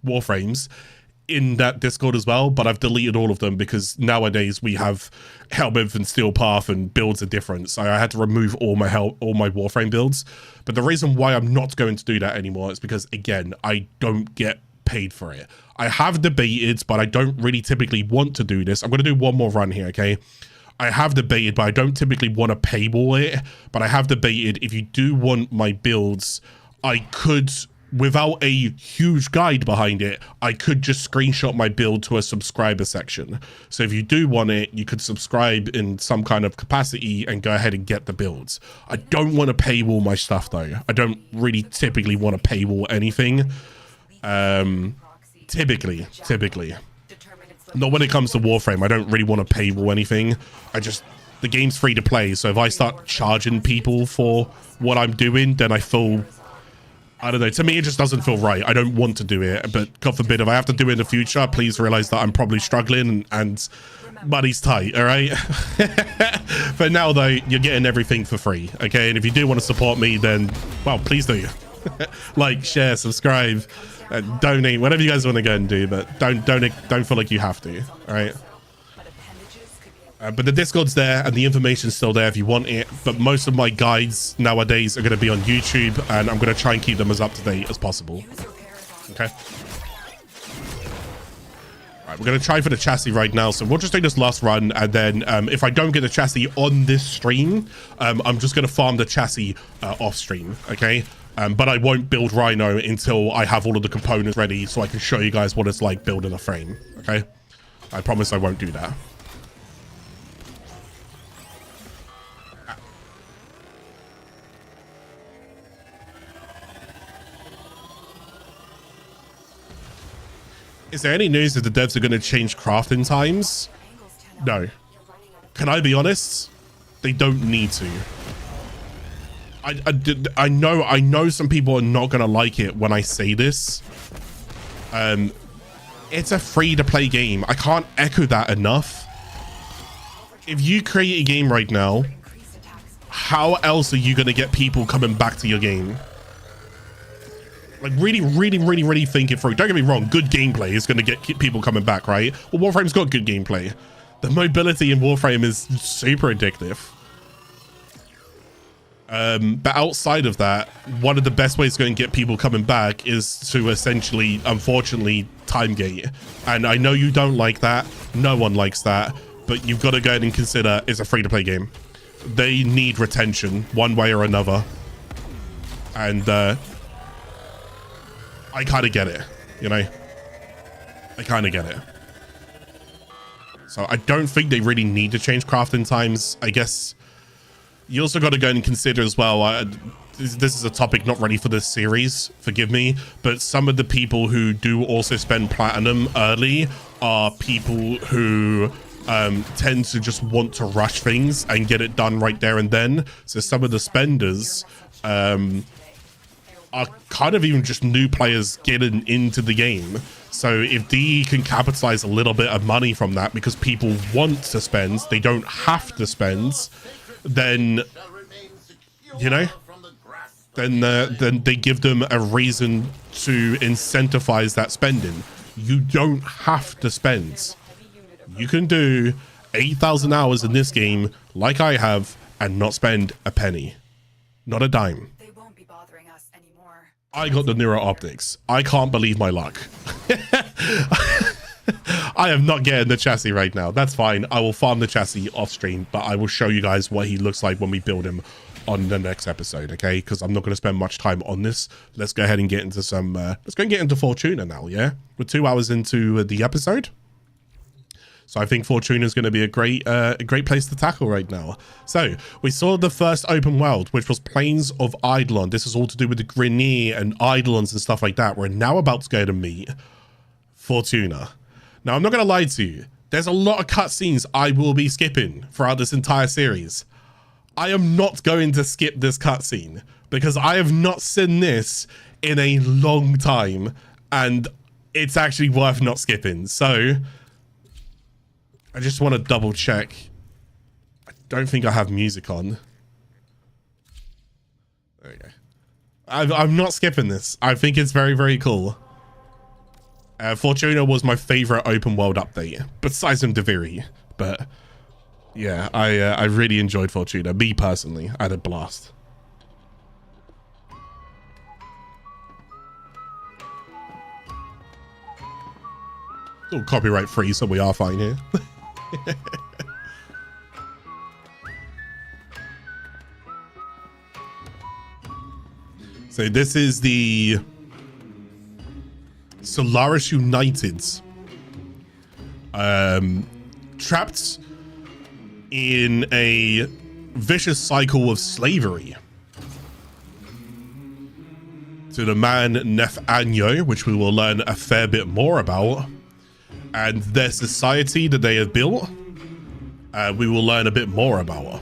Warframes in that Discord as well, but I've deleted all of them because nowadays we have Helminth and Steel Path and builds are different. So I had to remove all my Warframe builds. But the reason why I'm not going to do that anymore is because, again, I don't get paid for it. I have debated, but I don't really typically want to do this. I'm going to do one more run here, okay? I have debated, but I don't typically want to paywall it. But I have debated, if you do want my builds, I could, without a huge guide behind it, I could just screenshot my build to a subscriber section. So if you do want it, you could subscribe in some kind of capacity and go ahead and get the builds. I don't want to paywall my stuff though. I don't really typically want to paywall anything. Typically. Not when it comes to Warframe. I don't really want to paywall anything. The game's free to play. So if I start charging people for what I'm doing, then I feel, I don't know, to me it just doesn't feel right. I don't want to do it, but God forbid, if I have to do it in the future, please realize that I'm probably struggling and money's tight, all right? For now though, you're getting everything for free, okay? And if you do want to support me, then, well, please do. Like, share, subscribe, donate, whatever you guys want to go and do, but don't feel like you have to, all right? But the Discord's there and the information's still there if you want it. But most of my guides nowadays are going to be on YouTube, and I'm going to try and keep them as up to date as possible. Okay. All right, we're going to try for the chassis right now. So we'll just do this last run, and then if I don't get the chassis on this stream, I'm just going to farm the chassis off stream. Okay. But I won't build Rhino until I have all of the components ready, so I can show you guys what it's like building a frame. Okay. I promise I won't do that. Is there any news that the devs are going to change crafting times? No. Can I be honest? They don't need to. I know some people are not going to like it when I say this. It's a free-to-play game. I can't echo that enough. If you create a game right now, how else are you going to get people coming back to your game? Like, really think it through. Don't get me wrong, good gameplay is going to get people coming back, right? Well, Warframe's got good gameplay. The mobility in Warframe is super addictive. But outside of that, one of the best ways to go and get people coming back is to essentially, unfortunately, time gate. And I know you don't like that. No one likes that. But you've got to go ahead and consider it's a free-to-play game. They need retention one way or another. And, I kind of get it, you know? I kind of get it. So I don't think they really need to change crafting times. I guess you also got to go and consider as well, this is a topic not ready for this series, forgive me, but some of the people who do also spend platinum early are people who tend to just want to rush things and get it done right there and then. So some of the spenders are kind of even just new players getting into the game. So if DE can capitalize a little bit of money from that because people want to spend, they don't have to spend, then, you know, then they give them a reason to incentivize that spending. You don't have to spend. You can do 8,000 hours in this game like I have and not spend a penny. Not a dime. I got the Neuro Optics. I can't believe my luck. I am not getting the chassis right now. That's fine. I will farm the chassis off stream, but I will show you guys what he looks like when we build him on the next episode, okay? Because I'm not going to spend much time on this. Let's go ahead and get into some... let's go and get into Fortuna now, yeah? We're 2 hours into the episode. So I think Fortuna is going to be a great place to tackle right now. So we saw the first open world, which was Plains of Eidolon. This is all to do with the Grineer and Eidolons and stuff like that. We're now about to go to meet Fortuna. Now, I'm not going to lie to you. There's a lot of cutscenes I will be skipping throughout this entire series. I am not going to skip this cutscene because I have not seen this in a long time, and it's actually worth not skipping. So I just want to double check. I don't think I have music on. There we go. I'm not skipping this. I think it's very, very cool. Fortuna was my favorite open world update, besides Deviri. But yeah, I really enjoyed Fortuna. Me personally, I had a blast. It's all copyright free, so we are fine here. So this is the Solaris Uniteds. Trapped in a vicious cycle of slavery to the man Nef'anyo, which we will learn a fair bit more about, and their society that they have built, we will learn a bit more about.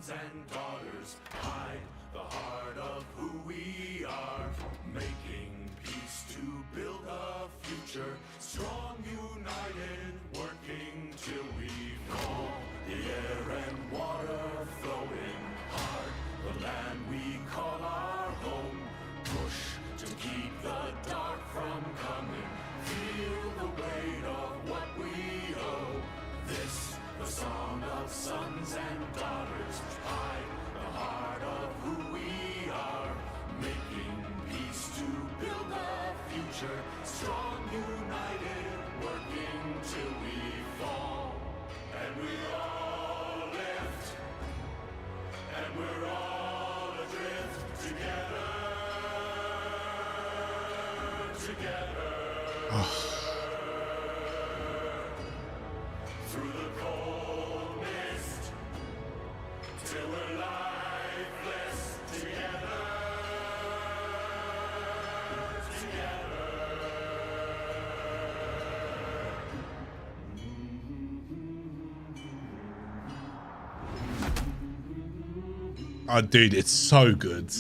And daughters hide the heart of who we are, making peace to build a future, strong, united, working till we fall. The air and water flowing hard, the land we call our home. Push to keep the dark from coming, feel the weight of what we owe. This, the song of sons and daughters, hide the heart of who we are, making peace to build a future, strong, united, working till we fall. And we all lift, and we're all adrift together, through the cold mist, till we're lifeless together. Oh, dude, it's so good.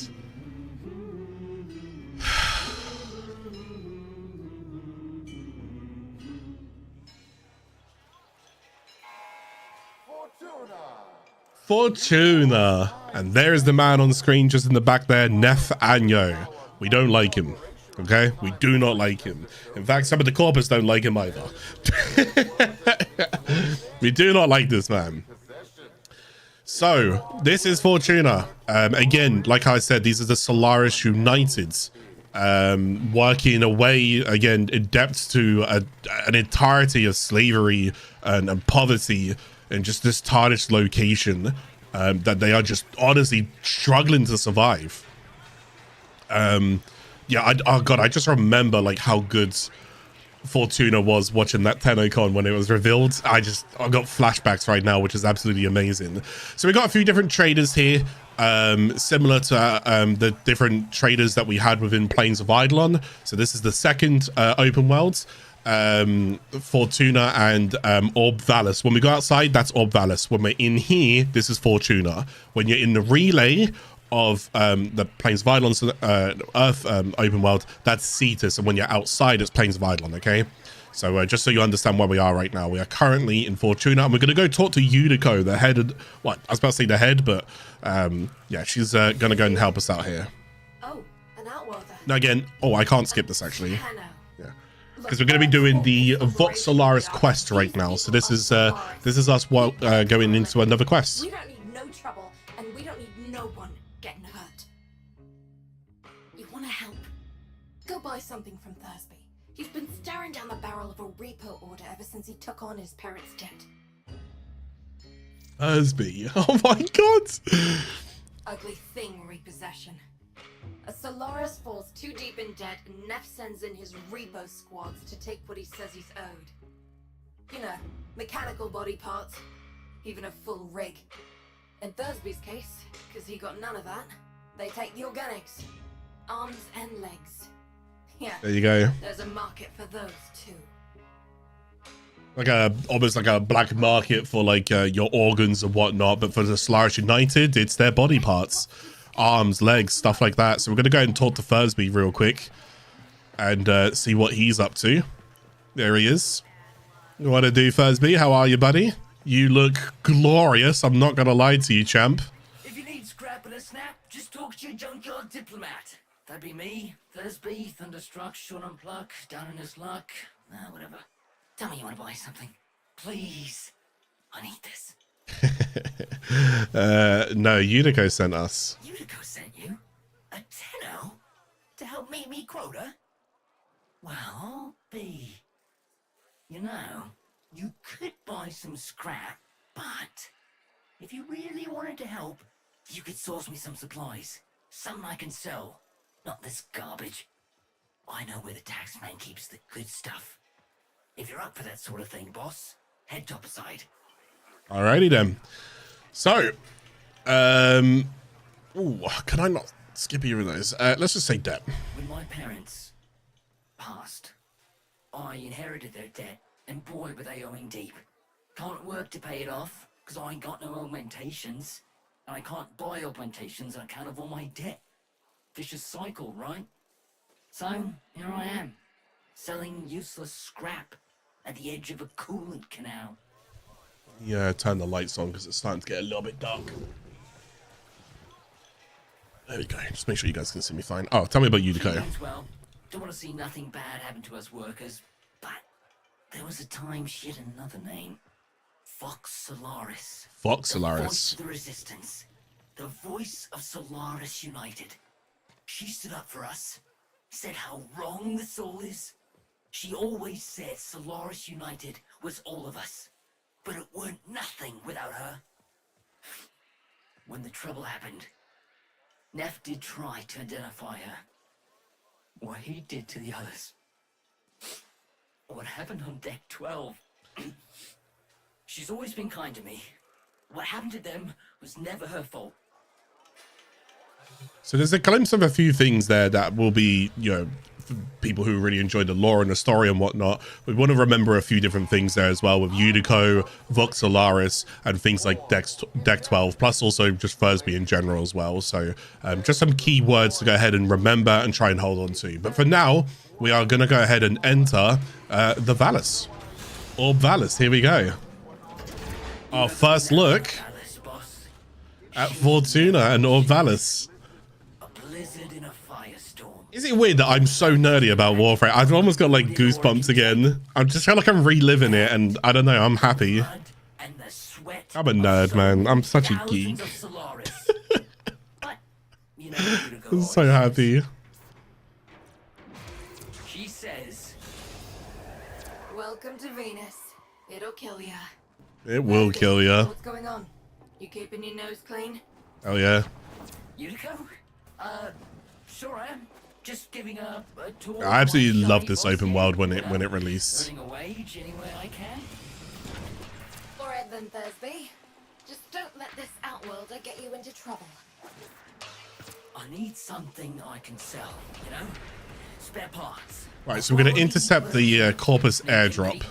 Fortuna. And there's the man on the screen just in the back there, Nef'anyo. We don't like him. Okay? We do not like him. In fact, some of the Corpus don't like him either. We do not like this man. So, this is Fortuna. Again, like I said, these are the Solaris Uniteds. Working away, again, in depth to an entirety of slavery and poverty and just this tarnished location that they are just honestly struggling to survive. Yeah, oh god, I just remember like how good Fortuna was watching that TennoCon when it was revealed. I got flashbacks right now, which is absolutely amazing. So we got a few different traders here, similar to the different traders that we had within Plains of Eidolon. So this is the second open world. Fortuna and Orb Valis. When we go outside, that's Orb Valis. When we're in here, this is Fortuna. When you're in the relay of the Plains of Eidolon, so Earth open world, that's Cetus, and when you're outside, it's Plains of Eidolon. Okay, so just so you understand where we are right now, we are currently in Fortuna, and we're going to go talk to Yudiko, the head of what I was about to say the head, but yeah, she's going to go and help us out here. Oh, an outworlder. Now again, I can't skip this actually. Because we're going to be doing the Vox Solaris quest right now. So this is us going into another quest. We don't need no trouble, and we don't need no one getting hurt. You want to help? Go buy something from Thursby. He's been staring down the barrel of a repo order ever since he took on his parents' debt. Thursby? Oh my god! Ugly thing, repossession. A Solaris falls too deep in debt, and Neff sends in his repo squads to take what he says he's owed. You know, mechanical body parts, even a full rig. In Thursby's case, because he got none of that, they take the organics. Arms and legs. Yeah, there you go. There's a market for those too. Like almost like a black market for like your organs and whatnot, but for the Solaris United, it's their body parts. arms, legs, stuff like that. So we're going to go ahead and talk to Thursby real quick and see what he's up to. There he is. What to do, Thursby? How are you, buddy? You look glorious. I'm not going to lie to you, champ. If you need scrap and a snap, just talk to your junkyard diplomat. That'd be me, Thursby, Thunderstruck, Sean and Pluck, down in his luck. Whatever. Tell me you want to buy something. Please. I need this. No, Unico sent us. Unico sent you? A tenno? To help meet me quota? Well, B. You know, you could buy some scrap, but if you really wanted to help, you could source me some supplies. Something I can sell. Not this garbage. I know where the taxman keeps the good stuff. If you're up for that sort of thing, boss, head top aside. Alrighty then. So, ooh, can I not skip either of those? Let's just say debt. When my parents passed, I inherited their debt, and boy were they owing deep. Can't work to pay it off, because I ain't got no augmentations, and I can't buy augmentations on account of all my debt. Vicious cycle, right? So, here I am, selling useless scrap at the edge of a coolant canal. Yeah, turn the lights on because it's starting to get a little bit dark. There we go. Just make sure you guys can see me fine. Oh, tell me about Unico. Well, don't want to see nothing bad happen to us workers, but there was a time she had another name. Solaris. Solaris. The voice of the resistance. The voice of Solaris United. She stood up for us. Said how wrong this all is. She always said Solaris United was all of us. But it weren't nothing without her. When the trouble happened, Neff did try to identify her. What he did to the others. What happened on deck 12. She's always been kind to me. What happened to them was never her fault. So there's a glimpse of a few things there that will be, you know, for people who really enjoy the lore and the story and whatnot. We want to remember a few different things there as well with Unico, Vox Solaris, and things like Deck 12, plus also just Thursby in general as well. So just some key words to go ahead and remember and try and hold on to. But for now, we are going to go ahead and enter the Valis. Orb Valis, here we go. Our first look at Fortuna and Orb Valis. Is it weird that I'm so nerdy about Warframe? I've almost got like goosebumps again. I'm just feel like I'm reliving it, and I don't know, I'm happy. I'm a nerd, man. I'm such a geek. I'm so happy. She says, Welcome to Venus. It'll kill ya. It will kill ya. What's going on? You keeping your nose clean? Oh yeah. Unico? Sure am. Just giving a tour. I absolutely love this open world when it released. Earning a wage any way I can. Alright then, Thursby. Just don't let this outworlder get you into trouble. I need something I can sell, you know? Spare parts. Right, so we're going to intercept the Corpus airdrop.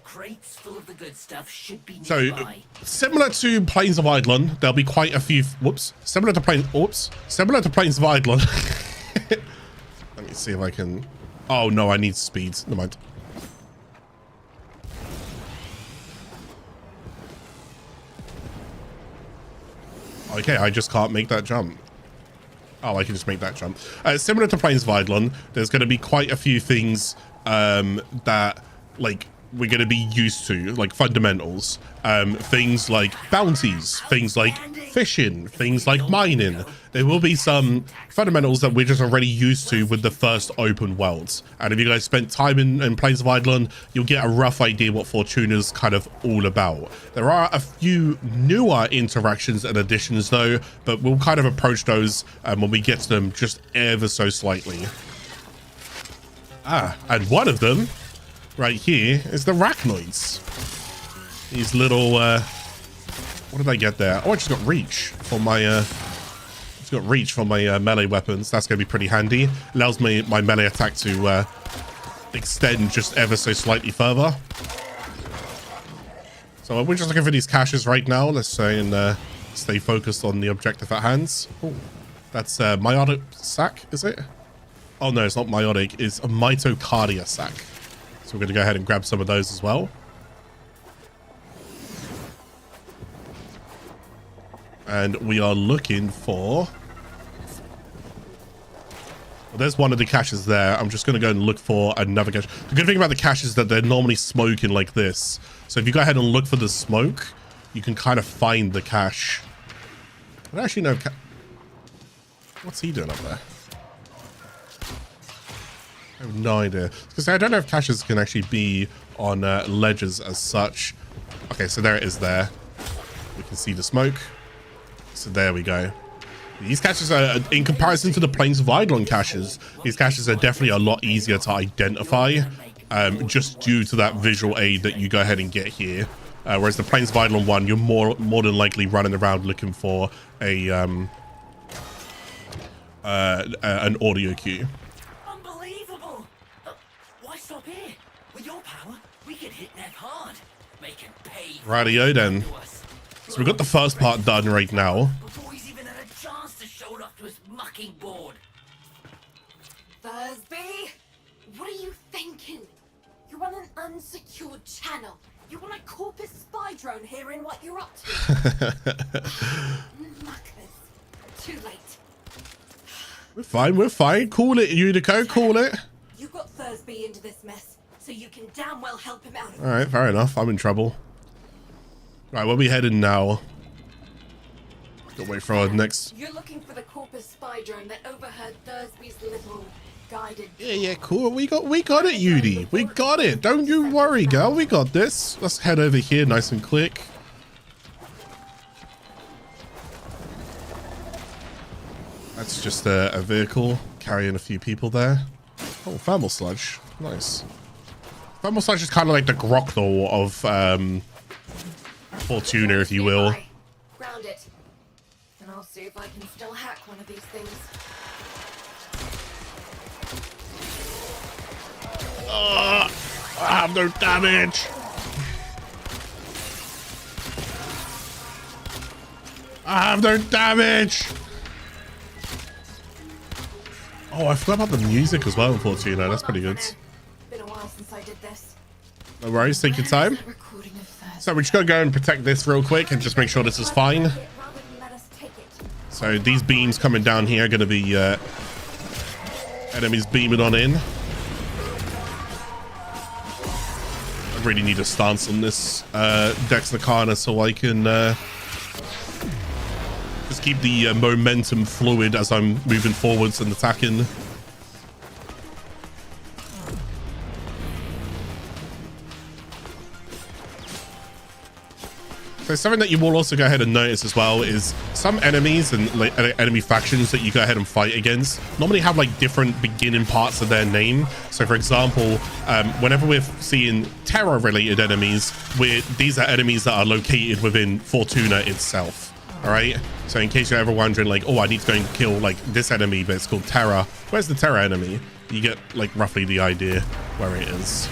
Crates full of the good stuff should be So, nearby. similar to Plains of Eidolon, there'll be quite a few... Whoops. Similar to Plains of Eidolon. Let me see if I can... Oh, no, I need speed. Never mind. Okay, I just can't make that jump. Oh, I can just make that jump. Similar to Plains of Eidolon, there's going to be quite a few things that, like, we're going to be used to, like fundamentals. Things like bounties, things like fishing, things like mining. There will be some fundamentals that we're just already used to with the first open worlds. And if you guys spent time in Plains of Eidolon, you'll get a rough idea what Fortuna's kind of all about. There are a few newer interactions and additions though, but we'll kind of approach those when we get to them just ever so slightly. And one of them right here is the Arachnoids. These little, what did I get there? Oh, I just got reach for my, melee weapons. That's gonna be pretty handy. Allows me my melee attack to extend just ever so slightly further. So we're just looking for these caches right now. Let's say and stay focused on the objective at hand. Ooh. That's meiotic sac, is it? Oh no, it's not meiotic, it's a mitocardia sac. So we're going to go ahead and grab some of those as well. And we are looking for... Well, there's one of the caches there. I'm just going to go and look for another cache. The good thing about the cache is that they're normally smoking like this. So if you go ahead and look for the smoke, you can kind of find the cache. I don't actually know... What's he doing up there? I have no idea. Because I don't know if caches can actually be on ledges as such. Okay, so there it is there. We can see the smoke. So there we go. These caches are, in comparison to the Plains of Eidolon caches, these caches are definitely a lot easier to identify, just due to that visual aid that you go ahead and get here. Whereas the Plains of Eidolon one, you're more than likely running around looking for a an audio cue. Unbelievable! Why stop here? With your power, we can hit Nev hard. Make him pay. Rightio then. So we've got the first part done right now. Before he's even had a chance to show it off to his mucking board. Thursby, what are you thinking? You're on an unsecured channel. You want a Corpus spy drone hearing what you're up to? Muckers. Too late. We're fine. Call it, Unico, call it. You got Thursby into this mess, so you can damn well help him out. Alright, fair enough. I'm in trouble. Right, where are we heading now? Gotta wait for our next... You're looking for the Corpus spy drone that overheard Thursby's little guided... Yeah, cool. We got it, Yudi. We got it. Don't you worry, girl. We got this. Let's head over here nice and quick. That's just a vehicle carrying a few people there. Oh, thermal sludge. Nice. Thermal sludge is kind of like the Grockthal of Fortuna, if you will. Ground it. And I'll see if I can still hack one of these things. I have no damage. I have no damage. Oh, I forgot about the music as well in Fortuna. That's pretty good. Been a while since I did this. No worries, take your time. So we're just gonna go and protect this real quick and just make sure this is fine. So these beams coming down here are gonna be enemies beaming on in. I really need a stance on this Dex Nakana so I can just keep the momentum fluid as I'm moving forwards and attacking. So something that you will also go ahead and notice as well is some enemies and like enemy factions that you go ahead and fight against normally have like different beginning parts of their name. So for example, whenever we're seeing terror related enemies, these are enemies that are located within Fortuna itself. All right. So in case you're ever wondering like, oh, I need to go and kill like this enemy, but it's called Terror. Where's the Terror enemy? You get like roughly the idea where it is.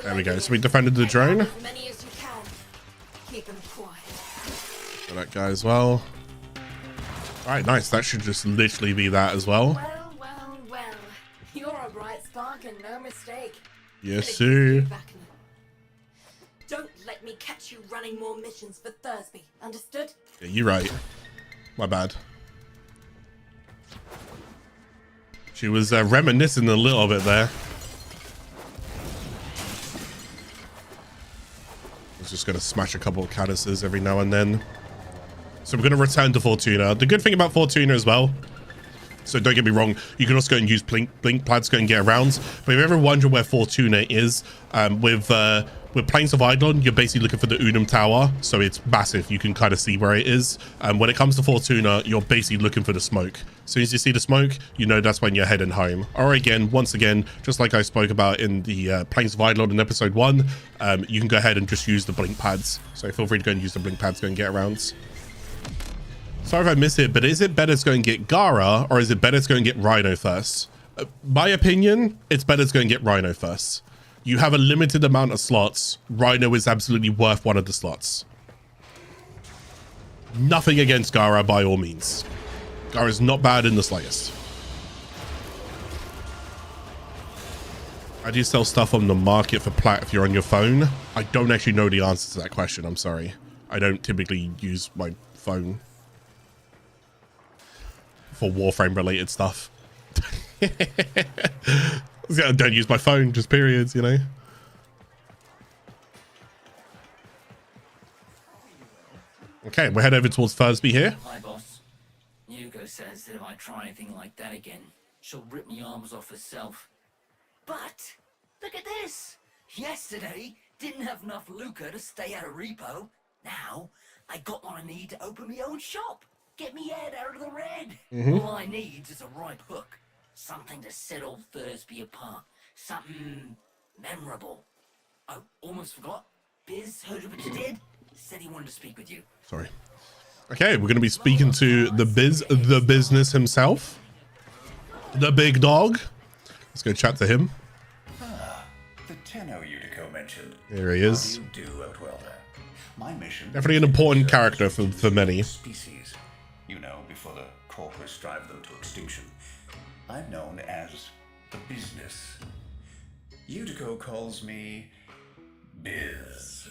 There we go. So we defended the drone. As many as you can. Keep them quiet. Got that guy as well. All right, nice. That should just literally be that as well. Well. You're a bright spark and no mistake. Yes, sir. Don't let me catch you running more missions for Thursby. Understood? Yeah, you're right. My bad. She was reminiscing a little bit there. I was just going to smash a couple of canisters every now and then. So we're going to return to Fortuna. The good thing about Fortuna as well, so don't get me wrong, you can also go and use blink pads to go and get around. But if you ever wonder where Fortuna is, with Plains of Eidolon, you're basically looking for the Unum Tower. So it's massive. You can kind of see where it is. When it comes to Fortuna, you're basically looking for the smoke. As soon as you see the smoke, you know that's when you're heading home. Or again, once again, just like I spoke about in the Plains of Eidolon in episode 1, you can go ahead and just use the blink pads. So feel free to go and use the blink pads to go and get around. Sorry if I miss it, but is it better to go and get Gara, or is it better to go and get Rhino first? My opinion, it's better to go and get Rhino first. You have a limited amount of slots. Rhino is absolutely worth one of the slots. Nothing against Gara by all means. Gara is not bad in the slightest. How do you sell stuff on the market for plat if you're on your phone? I don't actually know the answer to that question. I'm sorry. I don't typically use my phone for Warframe related stuff. I don't use my phone, just periods, you know. Okay, we're heading over towards Thursby here. Hi, boss. Hugo says that if I try anything like that again, she'll rip me arms off herself. But look at this. Yesterday, didn't have enough lucre to stay at a repo. Now, I got what I need to open my own shop. Get me head out of the red. All I need is a right hook. Something to set old Thursby apart. Something memorable. Oh, almost forgot. Biz heard of what you did. Said he wanted to speak with you. Sorry. Okay, we're going to be speaking to the business himself. The big dog. Let's go chat to him. The Tenno Utico mentioned. Here he is. How do you do, Outwelder? My mission. Definitely an important character for many. Species. You know, before the Corpus drive them to extinction. I'm known as the business. Utico calls me Biz.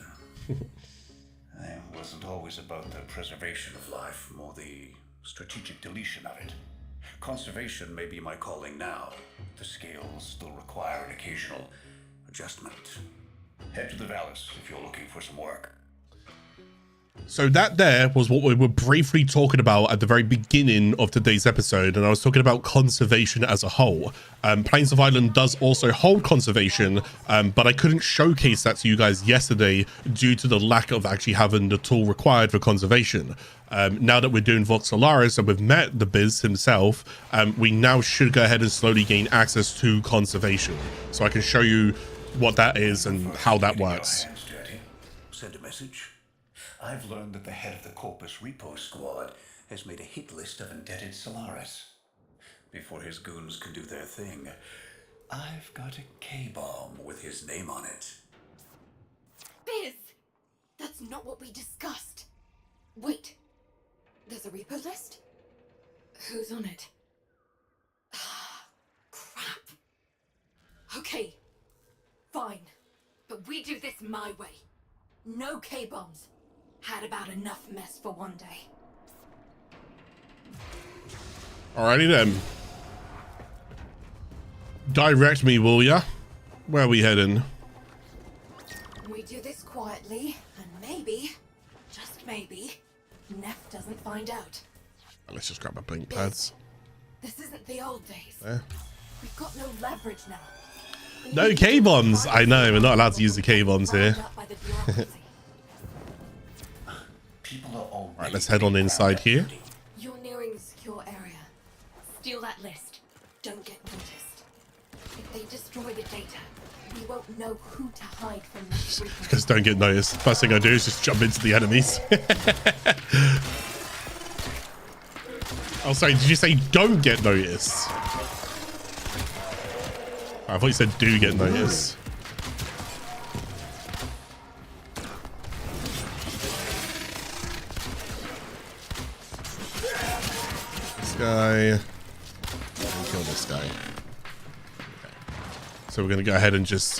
I wasn't always about the preservation of life, more the strategic deletion of it. Conservation may be my calling now. The scales still require an occasional adjustment. Head to the Valis if you're looking for some work. So that there was what we were briefly talking about at the very beginning of today's episode, and I was talking about conservation as a whole. Plains of Eidolon does also hold conservation, but I couldn't showcase that to you guys yesterday due to the lack of actually having the tool required for conservation. Now that we're doing Vox Solaris and we've met the Biz himself, we now should go ahead and slowly gain access to conservation. So I can show you what that is and how that works. Send a message. I've learned that the head of the Corpus repo squad has made a hit list of indebted Solaris. Before his goons can do their thing, I've got a K-bomb with his name on it. Biz! That's not what we discussed. Wait. There's a repo list? Who's on it? Crap. Okay. Fine. But we do this my way. No K-bombs. Had about enough mess for one day. Alrighty then. Direct me, will ya? Where are we heading? We do this quietly, and maybe, just maybe, Neff doesn't find out. Let's just grab my blink pads. This isn't the old days. There. We've got no leverage now. No K-bombs! I know, we're not allowed to use the K-bombs here. Alright, let's head on inside here. You're nearing the secure area. Steal that list. Don't get noticed. If they destroy the data, we won't know who to hide from this. Just don't get noticed. First thing I do is just jump into the enemies. Oh, sorry, did you say don't get noticed? I thought you said do get noticed. Guy. Kill this guy. Okay. So we're gonna go ahead and just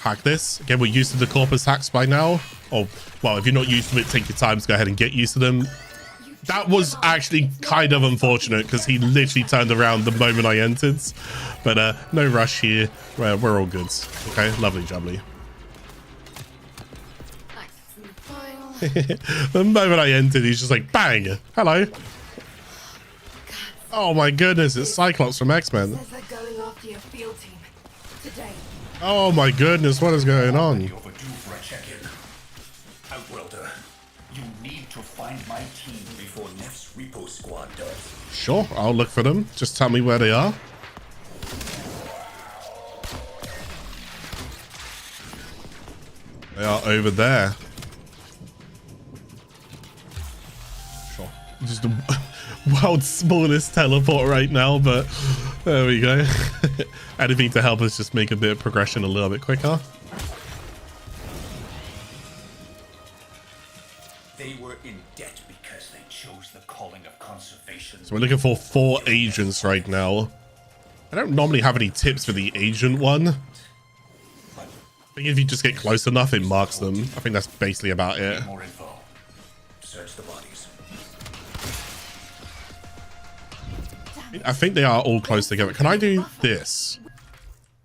hack this. Again, we're used to the Corpus hacks by now. Oh, well, if you're not used to it, take your time to go ahead and get used to them. That was actually kind of unfortunate because he literally turned around the moment I entered. But no rush here. We're all good. Okay, lovely jubbly. The moment I entered, he's just like, bang! Hello. Oh my goodness, it's Cyclops from X-Men. Oh my goodness, what is going on? Overdue for a check-in. Outwelder, you need to find my team before Neff's repo squad does. Sure, I'll look for them. Just tell me where they are. They are over there. Sure. Just a world's smallest teleport right now, but There we go. Anything to help us just make a bit of progression a little bit quicker. They were in debt because they chose the calling of conservation. So we're looking for 4 agents right now. I don't normally have any tips for the agent one. I think if you just get close enough, it marks them. I think that's basically about it. More info. Search the bodies. I think they are all close together. Can I do this?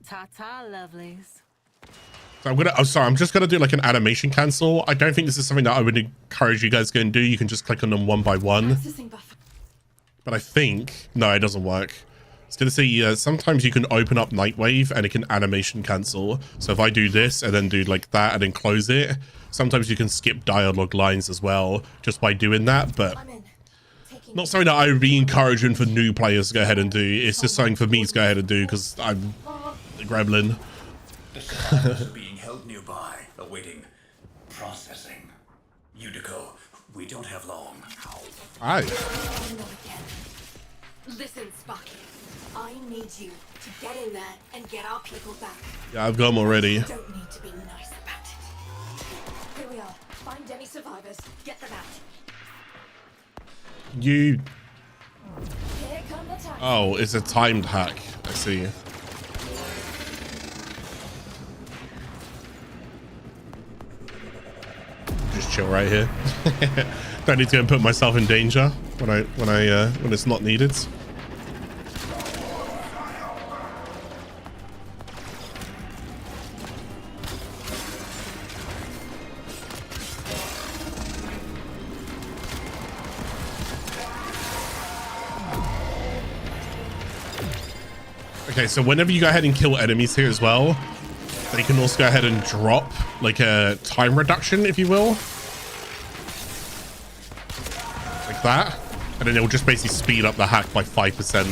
Ta-ta, lovelies. So I'm just gonna do like an animation cancel. I don't think this is something that I would encourage you guys to go and do. You can just click on them one by one. But I think no, it doesn't work. It's gonna say sometimes you can open up Nightwave and it can animation cancel. So if I do this and then do like that and then close it, sometimes you can skip dialogue lines as well just by doing that. But not something that I would be encouraging for new players to go ahead and do. It's just something for me to go ahead and do because I'm a gremlin. The survivors are being held nearby, awaiting processing. Yudico, we don't have long. Alright. Listen, Sparky. I need you to get in there and get our people back. Yeah, I've got them already. You don't need to be nice about it. Here we are. Find any survivors. Get them out. You... Here come the time. Oh, it's a timed hack. I see. Just chill right here. Don't need to go and put myself in danger when it's not needed. Okay, so whenever you go ahead and kill enemies here as well, they can also go ahead and drop like a time reduction, if you will. Like that. And then it will just basically speed up the hack by 5%.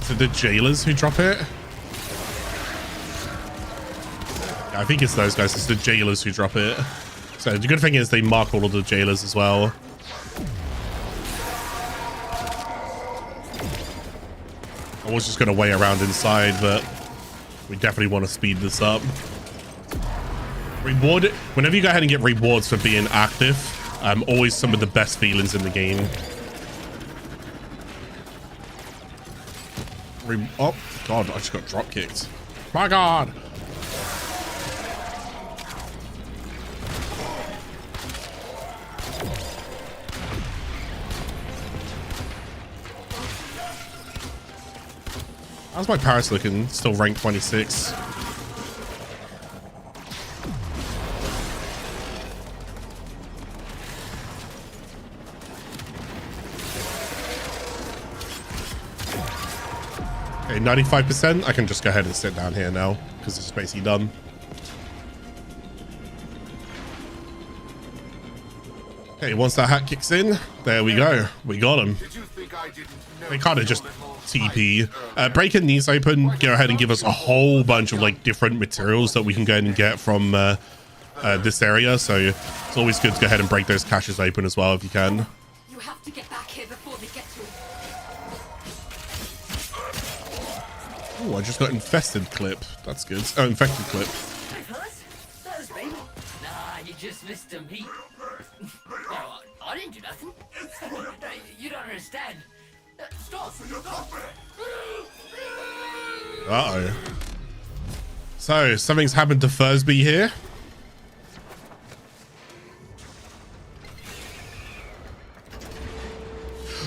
Is it the jailers who drop it? Yeah, I think it's those guys. It's the jailers who drop it. So the good thing is they mark all of the jailers as well. I was just going to wait around inside, but we definitely want to speed this up. Reward, whenever you go ahead and get rewards for being active, always some of the best feelings in the game. Oh, God, I just got drop kicked. My God. How's my Paris looking? Still rank 26. Okay, 95%. I can just go ahead and sit down here now because it's basically done. Okay, once that hack kicks in, there we go. We got him. They kind of just TP. Breaking these open, go ahead and give us a whole bunch of like different materials that we can go ahead and get from this area. So it's always good to go ahead and break those caches open as well if you can. You have to get back here before they get to it. Oh, I just got infested clip. That's good. Oh, infected clip. Hey, fellas. That was me. Nah, you just missed a meat. Oh, I didn't do nothing. You don't understand. Stop. Uh-oh. So, something's happened to Thursby here.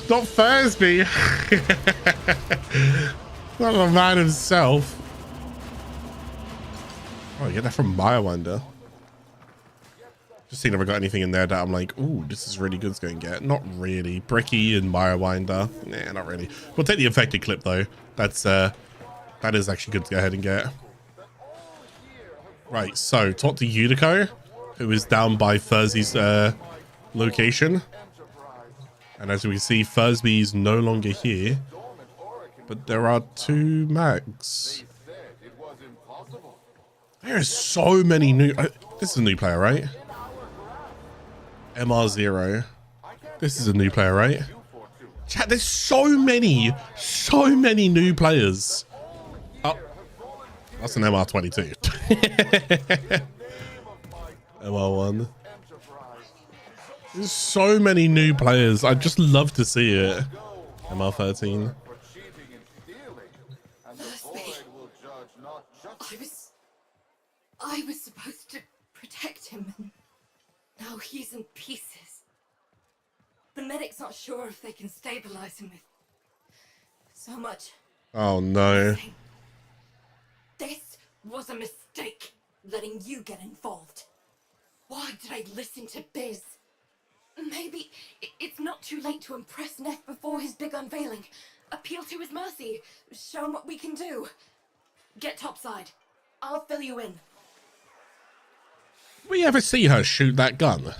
Not Thursby. Not the man himself. Oh, I get that from Meyerwinder. Just seeing if I got anything in there that I'm like, ooh, this is really good to go and get. Not really. Bricky and Meyerwinder. Nah, not really. We'll take the infected clip though. That's that is actually good to go ahead and get. Right, so talk to Yudico, who is down by Thursby's location. And as we can see, Thursby is no longer here. But there are 2 mags. There are so many new... this is a new player, right? MR0. This is a new player, right? Chat, there's so many new players. Oh, that's an MR22. MR1. There's so many new players. I'd just love to see it. MR13. I was supposed to protect him, and now he's in pieces. The medic's not sure if they can stabilize him with so much. Oh no. This was a mistake, letting you get involved. Why did I listen to Biz? Maybe it's not too late to impress Neff before his big unveiling. Appeal to his mercy. Show him what we can do. Get topside. I'll fill you in. We ever see her shoot that gun?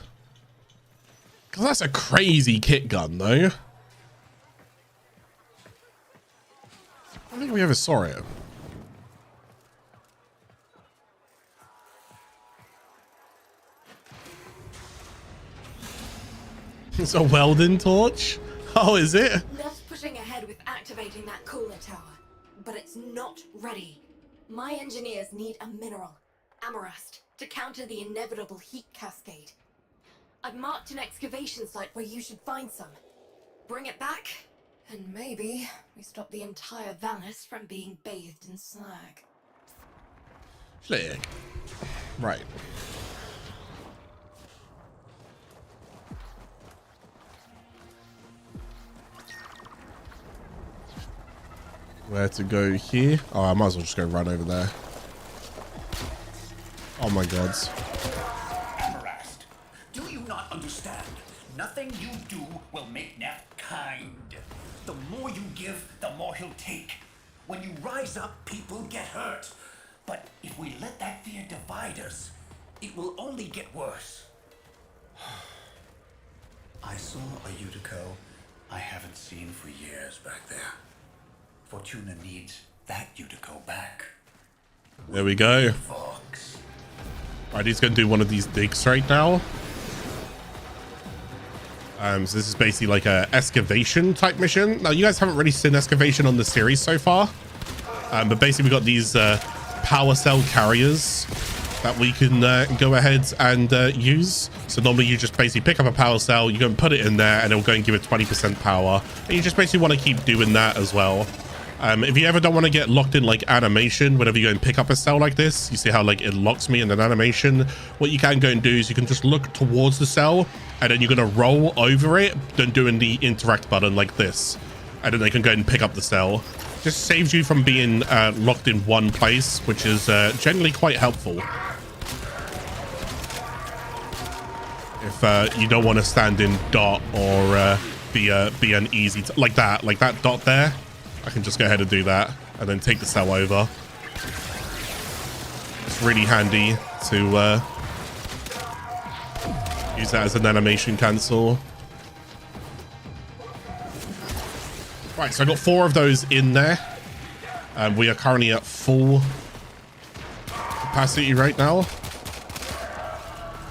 Because that's a crazy kit gun, though. I don't think we ever saw it. It's a welding torch? Oh, is it? Neff's pushing ahead with activating that cooler tower, but it's not ready. My engineers need a mineral, amarast, to counter the inevitable heat cascade. I've marked an excavation site where you should find some. Bring it back, and maybe we stop the entire Valis from being bathed in slag. Slick. Right. Where to go here? Oh, I might as well just go run over there. Oh my god. Amarast, do you not understand? Nothing you do will make Neff kind. The more you give, the more he'll take. When you rise up, people get hurt. But if we let that fear divide us, it will only get worse. I saw a Utico I haven't seen for years back there. Fortuna needs that Utico back. There we go. Fox. Right, he's going to do one of these digs right now. So this is basically like a excavation type mission. Now, you guys haven't really seen excavation on the series so far. But basically, we've got these power cell carriers that we can go ahead and use. So normally you just basically pick up a power cell, you go and put it in there, and it'll go and give it 20% power. And you just basically want to keep doing that as well. If you ever don't want to get locked in like animation, whenever you go and pick up a cell like this, you see how like it locks me in an animation. What you can go and do is you can just look towards the cell, and then you're going to roll over it, then doing the interact button like this. And then they can go and pick up the cell. Just saves you from being locked in one place, which is generally quite helpful. If you don't want to stand in dot or be an easy like that dot there, I can just go ahead and do that and then take the cell over. It's really handy to use that as an animation cancel. Right, so I got 4 of those in there. We are currently at full capacity right now.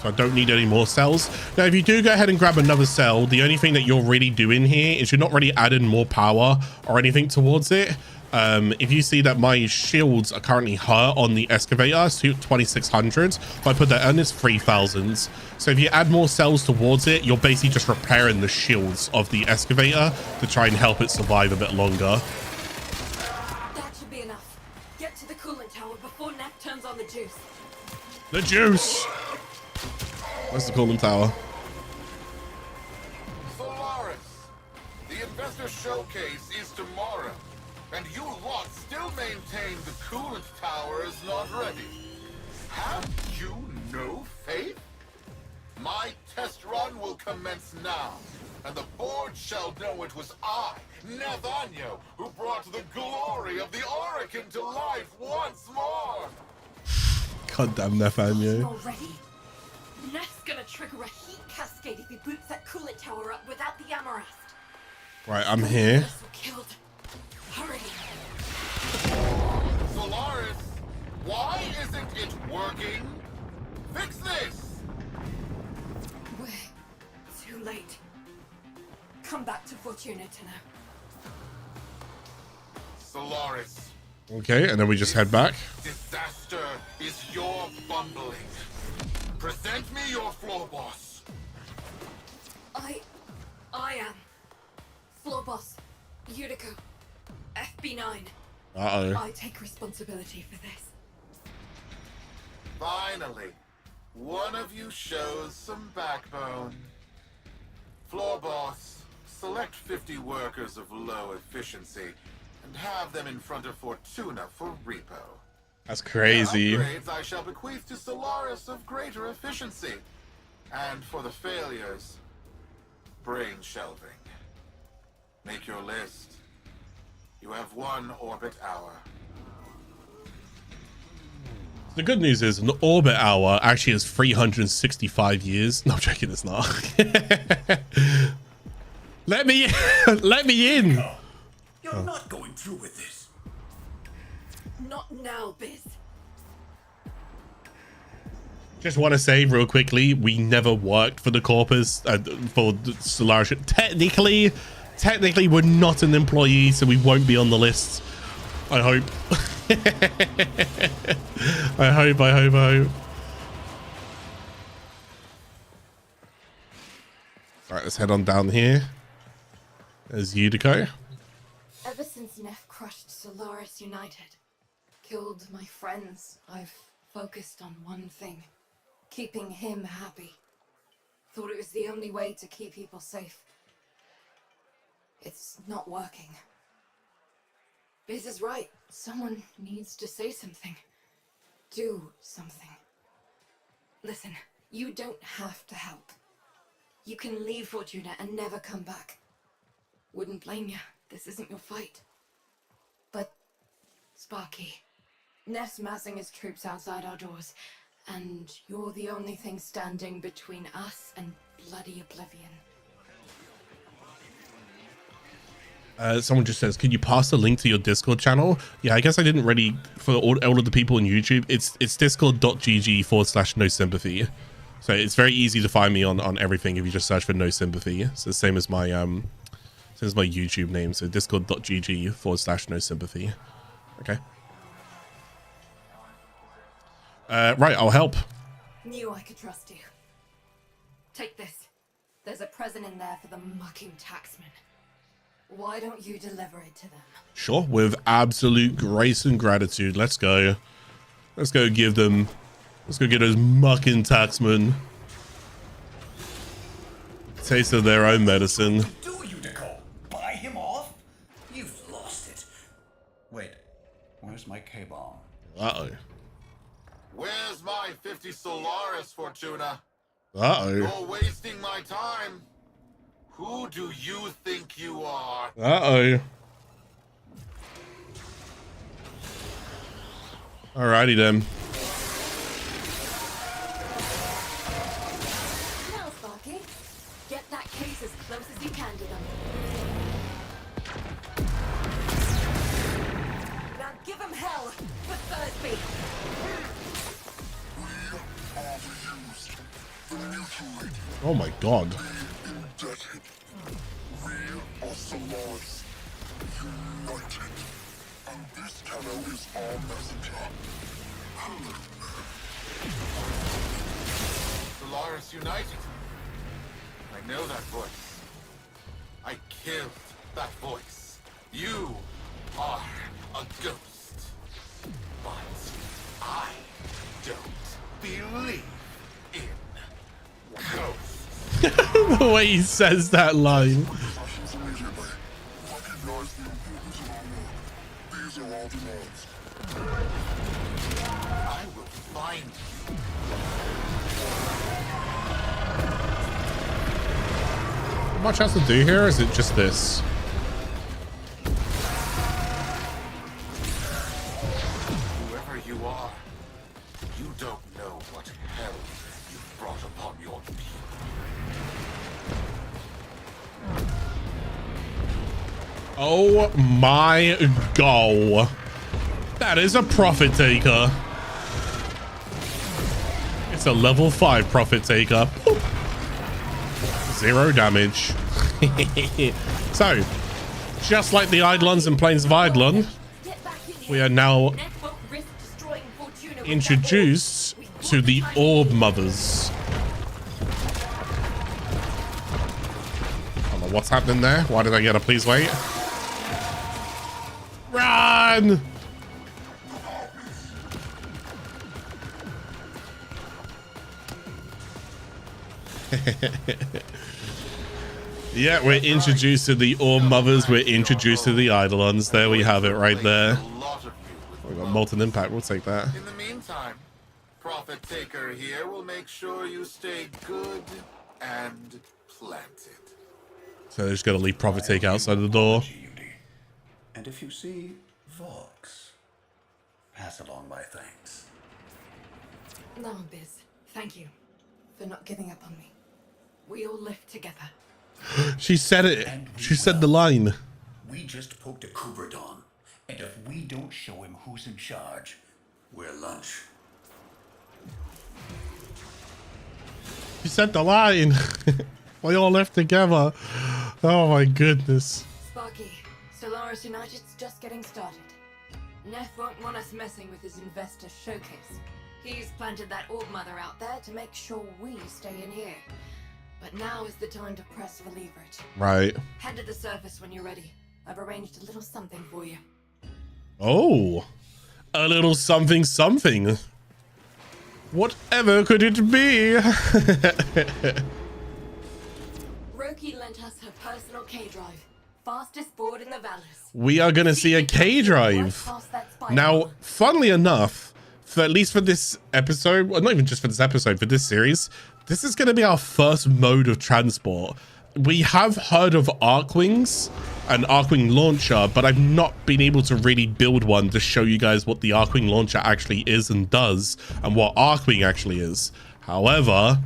So I don't need any more cells. Now, if you do go ahead and grab another cell, the only thing that you're really doing here is you're not really adding more power or anything towards it. If you see that my shields are currently hurt on the excavator, so 2600, if I put that in, it's 3000. So if you add more cells towards it, you're basically just repairing the shields of the excavator to try and help it survive a bit longer. That should be enough. Get to the coolant tower before Neff turns on the juice. The juice! Where's the coolant tower? Solaris, the investor showcase is tomorrow, and you lot still maintain the coolant tower is not ready. Have you no faith? My test run will commence now, and the board shall know it was I, Nathaniel, who brought the glory of the Oracle to life once more. Goddamn Nathaniel. Already? Neff's gonna trigger a heat cascade if he boots that coolant tower up without the amarast. Right, I'm here. Killed. Hurry. Solaris, why isn't it working? Fix this! We're too late. Come back to Fortuna. Fortuna to know. Solaris, Okay, and then we just head back. disaster is your bumbling. Present me your floor boss. I am floor boss Utico, FB9. Uh-oh. I take responsibility for this. Finally, one of you shows some backbone. Floor boss, select 50 workers of low efficiency and have them in front of Fortuna for repo. That's crazy. Upgrades I shall bequeath to Solaris of greater efficiency. And for the failures, brain shelving. Make your list. You have 1 orbit hour. The good news is an orbit hour actually is 365 years. No, I'm joking, it's not. Let me in. No, you're not going through with this. Not now, Biz. Just want to say real quickly, we never worked for the Corpus, for the Solaris. Technically, we're not an employee, so we won't be on the list. I hope. I hope. All right, let's head on down here. There's Utico. Ever since Neff crushed Solaris United, killed my friends, I've focused on one thing. Keeping him happy. Thought it was the only way to keep people safe. It's not working. Biz is right. Someone needs to say something. Do something. Listen, you don't have to help. You can leave Fortuna and never come back. Wouldn't blame you. This isn't your fight. But, Sparky, Neff's massing his troops outside our doors, and you're the only thing standing between us and bloody oblivion. Someone just says, "Can you pass the link to your Discord channel?" Yeah, I guess I didn't really, for all of the people on YouTube, it's discord.gg/NoSympathy. So it's very easy to find me on everything if you just search for NoSympathy. So same as my YouTube name. So discord.gg/NoSympathy. Okay. Right, I'll help. Knew I could trust you. Take this. There's a present in there for the mucking taxman. Why don't you deliver it to them? Sure, with absolute grace and gratitude. Let's go. Let's go give them. Let's go get those mucking taxmen a taste of their own medicine. Do you, Jackal? Buy him off? You've lost it. Wait, where's my K-bomb? Uh-oh. Where's my 50 Solaris, Fortuna? Uh-oh. You're wasting my time. Who do you think you are? Uh-oh. Alrighty then. Now, Sparky, get that case as close as you can to them. Now give them hell for Thursby. Oh my god. Indebted. We are Solaris United. And this cannon is our messenger. Hello. Solaris United. I know that voice. I killed that voice. You are a ghost. But I don't believe in ghosts. The way he says that line. Actions immediately. Recognize the importance of our work. These are our demands. I will find you. Much else to do here, or is it just this? Whoever you are, you don't know what hell you've brought upon your people. Oh my god. That is a profit taker. It's a level 5 profit taker. 0 damage. So, just like the Eidolons and Plains of Eidolon, we are now introduced to the Orb Mothers. I don't know what's happening there. Why did I get a please wait? Run! Yeah, we're introduced to the Orb Mothers. We're introduced to the Eidolons. There we have it right there. We got Molten Impact. We'll take that. In the meantime, Prophet Taker here will make sure you stay good and planted. So they're just going to leave Prophet Taker outside the door. And if you see Vox, pass along my thanks. No, Biz. Thank you for not giving up on me. We all live together. She said it. She said the line. We just poked a Kubradon, and if we don't show him who's in charge, we're lunch. She said the line. We all left together. Oh my goodness. Sparky, Solaris United's just getting started. Neff won't want us messing with his investor showcase. He's planted that Orb Mother out there to make sure we stay in here. But now is the time to press for leverage. Right. Head to the surface when you're ready. I've arranged a little something for you. Oh. A little something something. Whatever could it be? Roki lent us her personal K-Drive. Fastest board in the Valis. We are going to see a K-Drive. Now, funnily enough, for at least for this episode, well, not even just for this episode, for this series, this is going to be our first mode of transport. We have heard of Arcwings and Arcwing Launcher, but I've not been able to really build one to show you guys what the Arcwing Launcher actually is and does, and what Arcwing actually is. However,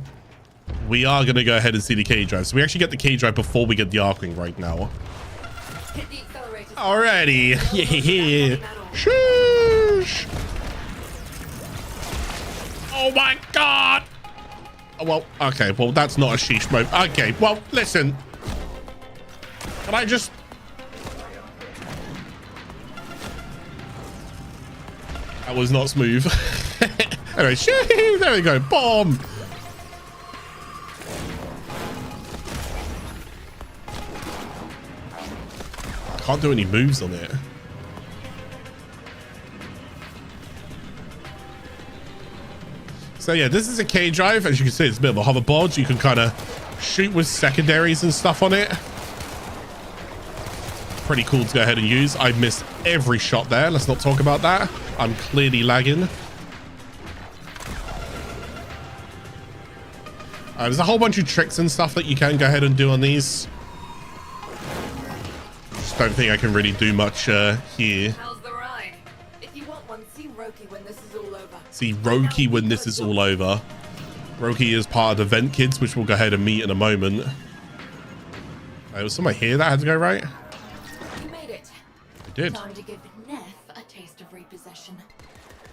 we are going to go ahead and see the K-Drive. So we actually get the K-Drive before we get the Arcwing right now. Hit the accelerator. Alrighty. Yeah. Sheesh. Oh my god. Well, okay, well, that's not a sheesh mode. Okay, well, listen. Can I just... That was not smooth. Anyway, shoo, there we go. Bomb. Can't do any moves on it. So yeah, this is a K-Drive. As you can see, it's a bit of a hoverboard. You can kind of shoot with secondaries and stuff on it. Pretty cool to go ahead and use. I missed every shot there. Let's not talk about that. I'm clearly lagging. There's a whole bunch of tricks and stuff that you can go ahead and do on these. Just don't think I can really do much here. How's the ride? If you want one, see Roki when this is all over. See Roki when this is all over. Roki is part of the Vent Kids, which we'll go ahead and meet in a moment. There was somewhere here that had to go right. You made it. I did. Time to give Neff a taste of repossession.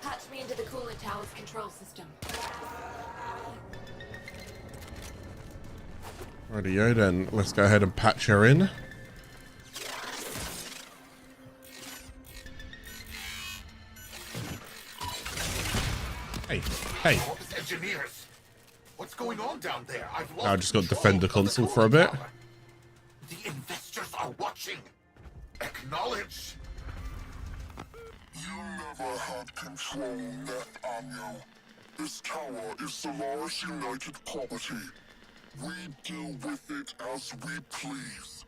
Patch me into the coolant tower's control system. Rightio then. Let's go ahead and patch her in. Hey, hey. Corpus engineers, what's going on down there? I've lost I just got control defender of the console cooling for a bit. tower. The investors are watching. Acknowledge. You never had control, Neff Amyo. This tower is Solaris United property. We deal with it as we please.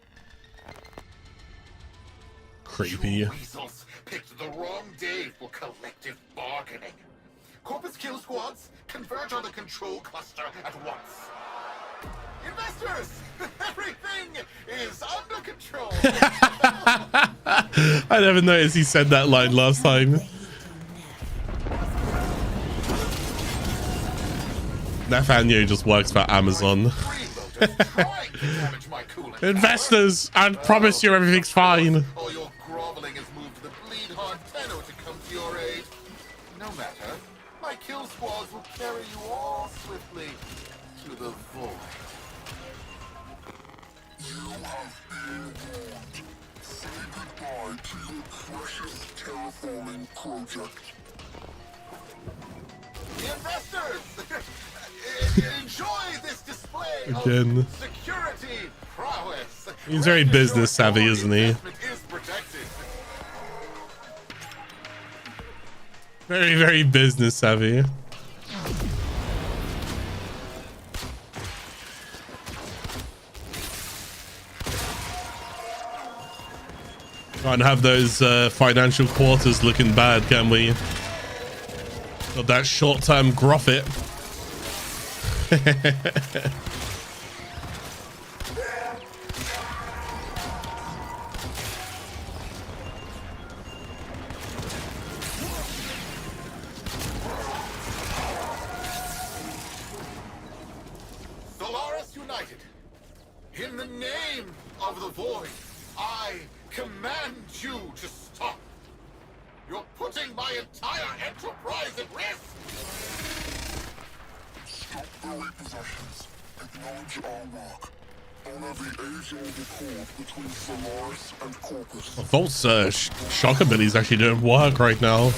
Creepy. You weasels picked the wrong day for collective bargaining. Corpus kill squads converge on the control cluster at once. Investors, everything is under control. I never noticed he said that line last time. Nathaniel just works for Amazon. Investors, I promise you everything's fine. All your groveling has moved the bleed hard tenor to come to your aid. No matter, my kill squads will carry you all swiftly to the void. You have been warned. Say goodbye to your precious terraforming project. The investors! Enjoy this display Again. of security prowess. He's very Rest business assured savvy, your isn't he? investment is protected. Very, very business savvy. Can't have those financial quarters looking bad, can we? Got that short-term profit. Solaris United, in the name of the Void, I command you to stop. You're putting my entire enterprise at risk. Stop the repossessions. Acknowledge our work. Honor the age-old accord between Solaris and Corpus. Vault's shock ability is actually doing work right now.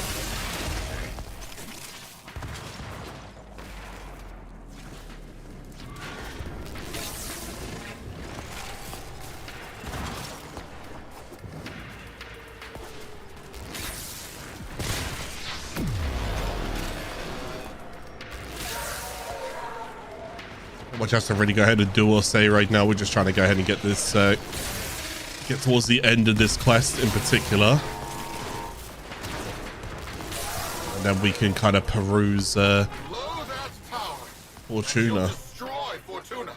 Much else to really go ahead and do or say right now. We're just trying to go ahead and get this get towards the end of this quest in particular, and then we can kind of peruse Blow that tower. Fortuna. Destroy Fortuna.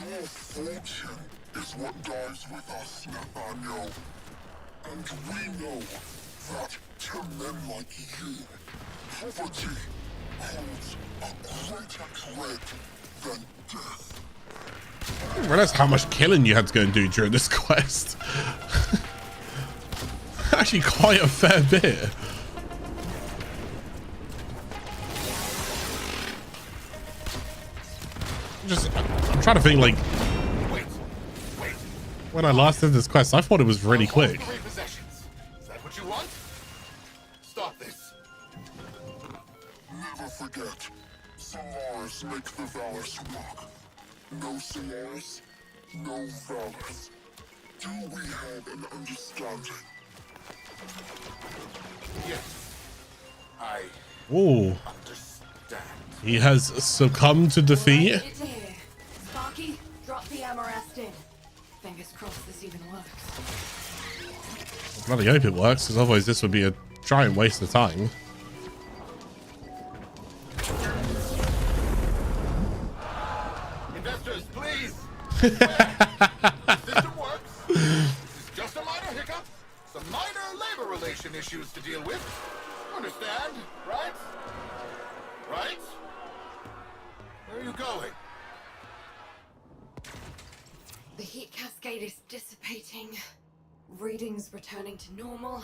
Your fortune is what dies with us, Nathaniel. And we know that to men like you, poverty holds a greater threat than death. I didn't realize how much killing you had to go and do during this quest. Actually quite a fair bit. I'm trying to think, like, Wait. when I last did this quest, I thought it was really quick. Repossessions. Is that what you want? Stop this. Never forget, Solaris make the Valis work. No Solaris, no Valis. Do we have an understanding? Yes. I Ooh, understand. he has succumbed to defeat. It's here. Sparky, drop the Amarest in. Fingers crossed this even works. I bloody hope it works, because otherwise this would be a giant waste of time. Investors, please. The system works. It's just a minor hiccup. Some minor labor relation issues to deal with. Understand, right? Right? Where are you going? The heat cascade is dissipating. Readings returning to normal.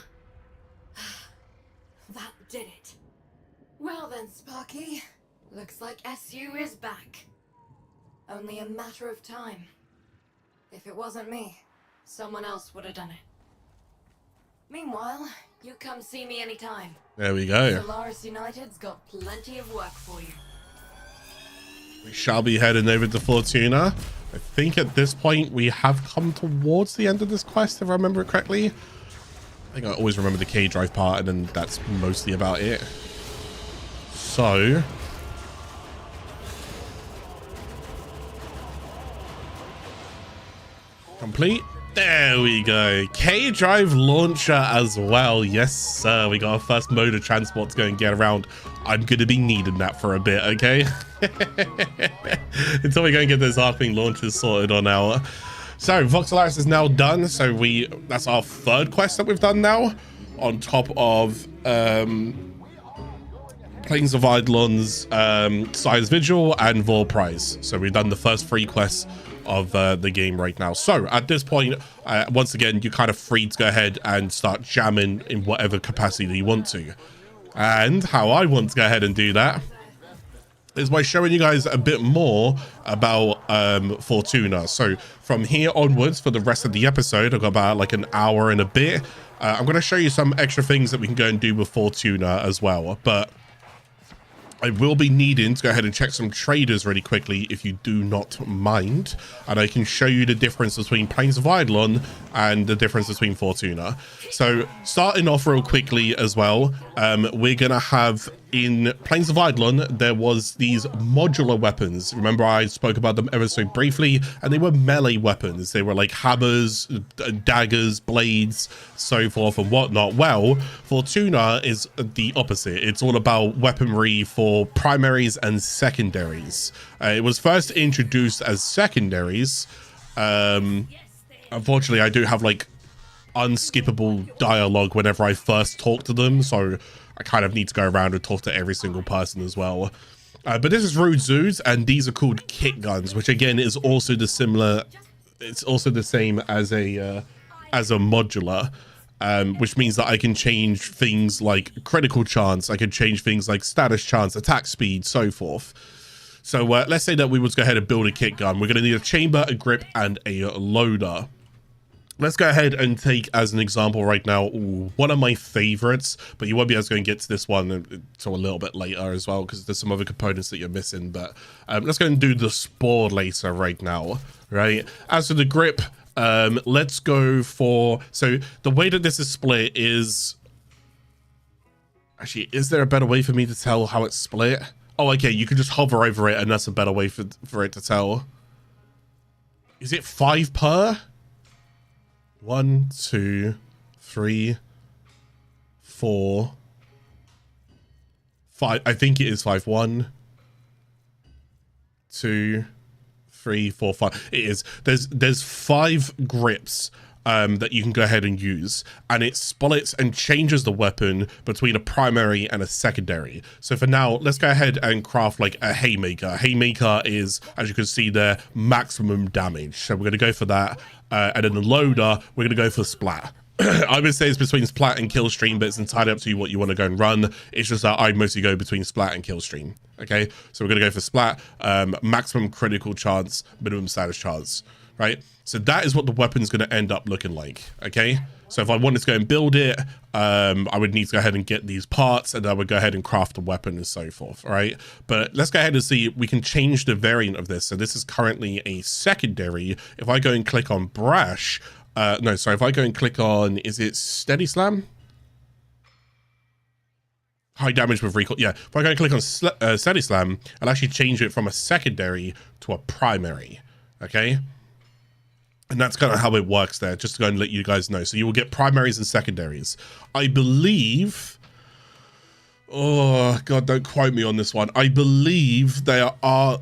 That did it. Well then, Sparky. Looks like SU is back. Only a matter of time. If it wasn't me, someone else would have done it. Meanwhile, you come see me anytime. There we go. Solaris United's got plenty of work for you. We shall be heading over to Fortuna. I think at this point we have come towards the end of this quest, if I remember it correctly. I think I always remember the K drive part, and then that's mostly about it. So complete. There we go. K drive launcher as well. Yes, sir. We got our first mode of transport to go and get around. I'm going to be needing that for a bit, okay? Until we go and get those Arcwing launchers sorted on our... So, Voxelaris is now done. So, that's our third quest that we've done now. On top of Plains of Eidolon's Sire's Vigil and Vor Prize. So, we've done the first 3 quests of the game right now. So at this point, once again, you're kind of free to go ahead and start jamming in whatever capacity that you want to. And how I want to go ahead and do that is by showing you guys a bit more about Fortuna. So from here onwards for the rest of the episode, I've got about like an hour and a bit. I'm going to show you some extra things that we can go and do with Fortuna as well, but I will be needing to go ahead and check some traders really quickly if you do not mind, and I can show you the difference between Plains of Eidolon and the difference between Fortuna. So starting off real quickly as well, we're gonna have in Plains of Eidolon, there was these modular weapons. Remember I spoke about them ever so briefly, and they were melee weapons. They were like hammers, daggers, blades, so forth and whatnot. Well, Fortuna is the opposite. It's all about weaponry for primaries and secondaries. It was first introduced as secondaries. Unfortunately, I do have like unskippable dialogue whenever I first talk to them, so I kind of need to go around and talk to every single person as well. But this is Rude Zoos, and these are called Kitguns, which again is also the similar. It's also the same as a modular, which means that I can change things like critical chance. I can change things like status chance, attack speed, so forth. So let's say that we would go ahead and build a kit gun. We're going to need a chamber, a grip, and a loader. Let's go ahead and take as an example right now one of my favorites, but you won't be able to go and get to this one until a little bit later as well, because there's some other components that you're missing. But let's go and do the Spore Lacer right now, right? As for the grip, let's go for, so the way that this is split is, actually, is there a better way for me to tell how it's split? Oh, okay, you can just hover over it and that's a better way for it to tell. Is it 5 per? 1, 2, 3, 4, 5. I think it is 5. 1, 2, 3, 4, 5. It is. There's 5 grips that you can go ahead and use, and it splits and changes the weapon between a primary and a secondary. So for now, let's go ahead and craft like a haymaker. Haymaker is, as you can see there, maximum damage. So we're going to go for that. And then the loader, we're going to go for splat. I would say it's between splat and kill stream, but it's entirely up to you what you want to go and run. It's just that I mostly go between splat and kill stream. Okay, so we're going to go for splat, maximum critical chance, minimum status chance, right? So that is what the weapon's going to end up looking like. Okay, so if I wanted to go and build it, I would need to go ahead and get these parts, and I would go ahead and craft the weapon and so forth. All right, but let's go ahead and see. We can change the variant of this. So this is currently a secondary. If I go and click on brash, no, sorry, if I go and click on, is it steady slam? High damage with recoil. Yeah, if I go and click on steady slam, I'll actually change it from a secondary to a primary. Okay, and that's kind of how it works there, just to go and let you guys know. So you will get primaries and secondaries. I believe, oh god, don't quote me on this one, I believe there are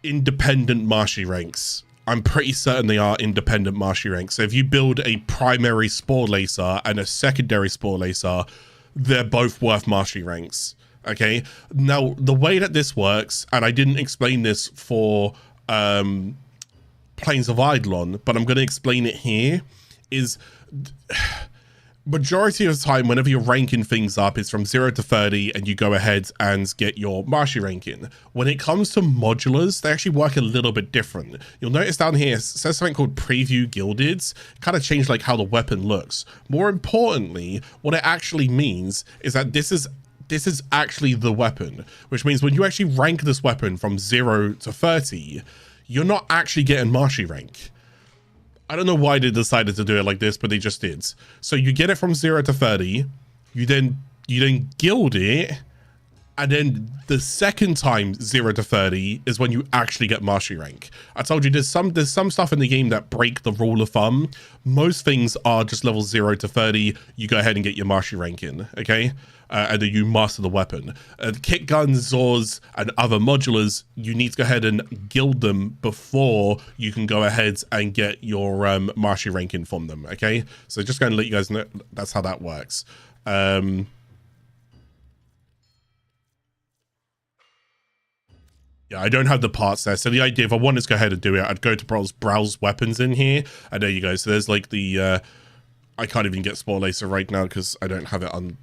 independent marshy ranks. I'm pretty certain they are independent marshy ranks. So if you build a primary Spore Lacer and a secondary Spore Lacer, they're both worth marshy ranks. Okay, now the way that this works, and I didn't explain this for Plains of Eidolon, but I'm going to explain it here, is majority of the time whenever you're ranking things up, it's from 0 to 30 and you go ahead and get your marshy ranking. When it comes to modulars, they actually work a little bit different. You'll notice down here it says something called preview gildeds. Kind of changed like how the weapon looks. More importantly, what it actually means is that this is actually the weapon, which means when you actually rank this weapon from 0 to 30, you're not actually getting marshy rank. I don't know why they decided to do it like this, but they just did. So you get it from 0 to 30, you then guild it, and then the second time 0 to 30 is when you actually get marshy rank. I told you there's some stuff in the game that break the rule of thumb. Most things are just level 0 to 30. You go ahead and get your marshy rank in, okay? And then you master the weapon. Kit guns, Zors, and other modulars, you need to go ahead and guild them before you can go ahead and get your marshy ranking from them, okay? So just going to let you guys know that's how that works. Yeah, I don't have the parts there. So the idea, if I wanted to go ahead and do it, I'd go to browse weapons in here. And there you go. So there's like the, I can't even get Spore Lacer right now because I don't have it on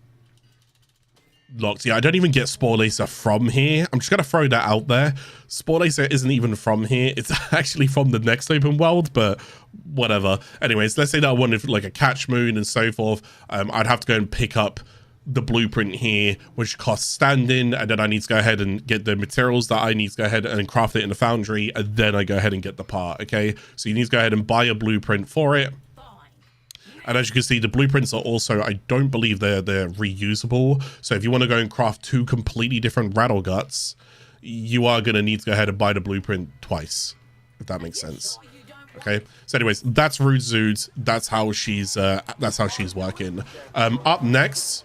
locked. Yeah, I don't even get Spore Lacer from here. I'm just going to throw that out there. Spore Lacer isn't even from here. It's actually from the next open world, but whatever. Anyways, let's say that I wanted like a catch moon and so forth. I'd have to go and pick up the blueprint here, which costs standing, and then I need to go ahead and get the materials that I need to go ahead and craft it in the foundry, and then I go ahead and get the part. Okay, so you need to go ahead and buy a blueprint for it. And as you can see, the blueprints are also, I don't believe they're reusable. So if you want to go and craft 2 completely different rattle guts, you are going to need to go ahead and buy the blueprint twice, if that makes sense. Okay, so anyways, that's Rude Zood. That's how she's working. Up next,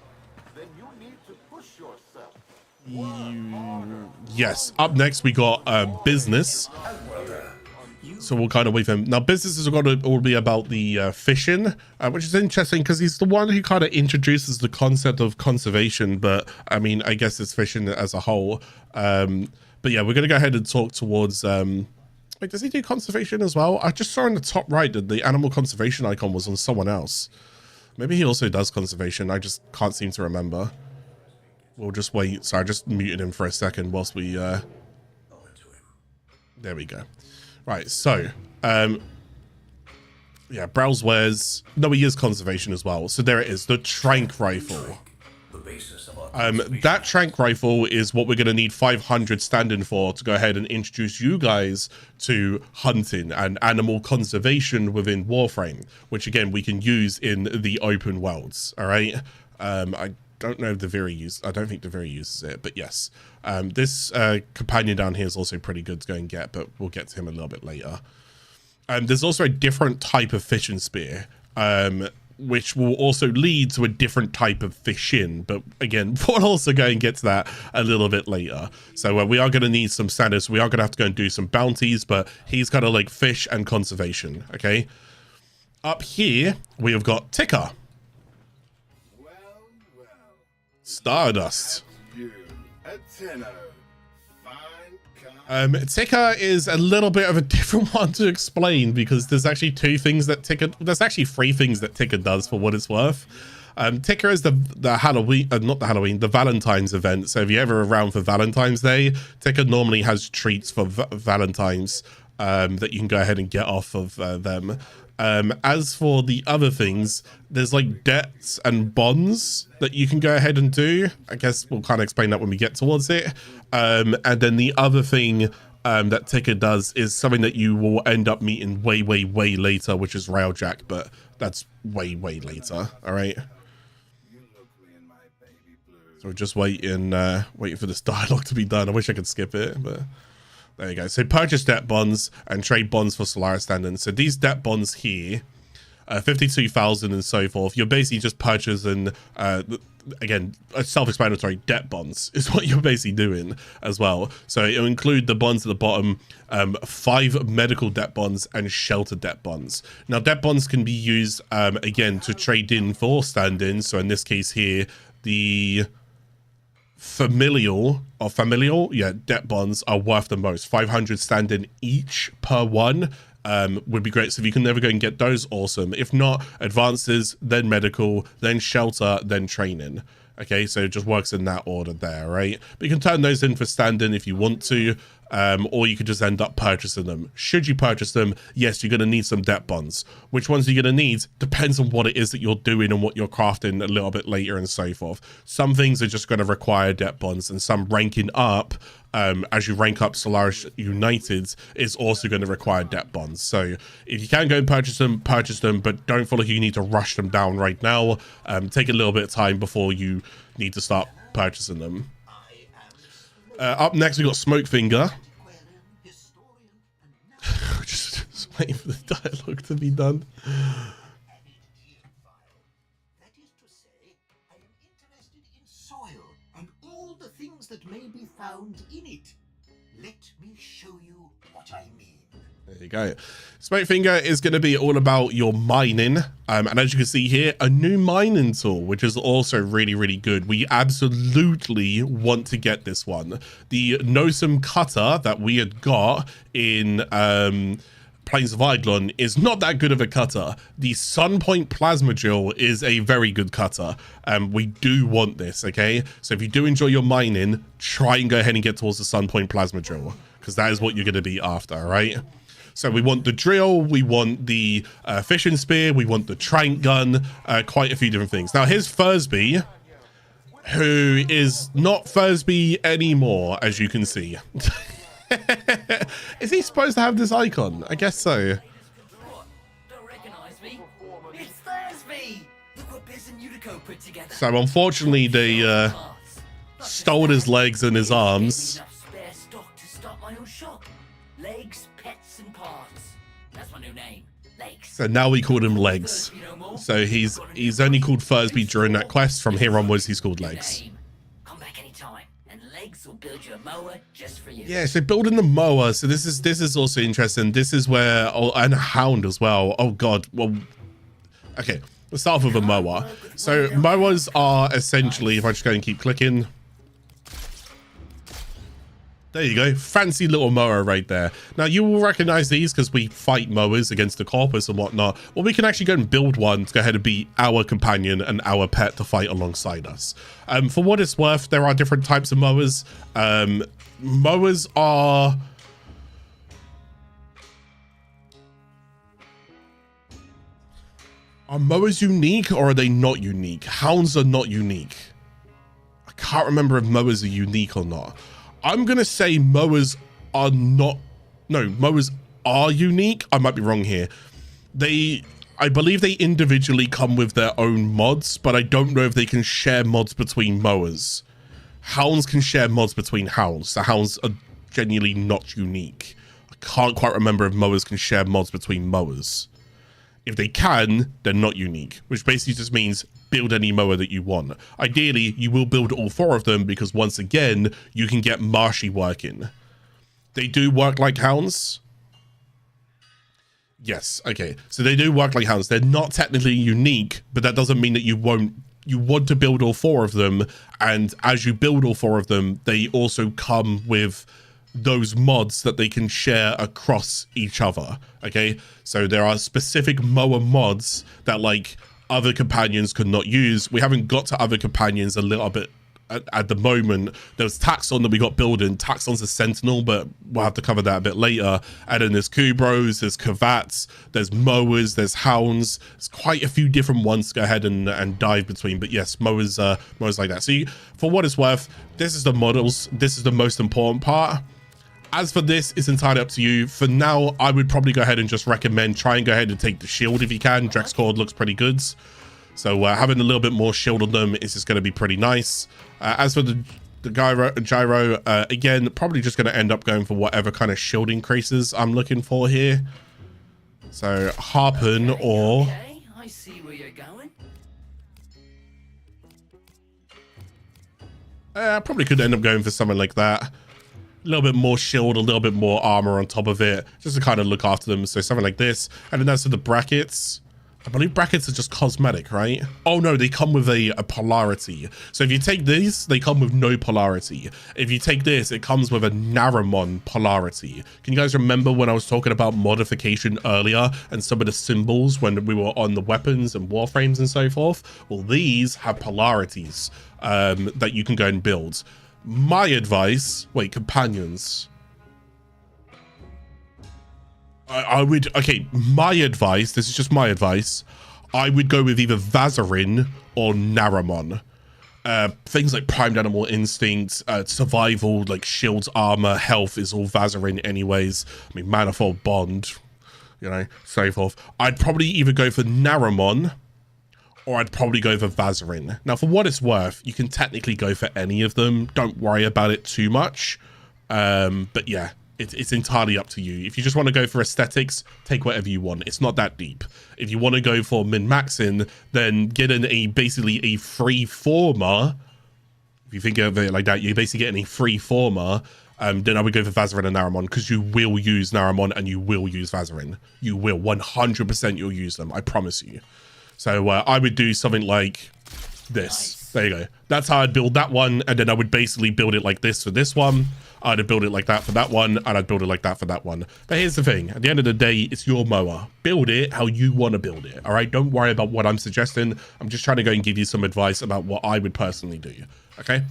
yes, up next we got business. So we'll kind of wait for him. Now, business is going to all be about the fishing, which is interesting because he's the one who kind of introduces the concept of conservation. But I mean, I guess it's fishing as a whole. But yeah, we're going to go ahead and talk towards. Wait, does he do conservation as well? I just saw in the top right that the animal conservation icon was on someone else. Maybe he also does conservation. I just can't seem to remember. We'll just wait. So I just muted him for a second whilst we. There we go. Right, so, yeah, browse wares. No, he is conservation as well. So there it is, the trank rifle. That trank rifle is what we're going to need 500 standing for to go ahead and introduce you guys to hunting and animal conservation within Warframe, which again, we can use in the open worlds, all right? I don't know if I don't think Deviri uses it, but yes. This companion down here is also pretty good to go and get, but we'll get to him a little bit later. There's also a different type of fishing spear, which will also lead to a different type of fishing. But again, we'll also go and get to that a little bit later. So we are going to need some standards. We are going to have to go and do some bounties, but he's kind of like fish and conservation. Okay. Up here, we have got Ticker. Stardust. Ticker is a little bit of a different one to explain because there's actually 2 things that Ticker, there's actually 3 things that Ticker does for what it's worth. Ticker is the Halloween, not the Halloween, the Valentine's event. So if you're ever around for Valentine's Day, Ticker normally has treats for Valentine's that you can go ahead and get off of them. As for the other things, there's like debts and bonds that you can go ahead and do. I guess we'll kind of explain that when we get towards it. And then the other thing that Ticker does is something that you will end up meeting way later, which is Railjack, but that's way later. All right. So we're just waiting for this dialogue to be done. I wish I could skip it, but there you go. So purchase debt bonds and trade bonds for Solaris standing. So these debt bonds here, 52,000 and so forth. You're basically just purchasing, again, self-explanatory, debt bonds is what you're basically doing as well. So it'll include the bonds at the bottom, 5 medical debt bonds and shelter debt bonds. Now, debt bonds can be used, again, to trade in for stand-ins. So in this case here, the familial, debt bonds are worth the most. 500 stand-in each per one. Would be great. So if you can never go and get those, awesome. If not, advances, then medical, then shelter, then training. Okay, so it just works in that order there, right? But you can turn those in for stand-in if you want to, or you could just end up purchasing them. Should you purchase them, yes, you're going to need some debt bonds. Which ones are you going to need depends on what it is that you're doing and what you're crafting a little bit later and so forth. Some things are just going to require debt bonds, and some ranking up, as you rank up Solaris United, is also going to require debt bonds. So if you can go and purchase them, but don't feel like you need to rush them down right now. Take a little bit of time before you need to start purchasing them. Up next, we got Smokefinger. just waiting for the dialogue to be done. That is to say, I am interested in soil and all the things that may be found in it. Let me show you what I mean. There you go. Smokefinger is going to be all about your mining. And as you can see here, a new mining tool, which is also really good. We absolutely want to get this one. The NoSym cutter that we had got in Plains of Eidolon is not that good of a cutter. The Sunpoint Plasma Drill is a very good cutter. We do want this, okay? So if you do enjoy your mining, try and go ahead and get towards the Sunpoint Plasma Drill, because that is what you're going to be after, right? So we want the drill, we want the fishing spear, we want the trank gun, quite a few different things. Now here's Thursby, who is not Thursby anymore, as you can see. Is he supposed to have this icon? I guess so. What? Don't recognize me? It's Thursby! Look what Biz and Utico put together. So unfortunately they stole his legs and his arms. Enough spare stock to start my own shop. Legs, pets, and parts. That's my new name. Legs. So now we called him Legs. So he's only called Thursby during that quest. From here onwards, he's called Legs. Come back anytime, and Legs will build you a mower just for you. Yeah, so building the mower. So this is also interesting. This is where and a hound as well. Oh god. Well, okay. Let's start off with a mower. So mowers are essentially, if I just go and keep clicking. There you go. Fancy little mower right there. Now, you will recognize these because we fight mowers against the Corpus and whatnot. Well, we can actually go and build one to go ahead and be our companion and our pet to fight alongside us. For what it's worth, there are different types of mowers. Mowers are... Are mowers unique or are they not unique? Hounds are not unique. I can't remember if mowers are unique or not. I'm going to say mowers are not... No, mowers are unique. I might be wrong here. I believe they individually come with their own mods, but I don't know if they can share mods between mowers. Hounds can share mods between hounds. So hounds are genuinely not unique. I can't quite remember if mowers can share mods between mowers. If they can, they're not unique, which basically just means build any mower that you want. Ideally, you will build all 4 of them because once again, you can get Marshy working. They do work like hounds. Yes, okay. So they do work like hounds. They're not technically unique, but that doesn't mean that you want to build all 4 of them. And as you build all 4 of them, they also come with those mods that they can share across each other. Okay, so there are specific mower mods that like other companions could not use. We haven't got to other companions a little bit at the moment. There's Taxon that we got building. Taxon's a sentinel, but we'll have to cover that a bit later. And then there's Kubros, there's Kavats, there's mowers, there's hounds. There's quite a few different ones to go ahead and dive between. But yes, mowers like that. So for what it's worth, this is the models. This is the most important part. As for this, it's entirely up to you. For now, I would probably go ahead and just recommend try and go ahead and take the shield if you can. Drexcord looks pretty good. So having a little bit more shield on them is just going to be pretty nice. As for the gyro, again, probably just going to end up going for whatever kind of shield increases I'm looking for here. So harpoon or... Okay, I see where you're going. I probably could end up going for something like that. A little bit more shield, a little bit more armor on top of it, just to kind of look after them. So something like this. And then as to the brackets, I believe brackets are just cosmetic, right? Oh no, they come with a polarity. So if you take these, they come with no polarity. If you take this, it comes with a Naramon polarity. Can you guys remember when I was talking about modification earlier and some of the symbols when we were on the weapons and warframes and so forth? Well, these have polarities that you can go and build. My advice, wait, companions. I would, okay, my advice, this is just my advice. I would go with either Vazarin or Naramon. Things like primed animal instinct, survival, like shields, armor, health is all Vazarin anyways. I mean, manifold bond, you know, so forth. I'd probably either go for Naramon or I'd probably go for Vazarin. Now, for what it's worth, you can technically go for any of them. Don't worry about it too much. But yeah, it's entirely up to you. If you just want to go for aesthetics, take whatever you want. It's not that deep. If you want to go for min-maxing, then get in basically a free Forma. If you think of it like that, you're basically getting a free Forma. Then I would go for Vazarin and Naramon, because you will use Naramon and you will use Vazarin. You will, 100% you'll use them. I promise you. So I would do something like this. There you go. That's how I'd build that one, and then I would basically build it like this for this one. I'd build it like that for that one, and I'd build it like that for that one. But here's the thing. At the end of the day, it's your mower. Build it how you want to build it, all right? Don't worry about what I'm suggesting. I'm just trying to go and give you some advice about what I would personally do, okay?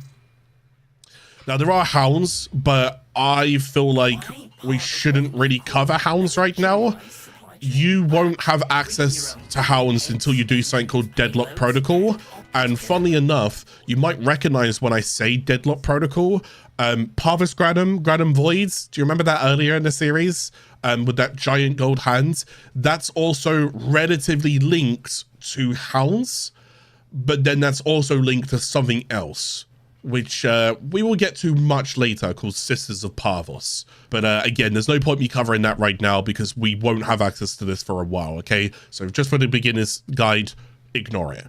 Now, there are hounds, but I feel like we shouldn't really cover hounds right now. You won't have access to hounds until you do something called Deadlock Protocol. And funnily enough, you might recognize when I say Deadlock Protocol, Parvis Granum Voids. Do you remember that earlier in the series? With that giant gold hand? That's also relatively linked to hounds, but then that's also linked to something else, which we will get to much later, called Sisters of Parvos. But again, there's no point me covering that right now because we won't have access to this for a while, okay? So just for the beginner's guide, ignore it.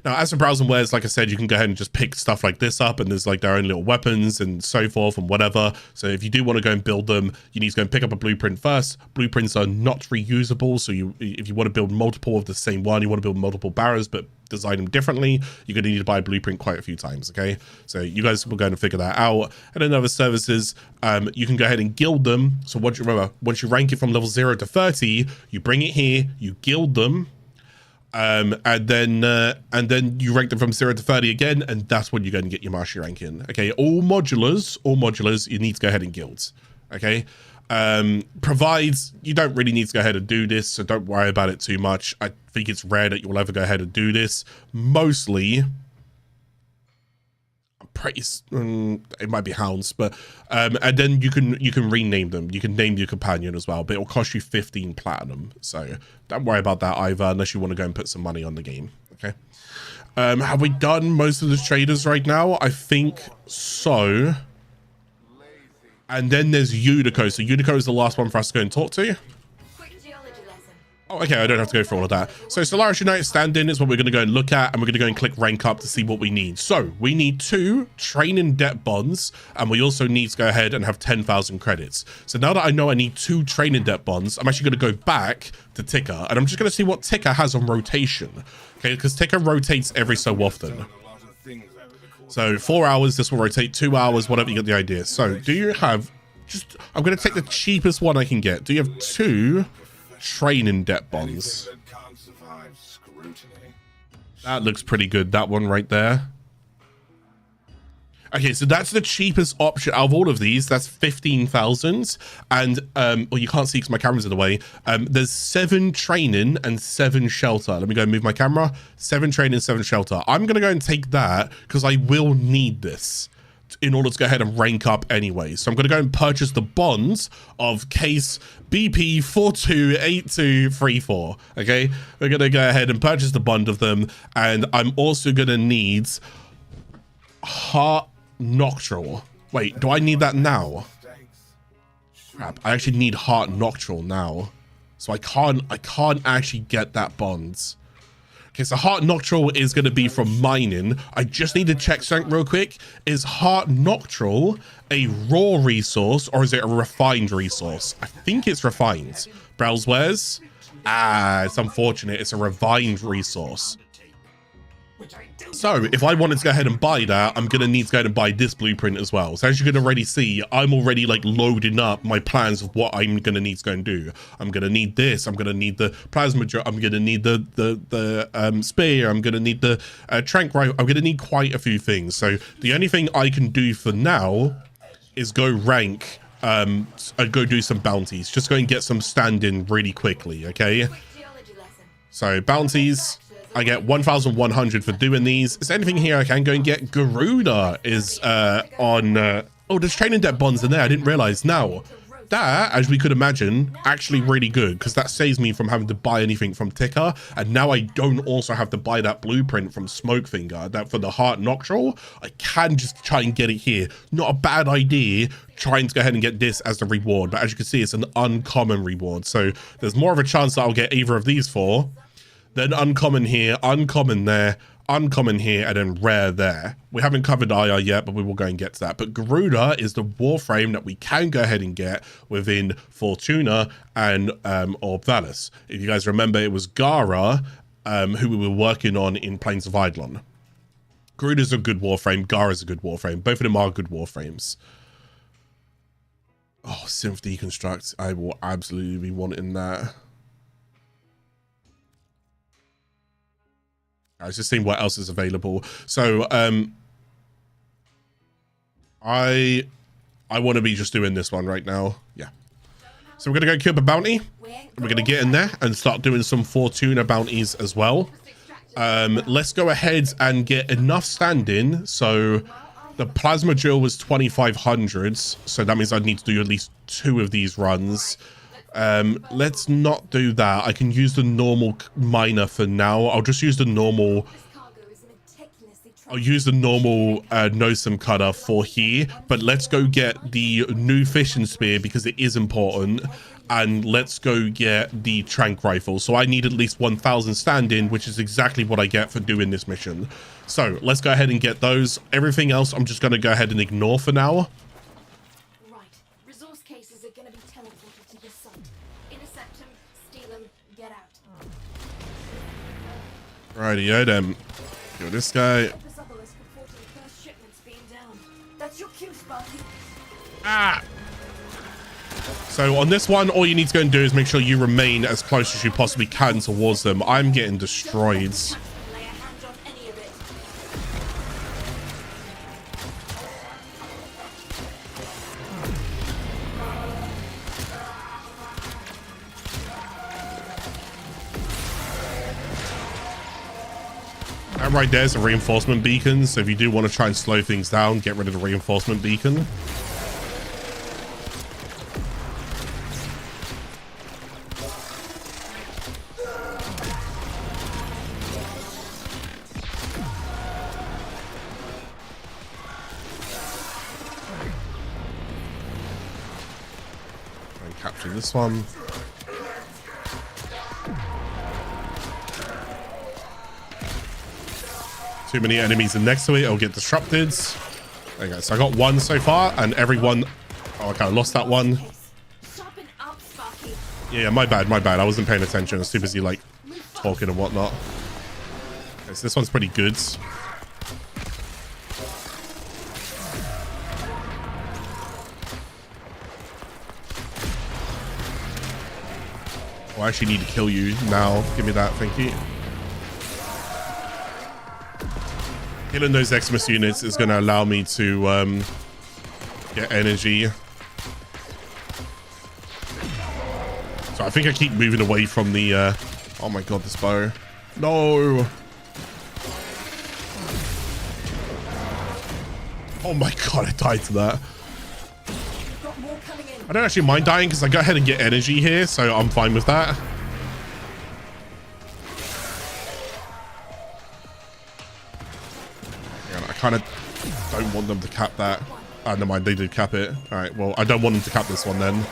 Now, as for browsing wares, like I said, you can go ahead and just pick stuff like this up, and there's like their own little weapons and so forth and whatever. So if you do want to go and build them, you need to go and pick up a blueprint first. Blueprints are not reusable, so if you want to build multiple of the same one, you want to build multiple barrows, but design them differently, you're going to need to buy a blueprint quite a few times, okay? So you guys will go and figure that out. And then other services, you can go ahead and guild them. So once you rank it from level 0 to 30, you bring it here, you guild them, and then you rank them from 0 to 30 again, and that's when you're going to get your mastery ranking. Okay, all modulars you need to go ahead and guild, okay? Provides you don't really need to go ahead and do this, so don't worry about it too much. I think it's rare that you'll ever go ahead and do this. Mostly pretty it might be hounds, but and then you can rename them. You can name your companion as well, but it'll cost you 15 platinum, so don't worry about that either unless you want to go and put some money on the game. Okay, have we done most of the traders right now? I think so. And then there's Unico. So Unico is the last one for us to go and talk to. Oh, okay, I don't have to go through all of that. So Solaris United stand-in is what we're going to go and look at, and we're going to go and click rank up to see what we need. So we need 2 training debt bonds, and we also need to go ahead and have 10,000 credits. So now that I know I need 2 training debt bonds, I'm actually going to go back to Ticker, and I'm just going to see what Ticker has on rotation. Okay, because Ticker rotates every so often. So 4 hours, this will rotate 2 hours, whatever, you get the idea. So do you have I'm going to take the cheapest one I can get. Do you have 2 training debt bonds? That looks pretty good, that one right there. Okay, so that's the cheapest option out of all of these. That's 15,000. And, well, you can't see because my camera's in the way. There's 7 training and 7 shelter. Let me go and move my camera. 7 training, 7 shelter. I'm going to go and take that because I will need this in order to go ahead and rank up anyway. So I'm going to go and purchase the bonds of case BP 428234. Okay, we're going to go ahead and purchase the bond of them. And I'm also going to need Heart Noctral. Wait, do I need that now? Crap, I actually need Heart Noctral now. So I can't actually get that bonds. Okay, so Heart Noctral is going to be from mining. I just need to check something real quick. Is Heart Noctral a raw resource or is it a refined resource? I think it's refined. Browse wares. Ah, it's unfortunate. It's a refined resource. So if I wanted to go ahead and buy that, I'm going to need to go ahead and buy this blueprint as well. So as you can already see, I'm already like loading up my plans of what I'm going to need to go and do. I'm going to need this. I'm going to need the plasma. I'm going to need the spear. I'm going to need the trank rifle. I'm going to need quite a few things. So the only thing I can do for now is go rank and go do some bounties. Just go and get some stand-in really quickly, okay? So bounties. I get 1,100 for doing these. Is there anything here I can go and get? Garuda is on... oh, there's training debt bonds in there. I didn't realize. Now, that, as we could imagine, actually really good because that saves me from having to buy anything from Ticker. And now I don't also have to buy that blueprint from Smokefinger. That for the Heart Noctral, I can just try and get it here. Not a bad idea trying to go ahead and get this as the reward. But as you can see, it's an uncommon reward. So there's more of a chance that I'll get either of these for. Then uncommon here, uncommon there, uncommon here, and then rare there. We haven't covered IR yet, but we will go and get to that. But Garuda is the Warframe that we can go ahead and get within Fortuna and or Valis. If you guys remember, it was Gara who we were working on in Plains of Eidolon. Garuda's a good Warframe. Gara's a good Warframe. Both of them are good Warframes. Oh, Synth Deconstruct. I will absolutely be wanting that. I was just seeing what else is available. So, I want to be just doing this one right now. Yeah. So we're going to go kill the bounty. We're going to get in there and start doing some Fortuna bounties as well. Let's go ahead and get enough standing. So the plasma drill was 2,500. So that means I need to do at least 2 of these runs. Let's not do that. I can use the normal miner for now. I'll just use the normal... I'll use the normal NoSym cutter for here, but let's go get the new fishing spear because it is important, and let's go get the trank rifle. So I need at least 1,000 standing, which is exactly what I get for doing this mission. So let's go ahead and get those. Everything else I'm just going to go ahead and ignore for now. Right. Resource cases are going to be teleported to this site. Intercept them, steal them, get out. Rightio then. Kill this guy. Ah! So on this one, all you need to go and do is make sure you remain as close as you possibly can towards them. I'm getting destroyed. And right there's a reinforcement beacon. So if you do want to try and slow things down, get rid of the reinforcement beacon. Capture this one. Too many enemies in next to it, it'll get disrupted. There you go. So I got 1 so far, and everyone... Oh, I kind of lost that one. Yeah, my bad, my bad. I wasn't paying attention. I was too busy, like, talking and whatnot. Okay, so this one's pretty good. Oh, I actually need to kill you now. Give me that, thank you. Killing those Xmas units is going to allow me to get energy. So I think I keep moving away from the... oh my god, this bow. No! Oh my god, I died to that. I don't actually mind dying because I go ahead and get energy here, so I'm fine with that. Yeah, I kind of don't want them to cap that. Oh, never mind, they did cap it. All right, well, I don't want them to cap this one then.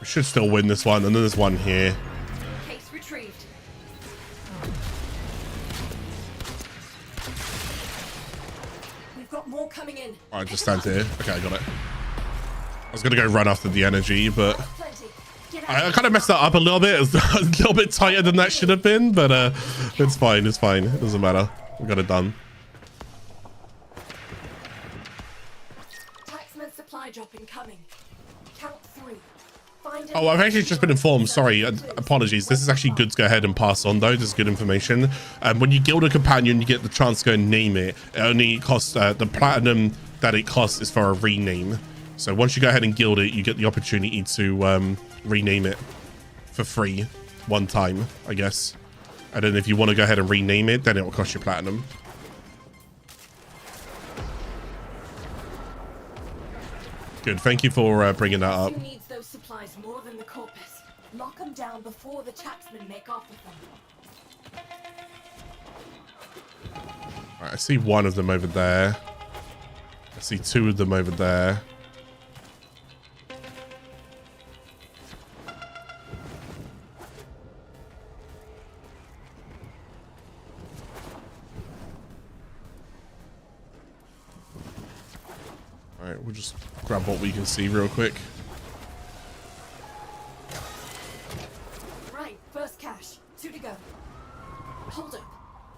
We should still win this one, and then there's one here. Case retrieved. We've got more coming in. Alright, just stand here. Okay, I got it. I was gonna go run after the energy, but I kind of messed that up a little bit. It was a little bit tighter than that should have been, but it's fine. It's fine. It doesn't matter. We got it done. Taxman supply drop incoming. Count 3. Oh, I've actually just been informed. Sorry, apologies. This is actually good to go ahead and pass on, though. This is good information. When you guild a companion, you get the chance to go and name it. It only costs the platinum that it costs is for a rename. So once you go ahead and guild it, you get the opportunity to rename it for free one time, I guess. And then if you want to go ahead and rename it, then it will cost you platinum. Good. Thank you for bringing that up. Who needs those supplies more than the Corpus? Lock them down before the taxmen make off with them. All right, I see one of them over there. I see 2 of them over there. Alright, we'll just grab what we can see real quick. Right, first cache. 2 to go. Hold up.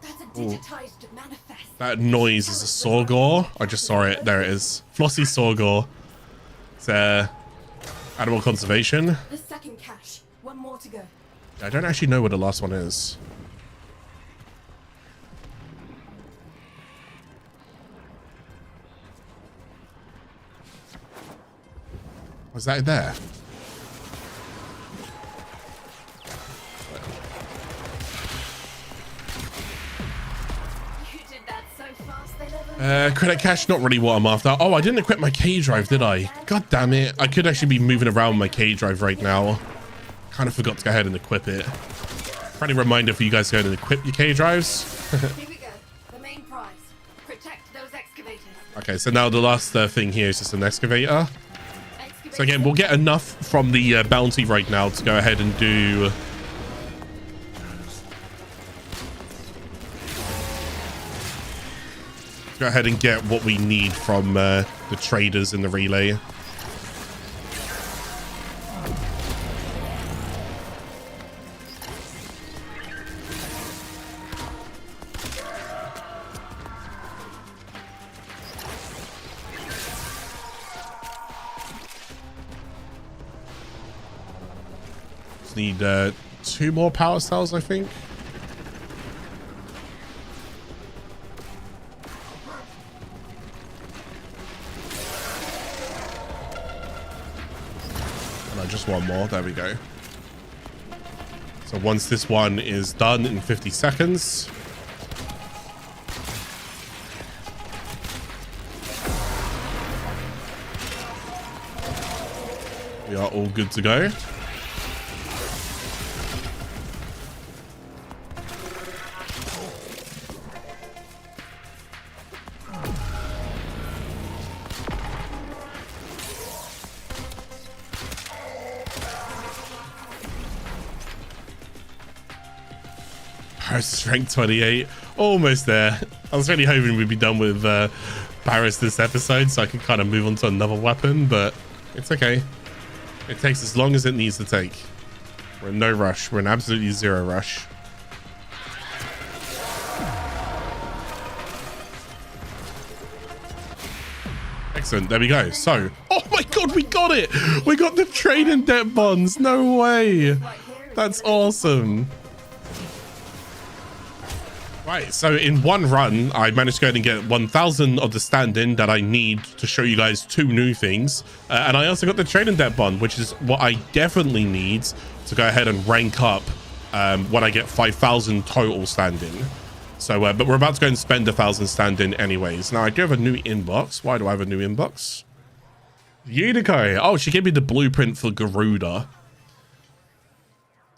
That's a digitized manifest. That noise is a Sorgor. I just saw it. There it is. Flossy Sorgor. It's animal conservation. The second cache. 1 more to go. I don't actually know where the last one is. Was that there? You did that so fast, they never... Credit cache, not really what I'm after. Oh, I didn't equip my K drive, did I? God damn it. I could actually be moving around my K drive right now. Kind of forgot to go ahead and equip it. Friendly reminder for you guys to go ahead and equip your K drives. Here we go. The main prize. Protect those excavators. Okay, so now the last thing here is just an excavator. So again, we'll get enough from the bounty right now to go ahead and do... Go ahead and get what we need from the traders in the relay. Need 2 more power cells, I think. No, just 1 more. There we go. So once this one is done in 50 seconds, we are all good to go. Paris rank 28, almost there. I was really hoping we'd be done with Paris this episode so I could kind of move on to another weapon, but it's okay. It takes as long as it needs to take. We're in no rush. We're in absolutely 0 rush. Excellent. There we go. So, oh my god, we got it. We got the trading debt bonds. No way. That's awesome. Right, so in 1 run, I managed to go ahead and get 1,000 of the stand-in that I need to show you guys 2 new things. And I also got the trading debt bond, which is what I definitely need to go ahead and rank up when I get 5,000 total stand-in. So, but we're about to go and spend 1,000 stand-in anyways. Now, I do have a new inbox. Why do I have a new inbox? Unico. Oh, she gave me the blueprint for Garuda.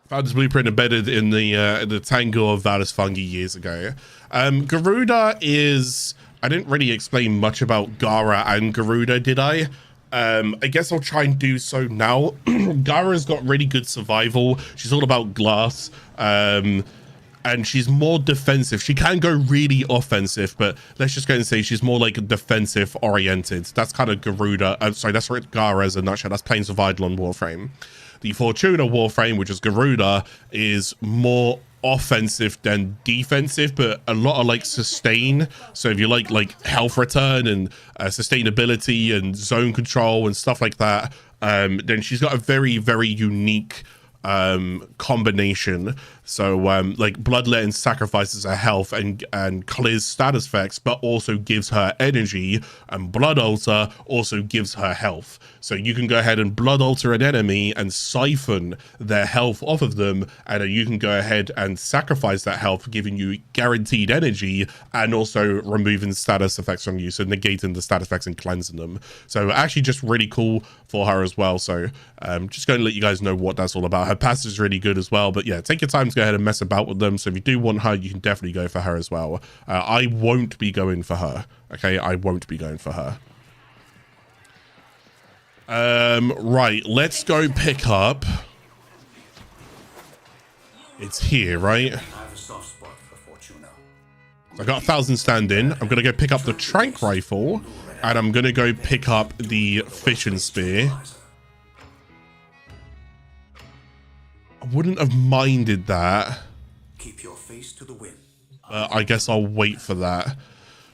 Found this blueprint embedded in the tangle of Valis fungi years ago. Garuda is... I didn't really explain much about Gara and Garuda, did I? I guess I'll try and do so now. Gara's got really good survival. She's all about glass. And she's more defensive. She can go really offensive, but let's just go and say she's more like defensive oriented. That's kind of Garuda. Sorry, that's Gara as a nutshell. That's Plains of Eidolon Warframe. The Fortuna Warframe, which is Garuda, is more offensive than defensive, but a lot of like sustain. So if you like health return and sustainability and zone control and stuff like that, then she's got a very, very unique combination. So like Bloodletting sacrifices her health and clears status effects, but also gives her energy, and Blood Altar also gives her health. So you can go ahead and Blood Altar an enemy and siphon their health off of them, and then you can go ahead and sacrifice that health, giving you guaranteed energy and also removing status effects from you, so negating the status effects and cleansing them. So actually just really cool for her as well. So just going to let you guys know what that's all about. Her passive is really good as well, but yeah, take your time to go ahead and mess about with them. So if you do want her, you can definitely go for her as well. I won't be going for her. Okay, I won't be going for her. Right, let's go pick up. It's here, right? I have a soft spot for Fortuna. So I got 1,000 standing. I'm going to go pick up the trank rifle, and I'm going to go pick up the fishing spear. I wouldn't have minded that. Keep your face to the wind. I guess I'll wait for that.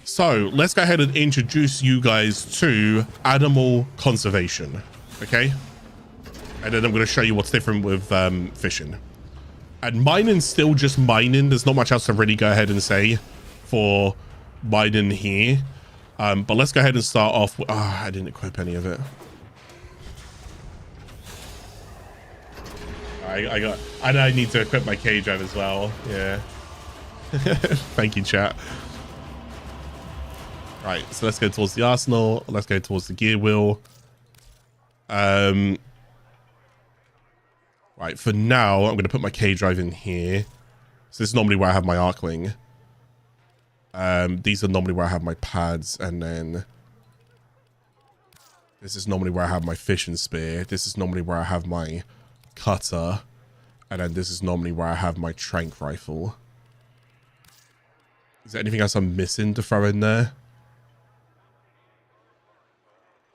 So let's go ahead and introduce you guys to animal conservation. Okay. And then I'm going to show you what's different with fishing. And mining's still just mining. There's not much else to really go ahead and say for mining here. But let's go ahead and start off with... I didn't equip any of it. I need to equip my K drive as well. Yeah. Thank you, chat. Right, so let's go towards the arsenal. Let's go towards the gear wheel. Right, for now, I'm going to put my K drive in here. So this is normally where I have my Arcling. These are normally where I have my pads, and then this is normally where I have my fishing spear. This is normally where I have my cutter, and then this is normally where I have my trank rifle. Is there anything else I'm missing to throw in there?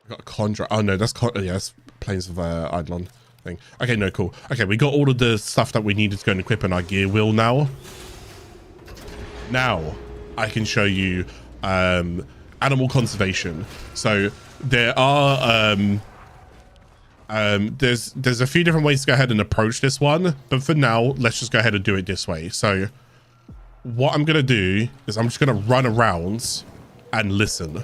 I got a conjure. Oh no, that's that's Plains of Eidolon thing. Okay, no, cool. Okay, we got all of the stuff that we needed to go and equip in our gear wheel now. Now I can show you animal conservation. So there are there's a few different ways to go ahead and approach this one, but for now let's just go ahead and do it this way. So what I'm gonna do is I'm just gonna run around and listen.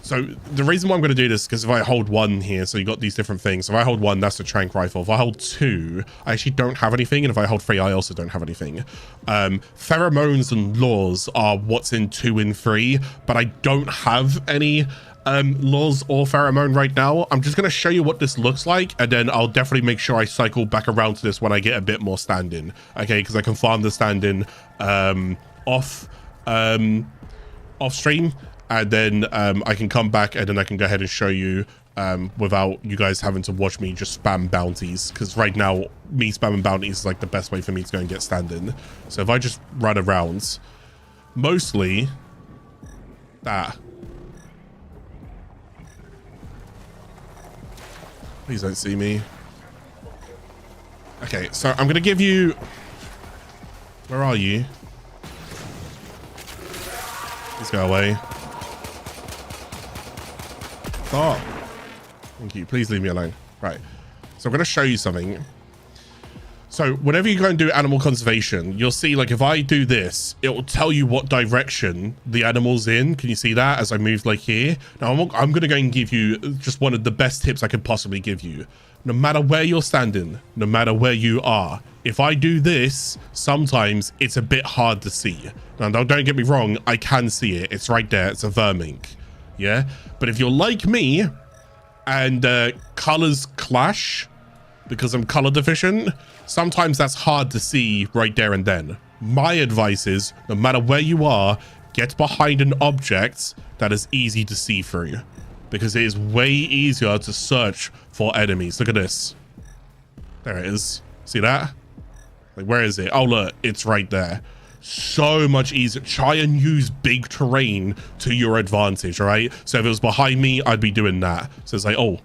So the reason why I'm going to do this is because if I hold 1 here, so you got these different things. If I hold 1, that's the trank rifle. If I hold 2, I actually don't have anything. And if I hold 3, I also don't have anything. Pheromones and laws are what's in 2 and 3, but I don't have any laws or pheromone right now. I'm just going to show you what this looks like, and then I'll definitely make sure I cycle back around to this when I get a bit more standing. Okay, because I can farm the standing off stream. And then I can come back, and then I can go ahead and show you without you guys having to watch me just spam bounties. Because right now, me spamming bounties is like the best way for me to go and get standing. So if I just run around, mostly that. Please don't see me. Okay, so I'm going to give you... Where are you? Please go away. Stop. Thank you. Please leave me alone. Right. So I'm going to show you something. So whenever you go and do animal conservation, you'll see, like, if I do this, it will tell you what direction the animal's in. Can you see that as I move like here? Now I'm going to go and give you just one of the best tips I could possibly give you. No matter where you're standing, no matter where you are, if I do this, sometimes it's a bit hard to see. Now, don't get me wrong. I can see it. It's right there. It's a vermink. Yeah. But if you're like me and colors clash because I'm color deficient, sometimes that's hard to see right there and then. My advice is, no matter where you are, get behind an object that is easy to see through, because it is way easier to search for enemies. Look at this. There it is. See that? Like, where is it? Oh, look, it's right there. So much easier. Try and use big terrain to your advantage, all right? So if it was behind me, I'd be doing that. So it's like, oh,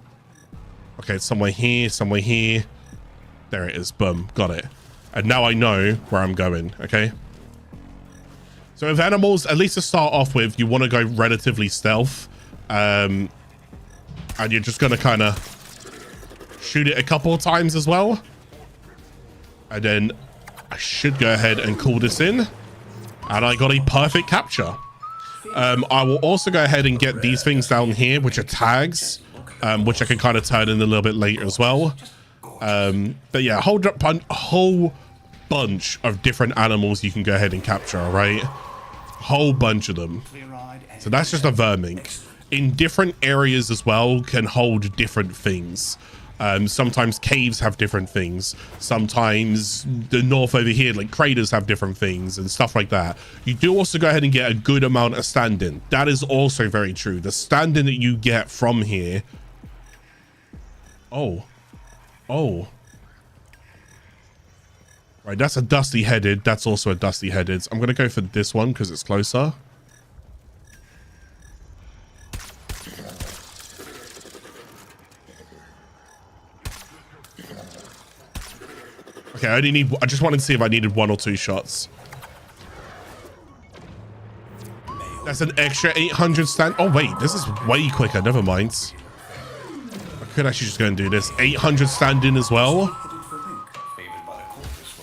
okay, it's somewhere here, somewhere here. There it is. Boom, got it. And now I know where I'm going, okay? So with animals, at least to start off with, you want to go relatively stealth. And you're just going to kind of shoot it a couple of times as well. And then I should go ahead and call this in, and I got a perfect capture. I will also go ahead and get these things down here, which are tags, which I can kind of turn in a little bit later as well. But yeah, a whole bunch of different animals you can go ahead and capture, all right? Whole bunch of them. So that's just a vermink. In different areas as well can hold different things. Sometimes caves have different things. Sometimes the north over here, like craters, have different things and stuff like that. You do also go ahead and get a good amount of standing. That is also very true. The standing that you get from here. Oh. Right, that's a dusty headed. That's also a dusty headed. I'm going to go for this one because it's closer. Okay, I just wanted to see if I needed 1 or 2 shots. That's an extra 800 stand. Oh, wait, this is way quicker. Never mind. I could actually just go and do this. 800 stand in as well.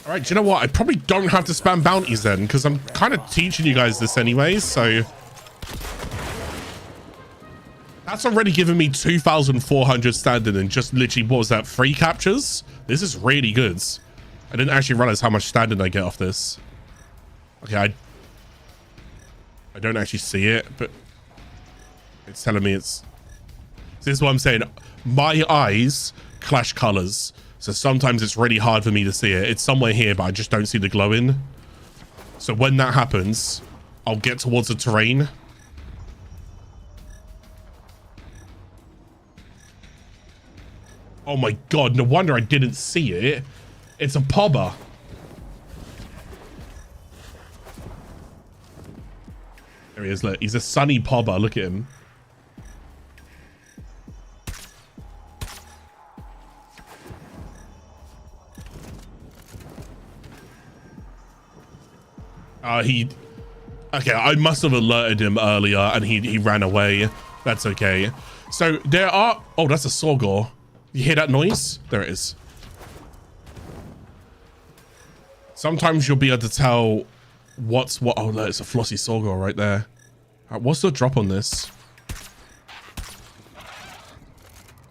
All right, do you know what? I probably don't have to spam bounties then, because I'm kind of teaching you guys this anyways, so... That's already given me 2,400 standing and just literally, what was that, 3 captures? This is really good. I didn't actually realize how much standing I get off this. Okay, I don't actually see it, but it's telling me it's... This is what I'm saying. My eyes clash colors. So sometimes it's really hard for me to see it. It's somewhere here, but I just don't see the glowing. So when that happens, I'll get towards the terrain. Oh my god, no wonder I didn't see it. It's a pobber. There he is, look. He's a sunny pobber. Look at him. Okay, I must have alerted him earlier and he ran away. That's okay. So there are... Oh, that's a Sorgor. You hear that noise? There it is. Sometimes you'll be able to tell what's what. Oh, look, it's a flossy Sorgor right there. What's the drop on this?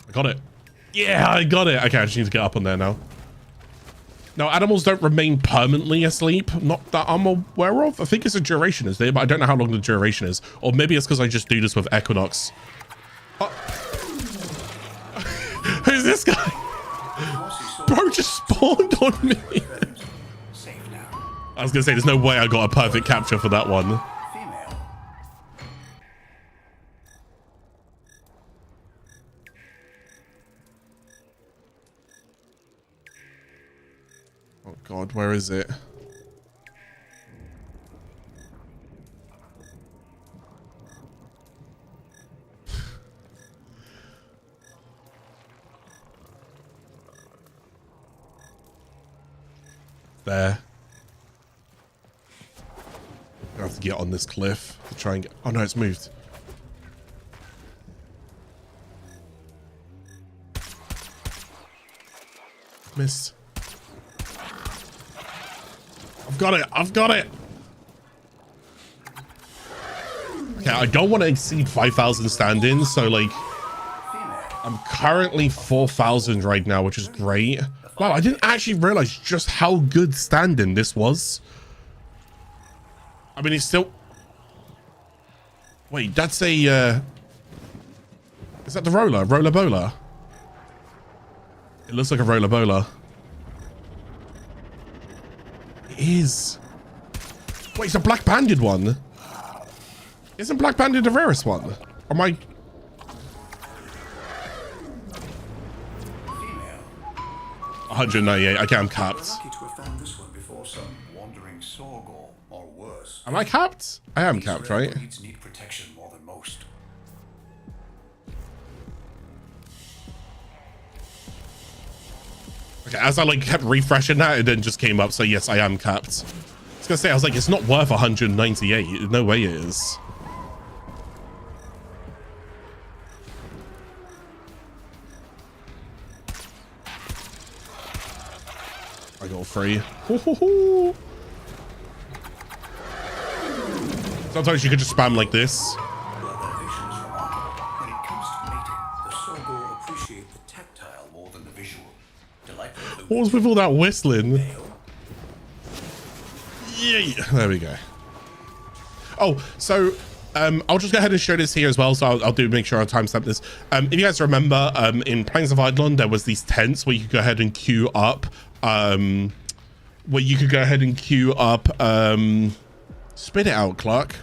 I got it. Yeah, I got it. Okay, I just need to get up on there now. Now, animals don't remain permanently asleep. Not that I'm aware of. I think it's a duration is there, but I don't know how long the duration is. Or maybe it's because I just do this with Equinox. Oh. Who's this guy? Bro just spawned on me. I was going to say, there's no way I got a perfect capture for that one. Oh god, where is it? There. I have to get on this cliff to try and get... Oh no, it's moved. Missed. I've got it. I've got it. Okay, I don't want to exceed 5,000 stand-ins, so like... I'm currently 4,000 right now, which is great. Wow, I didn't actually realize just how good stand-in this was. I mean, it's still... Wait, that's a... Is that the roller? Roller bowler? It looks like a roller bowler. It is. Wait, it's a black banded one. Isn't black banded the rarest one? Or am I... 198. Okay, I'm capped. Am I capped? I am capped, right? Need protection more than most. Okay, as I like kept refreshing that, it then just came up. So yes, I am capped. I was gonna say, I was like, it's not worth 198. No way it is. I got free. Sometimes you could just spam like this. When it comes to mating, the Sorgor appreciate the tactile more than the visual. What was with all that whistling? Yeah, there we go. Oh, so I'll just go ahead and show this here as well. So I'll do make sure I timestamp this. If you guys remember, in Plains of Eidolon, there was these tents where you could go ahead and queue up. Spit it out, Clarke.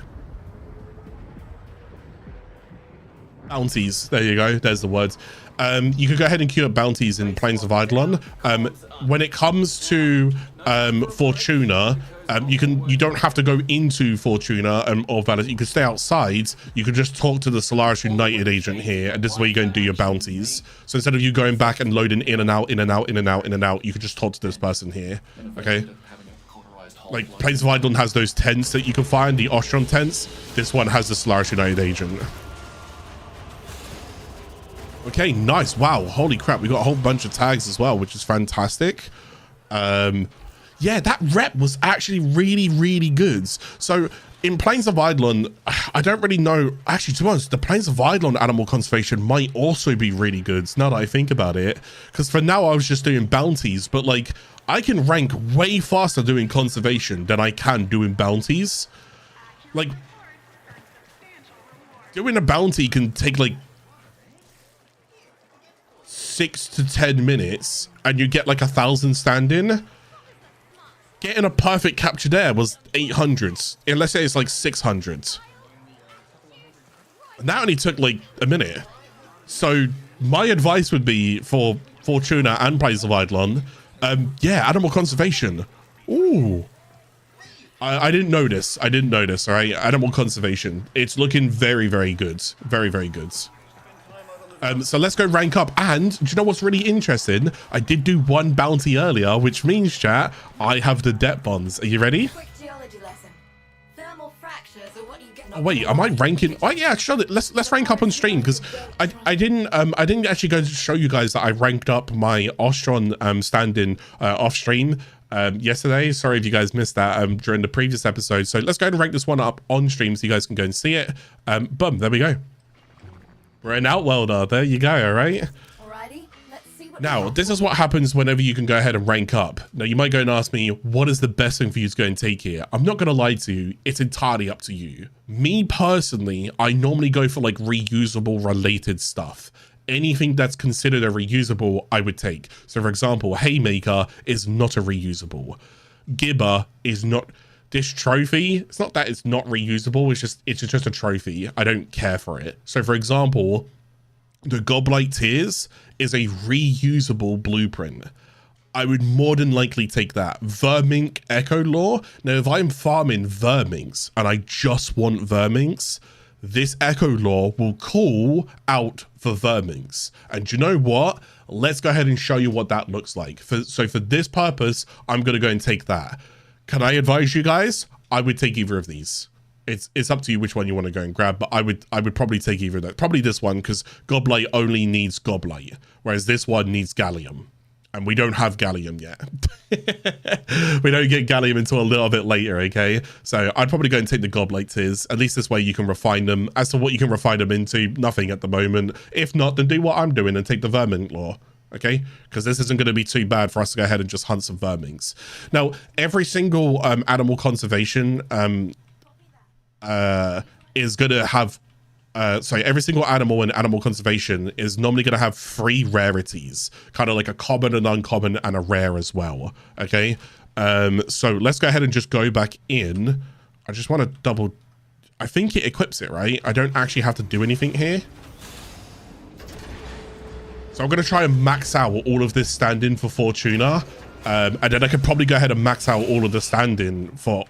Bounties. There you go. There's the words. You could go ahead and queue up bounties in Plains of Eidolon. When it comes to Fortuna, you don't have to go into Fortuna or Valis. You can stay outside. You can just talk to the Solaris United agent here, and this is where you go and do your bounties. So instead of you going back and loading in and out, in and out, in and out, in and out, you can just talk to this person here. Okay. Like Plains of Eidolon has those tents that you can find, the Ostron tents. This one has the Solaris United agent. Okay, nice. Wow, holy crap, we got a whole bunch of tags as well, which is fantastic. Yeah, that rep was actually really, really good. So in Plains of Eidolon, I don't really know. Actually, to be honest, the Plains of Eidolon animal conservation might also be really good now that I think about it. Because for now, I was just doing bounties, but like I can rank way faster doing conservation than I can doing bounties. Like doing a bounty can take like 6 to 10 minutes and you get like 1,000 stand-in. Getting a perfect capture there was 800, and let's say it's like 600. And that only took like a minute. So my advice would be for Fortuna and Plains of Eidolon, yeah, animal conservation. Ooh, I didn't notice. I didn't notice. All right, animal conservation. It's looking very, very good. Very, very good. So let's go rank up. And do you know what's really interesting? I did do one bounty earlier, which means, chat, I have the debt bonds. Are you ready? Quick geology lesson. Thermal fractures are what you get. Oh wait, am I ranking? Oh yeah, sure. Let's rank up on stream, because I didn't actually go to show you guys that I ranked up my Ostron stand-in off stream yesterday. Sorry if you guys missed that during the previous episode. So let's go ahead and rank this one up on stream so you guys can go and see it. Boom, there we go. We're an Outworlder. There you go. All right. Alrighty, let's see what Now, this is what happens whenever you can go ahead and rank up. Now, you might go and ask me, what is the best thing for you to go and take here? I'm not going to lie to you. It's entirely up to you. Me personally, I normally go for like reusable related stuff. Anything that's considered a reusable, I would take. So for example, Haymaker is not a reusable. Gibber is not. This trophy, it's not that it's not reusable, it's just a trophy. I don't care for it. So for example, the Goblite Tears is a reusable blueprint. I would more than likely take that. Vermink Echo Lore. Now, if I'm farming Verminks and I just want Verminks, this Echo Lore will call out for Verminks. And you know what? Let's go ahead and show you what that looks like. So for this purpose, I'm going to go and take that. Can I advise you guys? I would take either of these. It's up to you which one you want to go and grab, but I would probably take either of those. Probably this one, because Goblite only needs Goblite, whereas this one needs Gallium. And we don't have Gallium yet. We don't get Gallium until a little bit later, okay? So I'd probably go and take the Goblite Tears. At least this way you can refine them. As to what you can refine them into, nothing at the moment. If not, then do what I'm doing and take the Vermin Lore. Okay, because this isn't going to be too bad for us to go ahead and just hunt some vermings. Now, every single animal conservation is going to have every single animal in animal conservation is normally going to have 3 rarities, kind of like a common, an uncommon, and a rare as well. Okay, so let's go ahead and just go back in. I just want to double. I think it equips it, right? I don't actually have to do anything here. So I'm going to try and max out all of this stand-in for Fortuna. And then I could probably go ahead and max out all of the stand-in for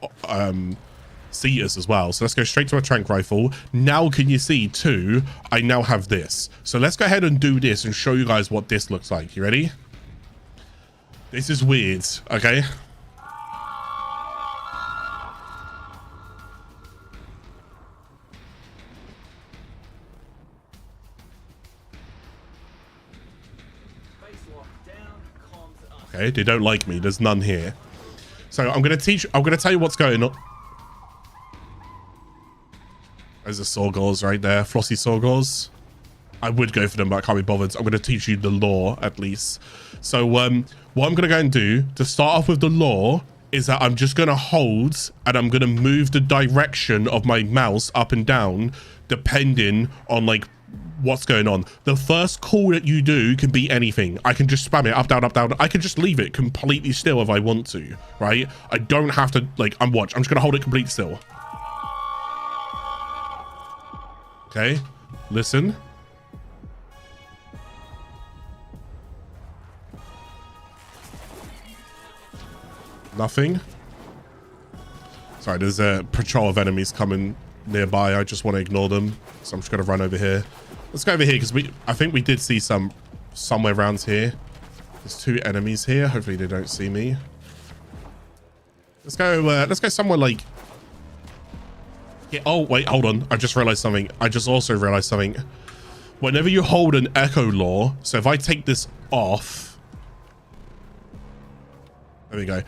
Cetus as well. So let's go straight to a trank rifle. Now, can you see, too, I now have this. So let's go ahead and do this and show you guys what this looks like. You ready? This is weird, okay? Okay, they don't like me. There's none here. So I'm going to tell you what's going on. There's the Sorgors right there. Flossy Sorgors. I would go for them, but I can't be bothered. I'm going to teach you the lore, at least. So what I'm going to go and do to start off with the lore is that I'm just going to hold and I'm going to move the direction of my mouse up and down depending on like what's going on. The first call that you do can be anything. I can just spam it up, down, up, down. I can just leave it completely still if I want to, right? I don't have to, like, I'm just gonna hold it completely still. Okay, listen. Nothing. Sorry, there's a patrol of enemies coming nearby. I just want to ignore them. So I'm just going to run over here. Let's go over here because I think we did see somewhere around here. There's 2 enemies here. Hopefully they don't see me. Let's go somewhere like... Yeah, oh, wait, hold on. I just realized something. I just also realized something. Whenever you hold an echo law, so if I take this off... There we go.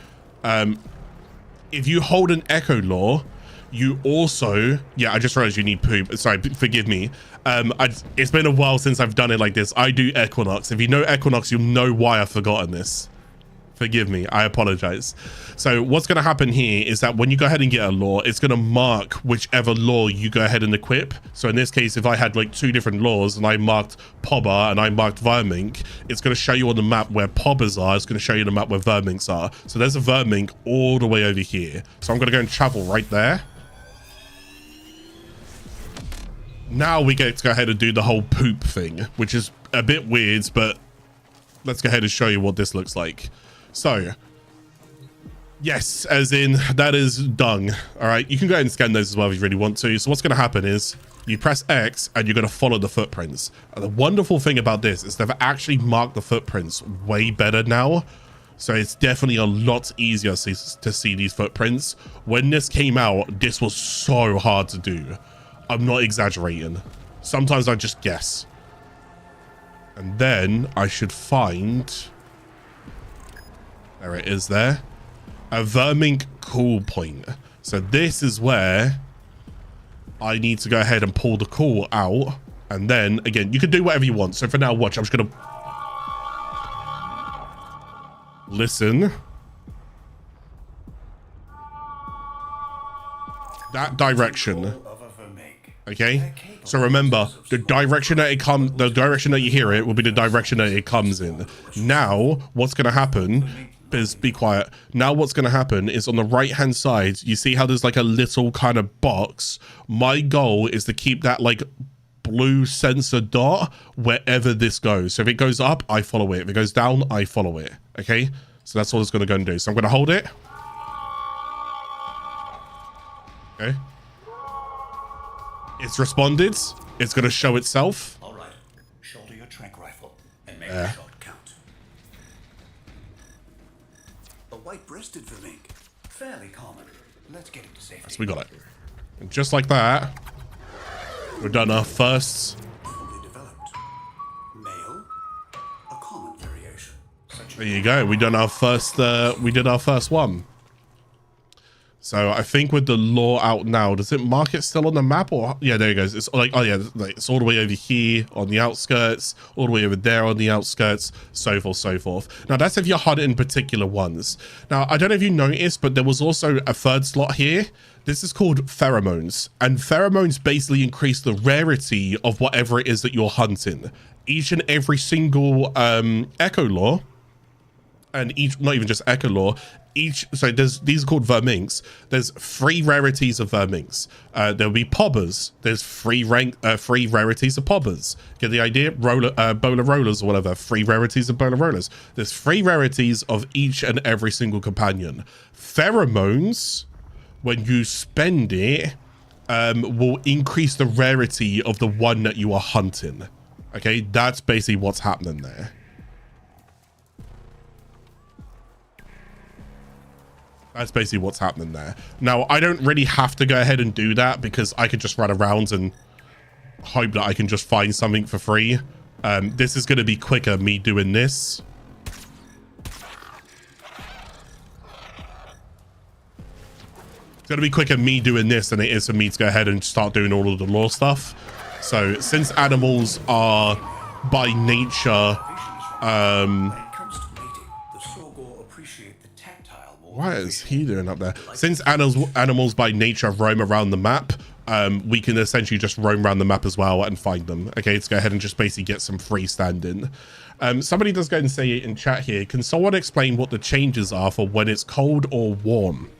If you hold an echo law, you also... Yeah, I just realized you need poop. Sorry, forgive me. It's been a while since I've done it like this. I do Equinox. If you know Equinox, you'll know why I've forgotten this. Forgive me. I apologize. So what's going to happen here is that when you go ahead and get a law, it's going to mark whichever law you go ahead and equip. So in this case, if I had like 2 different laws and I marked Pobba and I marked Vermink, it's going to show you on the map where Pobbas are. It's going to show you the map where Verminks are. So there's a Vermink all the way over here. So I'm going to go and travel right there. Now we get to go ahead and do the whole poop thing, which is a bit weird, but let's go ahead and show you what this looks like. So, yes, as in that is dung. All right, you can go ahead and scan those as well if you really want to. So what's going to happen is you press X and you're going to follow the footprints. And the wonderful thing about this is they've actually marked the footprints way better now. So it's definitely a lot easier to see these footprints. When this came out, this was so hard to do. I'm not exaggerating. Sometimes I just guess. And then I should find... There it is there. A Vermink call point. So this is where I need to go ahead and pull the call out. And then, again, you can do whatever you want. So for now, watch. I'm just going to... Listen. That direction. Okay? So remember, the direction that you hear it will be the direction that it comes in. Now, what's going to happen... Be quiet. Now what's going to happen is on the right hand side, you see how there's like a little kind of box. My goal is to keep that like blue sensor dot wherever this goes. So if it goes up, I follow it. If it goes down, I follow it. Okay, so that's what it's going to go and do. So I'm going to hold it. Okay, it's responded. It's going to show itself. All right, shoulder your tranq rifle and make a shot count. White-breasted Vermink, fairly common. Let's get into safety. So we got it. And just like that, we've done our first. Fully developed. Male, a common variation. There you go. We done our first. We did our first one. So I think with the law out now, does it mark it still on the map? Or yeah, there it goes. It's like, oh yeah, like it's all the way over here on the outskirts, all the way over there on the outskirts, so forth, so forth. Now that's if you're hunting particular ones. Now I don't know if you noticed, but there was also a 3rd slot here. This is called pheromones, and pheromones basically increase the rarity of whatever it is that you're hunting. Each and every single echo law, and each, not even just echo law, so these are called Verminks. There's 3 rarities of Verminks. There'll be Pobbas. There's 3 rarities of Pobbas. Get the idea? Bowler rollers or whatever. 3 rarities of bowler rollers. There's 3 rarities of each and every single companion. Pheromones, when you spend it, will increase the rarity of the one that you are hunting. Okay, that's basically what's happening there. That's basically what's happening there. Now, I don't really have to go ahead and do that because I could just run around and hope that I can just find something for free. This is going to be quicker, me doing this. It's going to be quicker me doing this than it is for me to go ahead and start doing all of the lore stuff. So, since animals are by nature... What is he doing up there? Since animals by nature roam around the map, we can essentially just roam around the map as well and find them. Okay, let's go ahead and just basically get some freestanding. Somebody does go and say it in chat here. Can someone explain what the changes are for when it's cold or warm?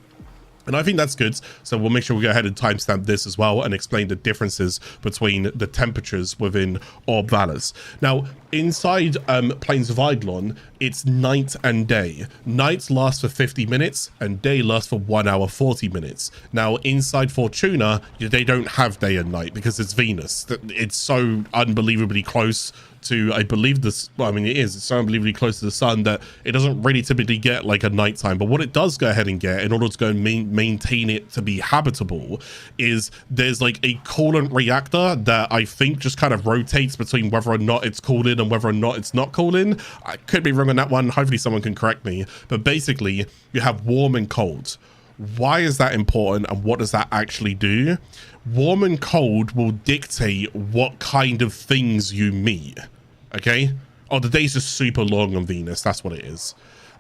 And I think that's good. So we'll make sure we go ahead and timestamp this as well and explain the differences between the temperatures within Orb Valis. Now, inside Plains of Eidolon, it's night and day. Nights last for 50 minutes and day lasts for 1 hour 40 minutes. Now inside Fortuna, they don't have day and night because it's Venus. It's so unbelievably close to, I believe this, well, I mean, it's so unbelievably close to the sun that it doesn't really typically get like a nighttime. But what it does go ahead and get in order to go and maintain it to be habitable is there's like a coolant reactor that I think just kind of rotates between whether or not it's cooled in and whether or not it's not cooled in. I could be wrong on that one. Hopefully someone can correct me. But basically you have warm and cold. Why is that important and what does that actually do? Warm and cold will dictate what kind of things you meet. Okay. Oh, the days are super long on Venus. That's what it is.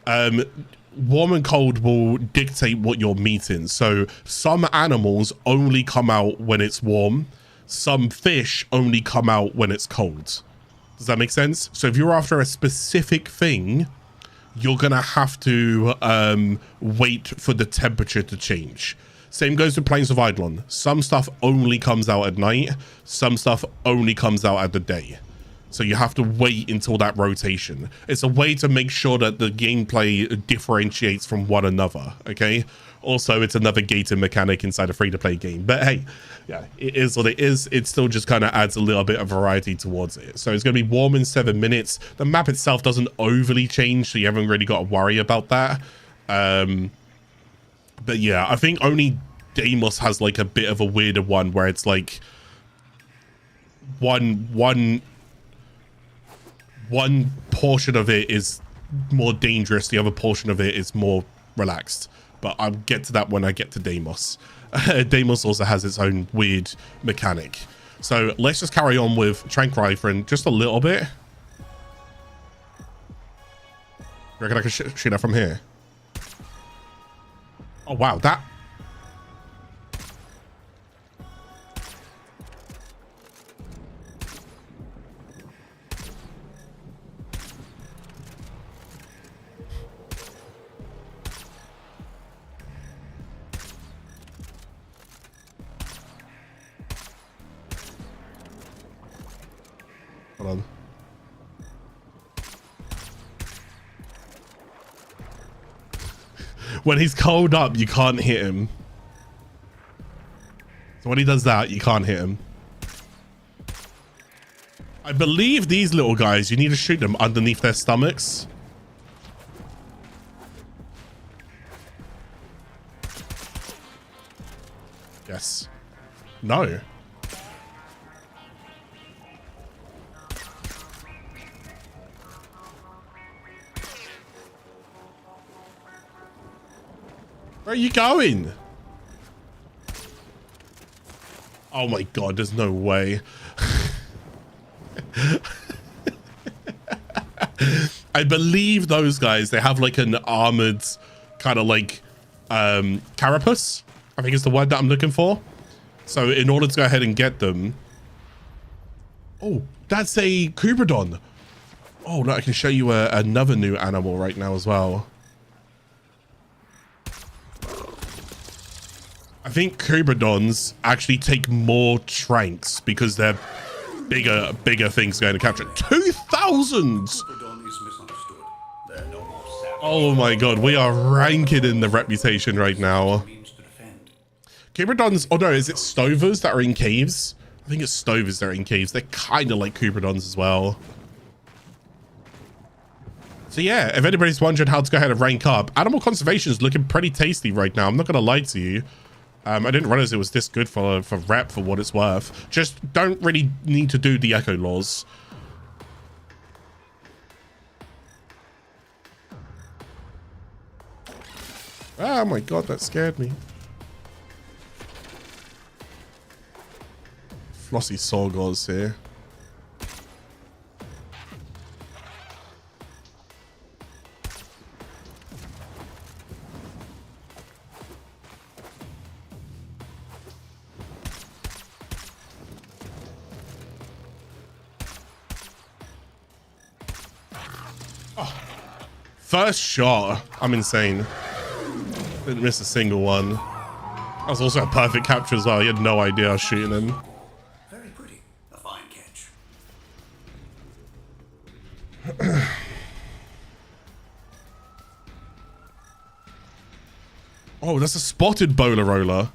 Warm and cold will dictate what you're meeting. So some animals only come out when it's warm. Some fish only come out when it's cold. Does that make sense? So if you're after a specific thing, you're gonna have to wait for the temperature to change. Same goes with Plains of Eidolon. Some stuff only comes out at night. Some stuff only comes out at the day. So you have to wait until that rotation. It's a way to make sure that the gameplay differentiates from one another, okay? Also, it's another gated mechanic inside a free-to-play game. But hey, yeah, it is what it is. It still just kind of adds a little bit of variety towards it. So it's going to be warm in 7 minutes. The map itself doesn't overly change, so you haven't really got to worry about that. But yeah, I think only Deimos has like a bit of a weirder one where it's like one portion of it is more dangerous, the other portion of it is more relaxed. But I'll get to that when I get to Deimos. Deimos also has its own weird mechanic. So let's just carry on with Trank Rifle just a little bit. Reckon I can shoot that from here? Oh wow, that... Hold on. When he's cold up, you can't hit him. So when he does that, you can't hit him. I believe these little guys, you need to shoot them underneath their stomachs. Yes. No. Where are you going? Oh my god, there's no way. I believe those guys, they have like an armored kind of like carapace, I think is the word that I'm looking for. So in order to go ahead and get them... Oh, that's a Cupidon. Oh, no, I can show you another new animal right now as well. I think Cupidons actually take more tranks because they're bigger things going to capture. 2,000! Oh my god, we are ranking in the reputation right now. Cupidons, oh no, is it Stovers that are in caves? I think it's Stovers that are in caves. They're kind of like Cupidons as well. So yeah, if anybody's wondering how to go ahead and rank up, animal conservation is looking pretty tasty right now. I'm not going to lie to you. I didn't realize it was this good for rep for what it's worth. Just don't really need to do the echo laws. Oh my god, that scared me. Flossy Sorgors here. First shot, I'm insane. Didn't miss a single one. That was also a perfect capture as well. He had no idea I was shooting him. Very pretty. A fine catch. Oh, that's a spotted bowler roller.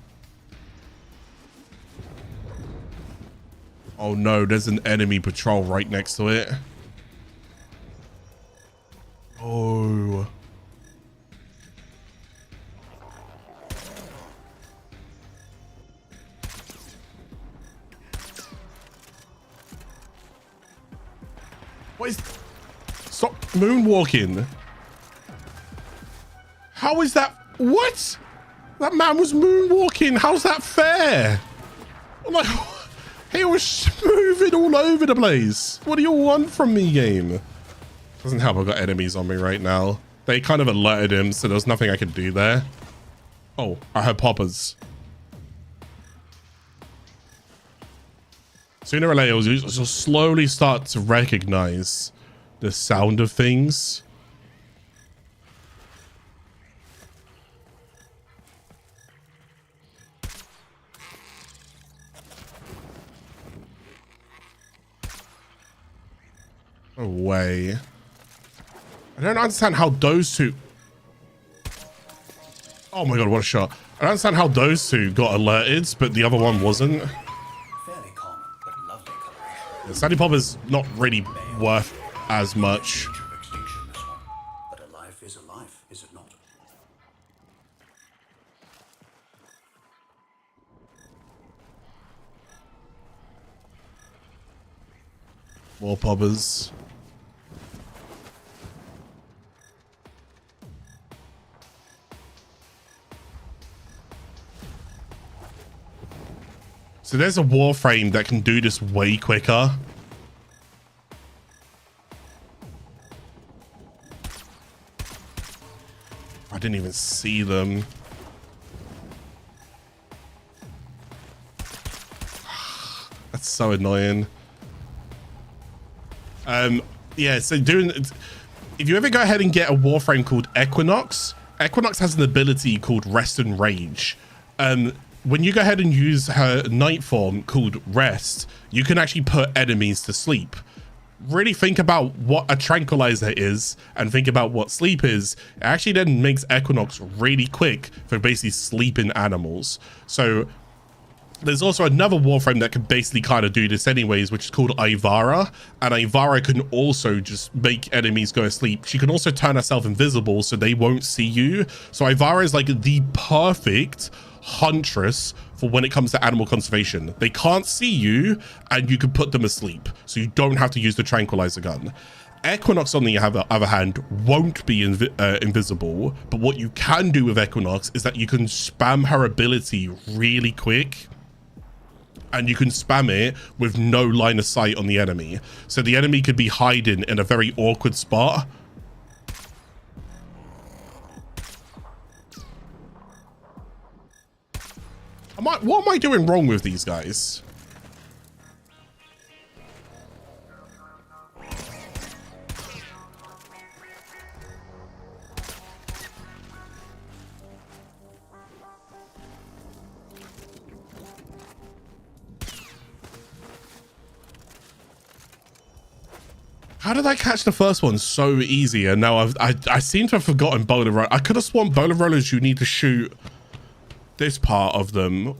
Oh no, there's an enemy patrol right next to it. Oh. What is... Stop moonwalking. How is that... What? That man was moonwalking. How's that fair? I'm like... He was moving all over the place. What do you want from me, game? Doesn't help I've got enemies on me right now. They kind of alerted him, so there was nothing I could do there. Oh, I heard poppers. Sooner or later, you'll slowly start to recognize the sound of things. No way. I don't understand how those two... Oh my god, what a shot. I don't understand how those two got alerted, but the other one wasn't. Fairly common, but lovely coloration. Yeah, Sandy Popper's not really worth as much. Nature of extinction, this one. But a life is a life, is it not? More Poppers. So there's a Warframe that can do this way quicker. I didn't even see them. That's so annoying. Yeah, so if you ever go ahead and get a Warframe called Equinox, Equinox has an ability called Rest and Rage. When you go ahead and use her night form called Rest, you can actually put enemies to sleep. Really think about what a tranquilizer is and think about what sleep is. It actually then makes Equinox really quick for basically sleeping animals. So there's also another Warframe that can basically kind of do this anyways, which is called Ivara. And Ivara can also just make enemies go asleep. She can also turn herself invisible so they won't see you. So Ivara is like the perfect huntress for when it comes to animal conservation. They can't see you and you can put them asleep, so you don't have to use the tranquilizer gun. Equinox, on the other hand, won't be invisible, but what you can do with Equinox is that you can spam her ability really quick, and you can spam it with no line of sight on the enemy. So the enemy could be hiding in a very awkward spot. What am I doing wrong with these guys? How did I catch the first one so easy? And now I seem to have forgotten bowler roller. I could have sworn bowler rollers you need to shoot this part of them,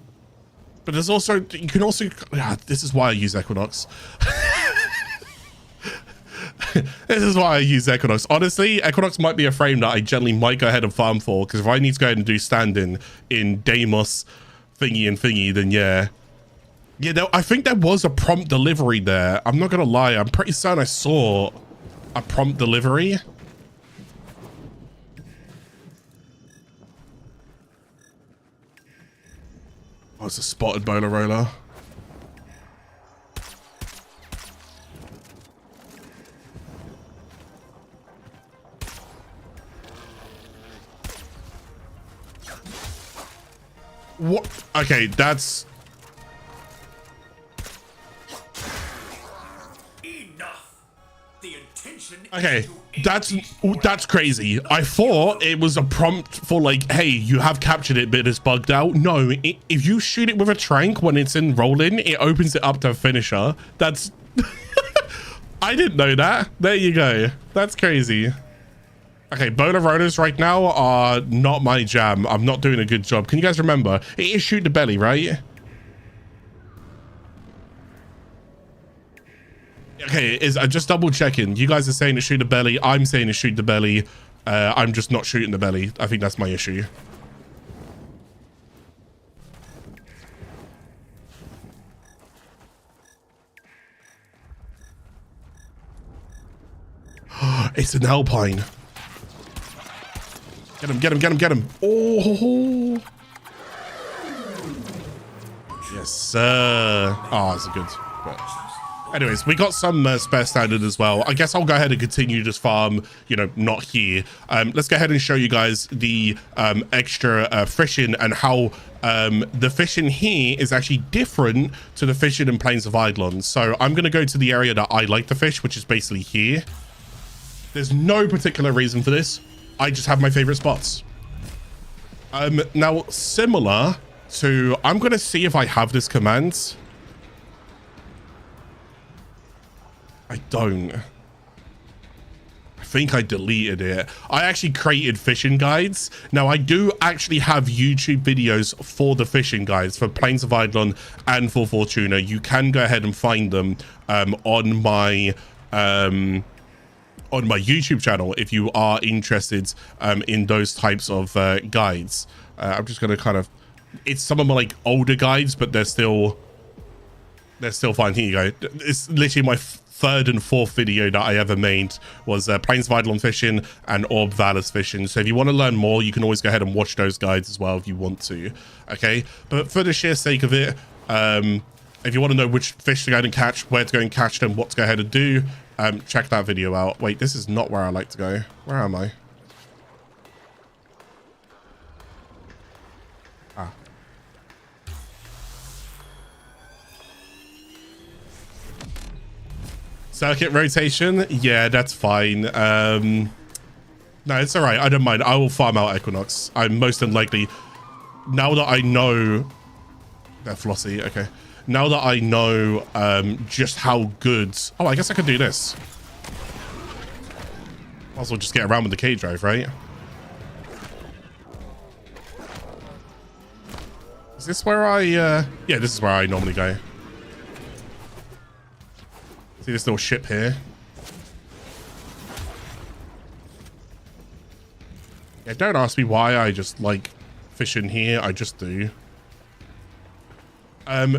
but there's also, you can also, this is why I use Equinox. This is why I use Equinox. Honestly, Equinox might be a frame that I generally might go ahead and farm for, because if I need to go ahead and do stand-in in Deimos thingy, then yeah. Yeah, I think there was a prompt delivery there. I'm not gonna lie, I'm pretty certain I saw a prompt delivery. Oh, it's a spotted bowler roller. What? Okay, that's... Okay, that's crazy. I thought it was a prompt for like, hey, you have captured it, but it's bugged out. No, if you shoot it with a trank when it's in rolling, it opens it up to a finisher. That's... I didn't know that. There you go. That's crazy. Okay, bola rollers right now are not my jam. I'm not doing a good job. Can you guys remember? It is shoot the belly, right? Okay, I'm just double checking. You guys are saying to shoot the belly. I'm saying to shoot the belly. I'm just not shooting the belly. I think that's my issue. It's an alpine. Get him, get him, get him, get him. Oh. Yes, sir. Oh, that's a good. But anyways, we got some spare standard as well. I guess I'll go ahead and continue this farm, you know, not here. Let's go ahead and show you guys the extra fishing and how the fishing here is actually different to the fishing in Plains of Eidolon. So I'm going to go to the area that I like to fish, which is basically here. There's no particular reason for this. I just have my favorite spots. Now, similar to, I'm going to see if I have this command. I don't. I think I deleted it. I actually created fishing guides. Now, I do actually have YouTube videos for the fishing guides for Plains of Eidolon and for Fortuna. You can go ahead and find them on my YouTube channel if you are interested in those types of guides. I'm just going to kind of, it's some of my like older guides, but they're still fine. Here you go. It's literally my third and fourth video that I ever made was Plains of Eidolon fishing and Orb Valis fishing. So if you want to learn more, you can always go ahead and watch those guides as well if you want to. Okay, but for the sheer sake of it, if you want to know which fish to go ahead and catch, where to go and catch them, what to go ahead and do, check that video out. Wait, this is not where I like to go. Where am I? Ah. Circuit rotation? Yeah, that's fine. No, it's all right. I don't mind. I will farm out Equinox. I'm most unlikely. Now that I know... They're flossy. Okay. Now that I know just how good... Oh, I guess I could do this. Might as well just get around with the K drive, right? Is this where I... Yeah, this is where I normally go. See this little ship here? Yeah, don't ask me why I just like fishing here. I just do.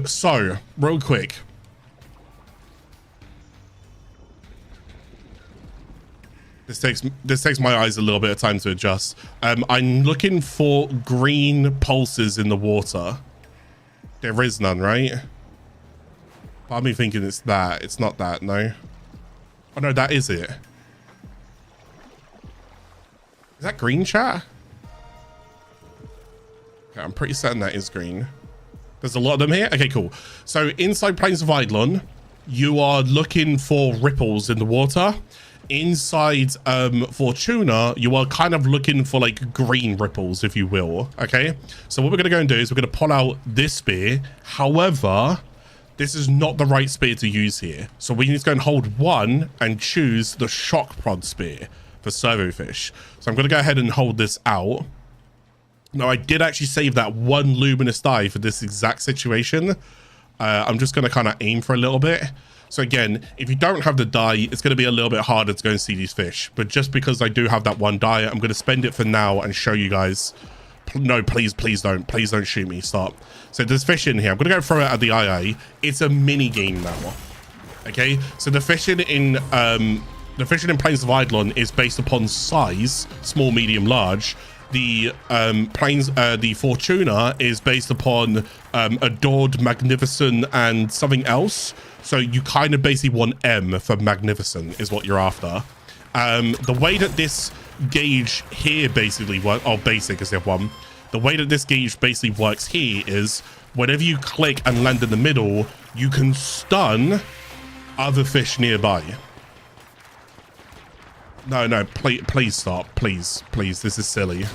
So, real quick. This takes my eyes a little bit of time to adjust. I'm looking for green pulses in the water. There is none, right? Part of me thinking it's that. It's not that, no. Oh no, that is it. Is that green, chat? Okay, I'm pretty certain that is green. There's a lot of them here. Okay, cool. So inside Plains of Eidolon, you are looking for ripples in the water. Inside Fortuna, you are kind of looking for like green ripples, if you will. Okay, so what we're gonna go and do is we're gonna pull out this spear. However, this is not the right spear to use here. So we need to go and hold one and choose the shock prod spear for servofish. So I'm gonna go ahead and hold this out. Now, I did actually save that one luminous die for this exact situation. I'm just going to kind of aim for a little bit. So again, if you don't have the die, it's going to be a little bit harder to go and see these fish. But just because I do have that one die, I'm going to spend it for now and show you guys. No, please don't. Please don't shoot me. Stop. So there's fish in here. I'm going to go throw it at the IA. It's a mini game now. Okay, so the fishing in Plains of Eidolon is based upon size, small, medium, large. The the Fortuna is based upon adored, magnificent, and something else. So you kind of basically want M for magnificent is what you're after. The way that this gauge here basically works, oh, basic is the one. The way that this gauge basically works here is whenever you click and land in the middle, you can stun other fish nearby. No, please stop. Please, this is silly.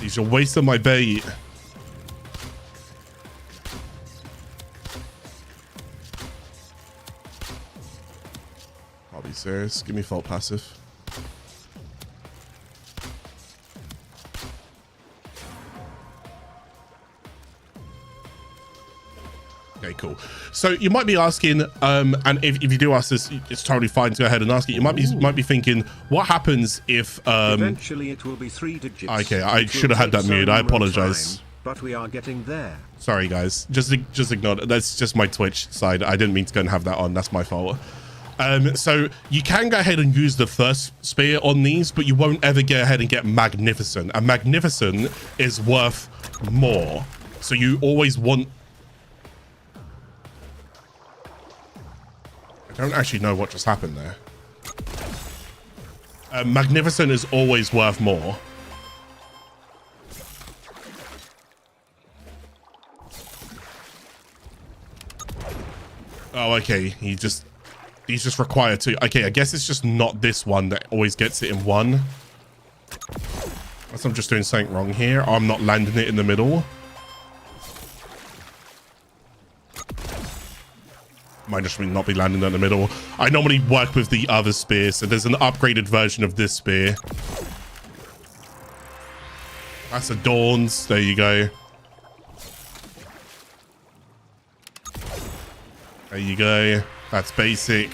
Jeez, you're wasting my bait. I'll be serious. Give me fault passive. Okay, cool. So you might be asking, and if you do ask this, it's totally fine to go ahead and ask it. You might be thinking, what happens if eventually it will be 3 digits. Okay, I should have had that muted. I apologize. But we are getting there. Sorry guys. Just ignore it. That's just my Twitch side. I didn't mean to go and have that on. That's my fault. So you can go ahead and use the first spear on these, but you won't ever go ahead and get magnificent. And magnificent is worth more. So you always want... I don't actually know what just happened there. Magnificent is always worth more. Oh, okay. He's just required to. Okay, I guess it's just not this one that always gets it in one. Unless I'm just doing something wrong here. I'm not landing it in the middle. Might just not be landing in the middle. I normally work with the other spear, so there's an upgraded version of this spear. That's a Dawn's. There you go. There you go. That's basic.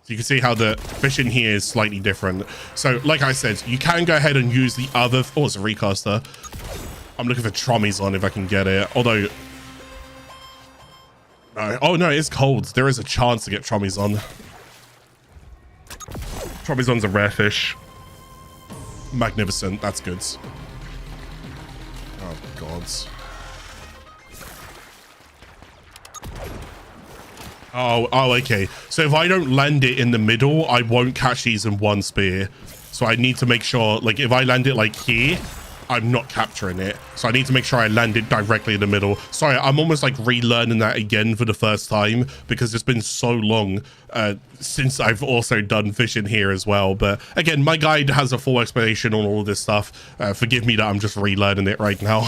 So you can see how the fish in here is slightly different. So, like I said, you can go ahead and use the other... Oh, it's a recaster. I'm looking for Trommies on if I can get it. Although... Oh, no, it's cold. There is a chance to get Trommies on. Trommies on's a rare fish. Magnificent. That's good. Oh, gods. Oh, okay. So if I don't land it in the middle, I won't catch these in one spear. So I need to make sure, like, if I land it like here, I'm not capturing it. So I need to make sure I land it directly in the middle. Sorry, I'm almost like relearning that again for the first time because it's been so long since I've also done fishing here as well. But again, my guide has a full explanation on all of this stuff. Forgive me that I'm just relearning it right now.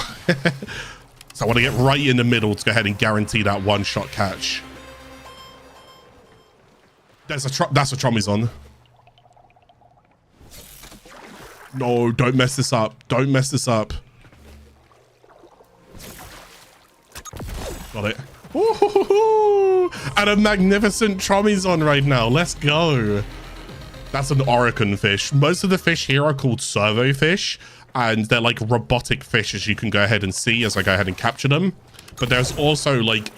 So I want to get right in the middle to go ahead and guarantee that one-shot catch. That's a Trommy's on. No, don't mess this up. Don't mess this up. Got it. Ooh, and a magnificent Trommy's on right now. Let's go. That's an Oricon fish. Most of the fish here are called servo fish, and they're like robotic fish, as you can go ahead and see as I go ahead and capture them. But there's also like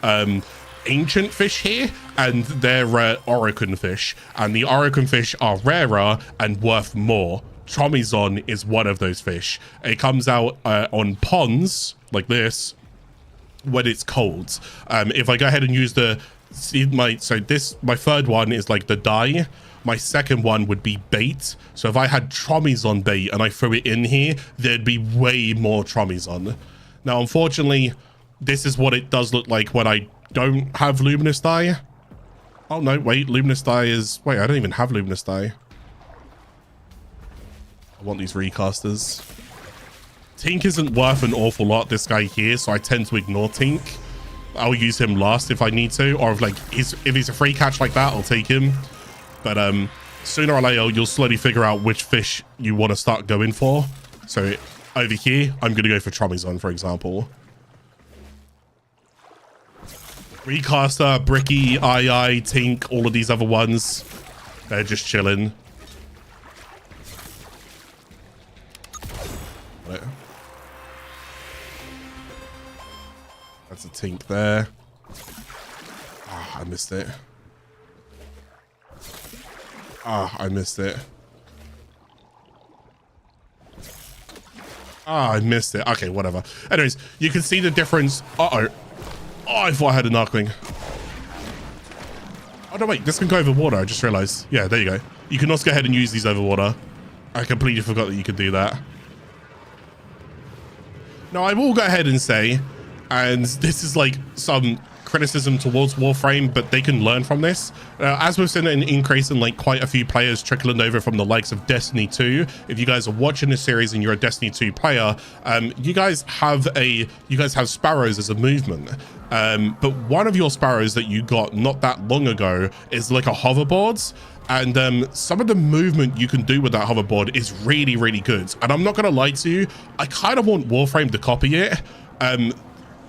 ancient fish here, and they're Oricon fish, and the Oricon fish are rarer and worth more. Trommyzon is one of those fish. It comes out on ponds like this when it's cold. If I go ahead and use my third one is like the dye. My second one would be bait. So if I had Trommyzon bait and I threw it in here, there'd be way more Trommyzon. Now, unfortunately, this is what it does look like when I don't have luminous dye. Oh no, wait, luminous dye is... Wait, I don't even have luminous dye. I want these recasters. Tink isn't worth an awful lot, this guy here, so I tend to ignore Tink. I'll use him last if I need to, or if he's a free catch like that, I'll take him. But sooner or later, you'll slowly figure out which fish you want to start going for. So over here, I'm going to go for Trommyzon, for example. Recaster, Bricky, II, Tink, all of these other ones, they're just chilling. That's a Tink there. Ah, I missed it. Ah, I missed it. Ah, I missed it. Okay, whatever. Anyways, you can see the difference. Uh-oh. Oh, I thought I had a Narkling. Oh, no, wait. This can go over water. I just realized. Yeah, there you go. You can also go ahead and use these over water. I completely forgot that you could do that. Now, I will go ahead and say, and this is like some criticism towards Warframe, but they can learn from this. As we've seen an increase in like quite a few players trickling over from the likes of Destiny 2. If you guys are watching this series and you're a Destiny 2 player, you guys have sparrows as a movement. But one of your sparrows that you got not that long ago is like a hoverboard. And some of the movement you can do with that hoverboard is really, really good. And I'm not going to lie to you, I kind of want Warframe to copy it.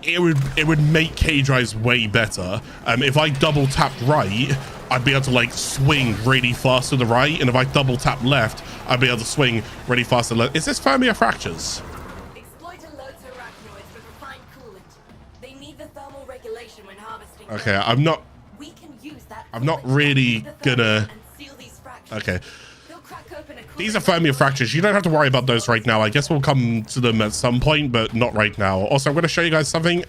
It would make K-Drives way better. If I double tapped right, I'd be able to like swing really fast to the right. And if I double tap left, I'd be able to swing really fast to the left. Is this Fermier Fractures? Exploiter loads arachnoids with refined coolant. They need the thermal regulation when harvesting. Okay, I'm not really gonna... Okay. These are Fermier Fractures. You don't have to worry about those right now. I guess we'll come to them at some point, but not right now. Also, I'm going to show you guys something.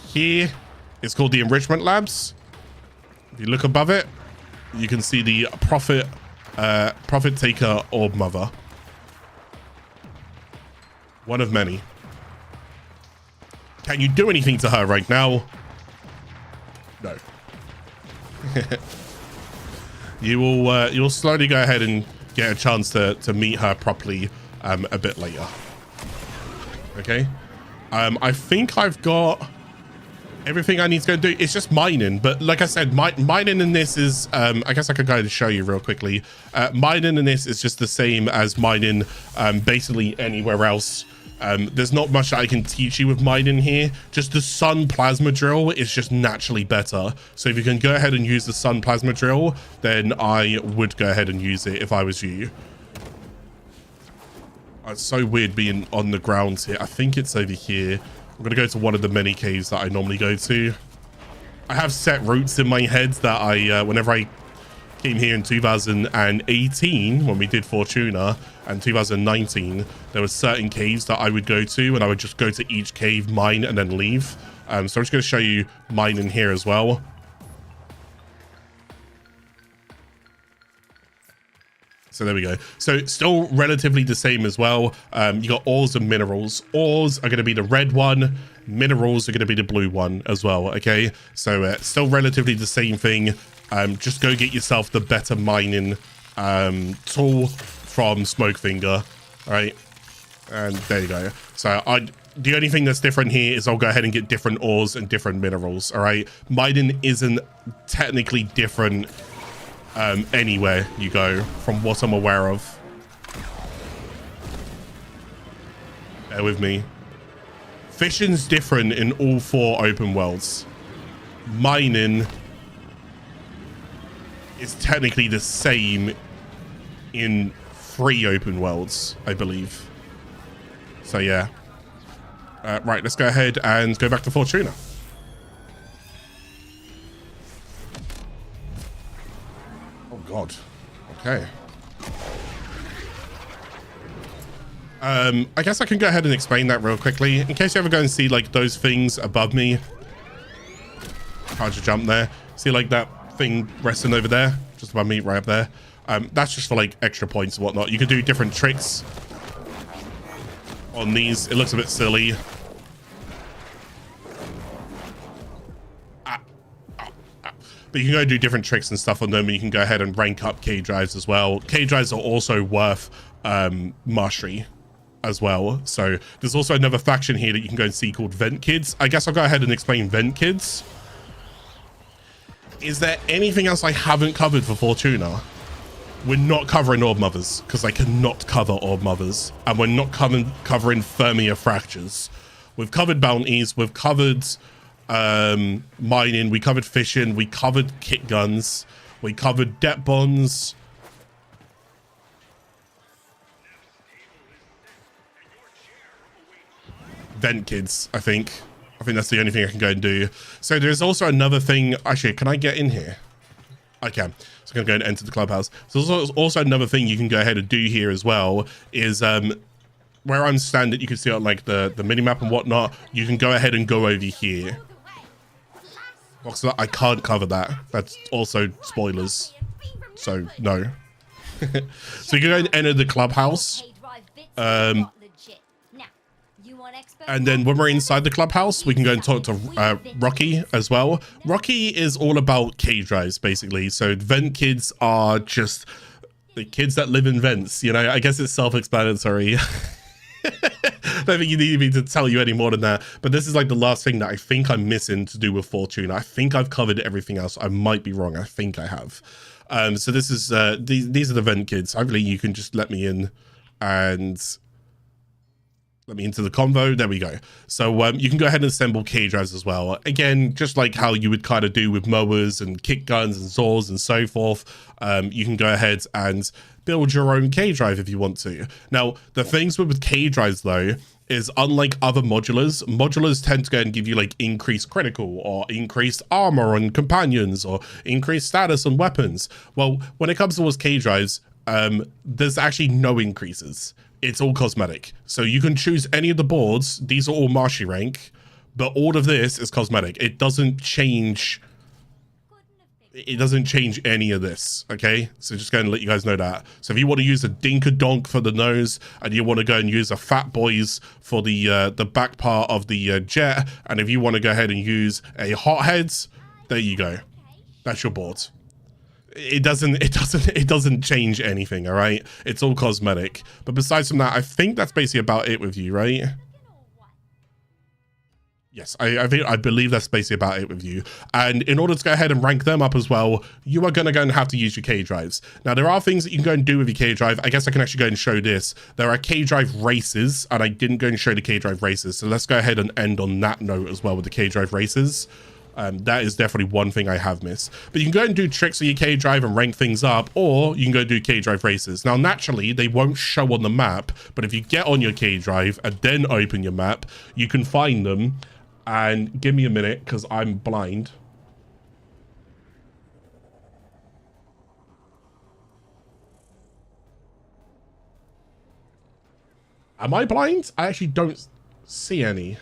Here, it's called the Enrichment Labs. If you look above it, you can see the Profit Taker Orb Mother. One of many. Can you do anything to her right now? No. You'll slowly go ahead and get a chance to meet her properly a bit later. Okay. I think I've got everything I need to go do. It's just mining, but like I said, mining in this is I guess I could go ahead and show you real quickly. Mining in this is just the same as mining basically anywhere else. There's not much that I can teach you with mining here. Just the sun plasma drill is just naturally better. So if you can go ahead and use the sun plasma drill, then I would go ahead and use it if I was you. It's so weird being on the ground here. I think it's over here. I'm gonna go to one of the many caves that I normally go to. I have set routes in my head that I whenever I came here in 2018 when we did Fortuna, and 2019 there were certain caves that I would go to, and I would just go to each cave, mine, and then leave. So I'm just going to show you mine in here as well. So there we go. So still relatively the same as well. You got ores and minerals. Ores are going to be the red one. Minerals are going to be the blue one as well. Okay, so still relatively the same thing. Just go get yourself the better mining tool from Smokefinger. All right, and there you go. So the only thing that's different here is I'll go ahead and get different ores and different minerals. All right, mining isn't technically different anywhere you go from what I'm aware of. Bear with me. Fishing's different in all 4 open worlds. Mining is technically the same in 3 open worlds, I believe. So yeah. Right, let's go ahead and go back to Fortuna. Oh god. Okay. I guess I can go ahead and explain that real quickly in case you ever go and see like those things above me. Hard to jump there. See like that thing resting over there, just above me, right up there. That's just for like extra points and whatnot. You can do different tricks on these. It looks a bit silly. But you can go do different tricks and stuff on them, and you can go ahead and rank up K-Drives as well. K-Drives are also worth mastery as well. So there's also another faction here that you can go and see called Vent Kids. I guess I'll go ahead and explain Vent Kids. Is there anything else I haven't covered for Fortuna? We're not covering Orb Mothers because I cannot cover Orb Mothers, and we're not covering Fermier Fractures. We've covered Bounties, we've covered mining, we covered fishing, we covered Kitguns, we covered debt bonds. Vent Kids, I think that's the only thing I can go and do. So there's also another thing. Actually, can I get in here? I can. So I'm gonna go and enter the clubhouse. So there's also another thing you can go ahead and do here as well is where I'm standing, you can see on like the minimap and whatnot, you can go ahead and go over here. Also, I can't cover that. That's also spoilers. So no. So you can go and enter the clubhouse. And then when we're inside the clubhouse, we can go and talk to Rocky as well. Rocky is all about K-drives, basically. So vent kids are just the kids that live in vents. You know, I guess it's self-explanatory. I don't think you need me to tell you any more than that. But this is like the last thing that I think I'm missing to do with Fortuna. I think I've covered everything else. I might be wrong. I think I have. So this is these are the vent kids. Hopefully you can just let me in and let me into the convo. There we go. So you can go ahead and assemble K-drives as well. Again, just like how you would kind of do with mowers and Kitguns and Zors and so forth. You can go ahead and build your own K-drive if you want to. Now, the things with K-drives though is unlike other modulars tend to go and give you like increased critical or increased armor on companions or increased status on weapons. Well, when it comes towards K-drives, there's actually no increases. It's all cosmetic. So you can choose any of the boards. These are all Marshy rank, but all of this is cosmetic. It doesn't change. It doesn't change any of this. Okay. So just going to let you guys know that. So if you want to use a Dinkadonk for the nose and you want to go and use a Fat Boys for the back part of the jet. And if you want to go ahead and use a Hotheads, there you go. That's your board. It doesn't change anything, all right? It's all cosmetic. But besides from that, I think that's basically about it with you, right? Yes, I believe that's basically about it with you. And in order to go ahead and rank them up as well, you are going to go and have to use your K-drives. Now, there are things that you can go and do with your K-drive. I guess I can actually go and show this. There are K-drive races, and I didn't go and show the K-drive races. So let's go ahead and end on that note as well with the K-drive races. That is definitely one thing I have missed. But you can go and do tricks with your K-drive and rank things up, or you can go do K-drive races. Now, naturally, they won't show on the map, but if you get on your K-drive and then open your map, you can find them. And give me a minute, because I'm blind. Am I blind? I actually don't see any.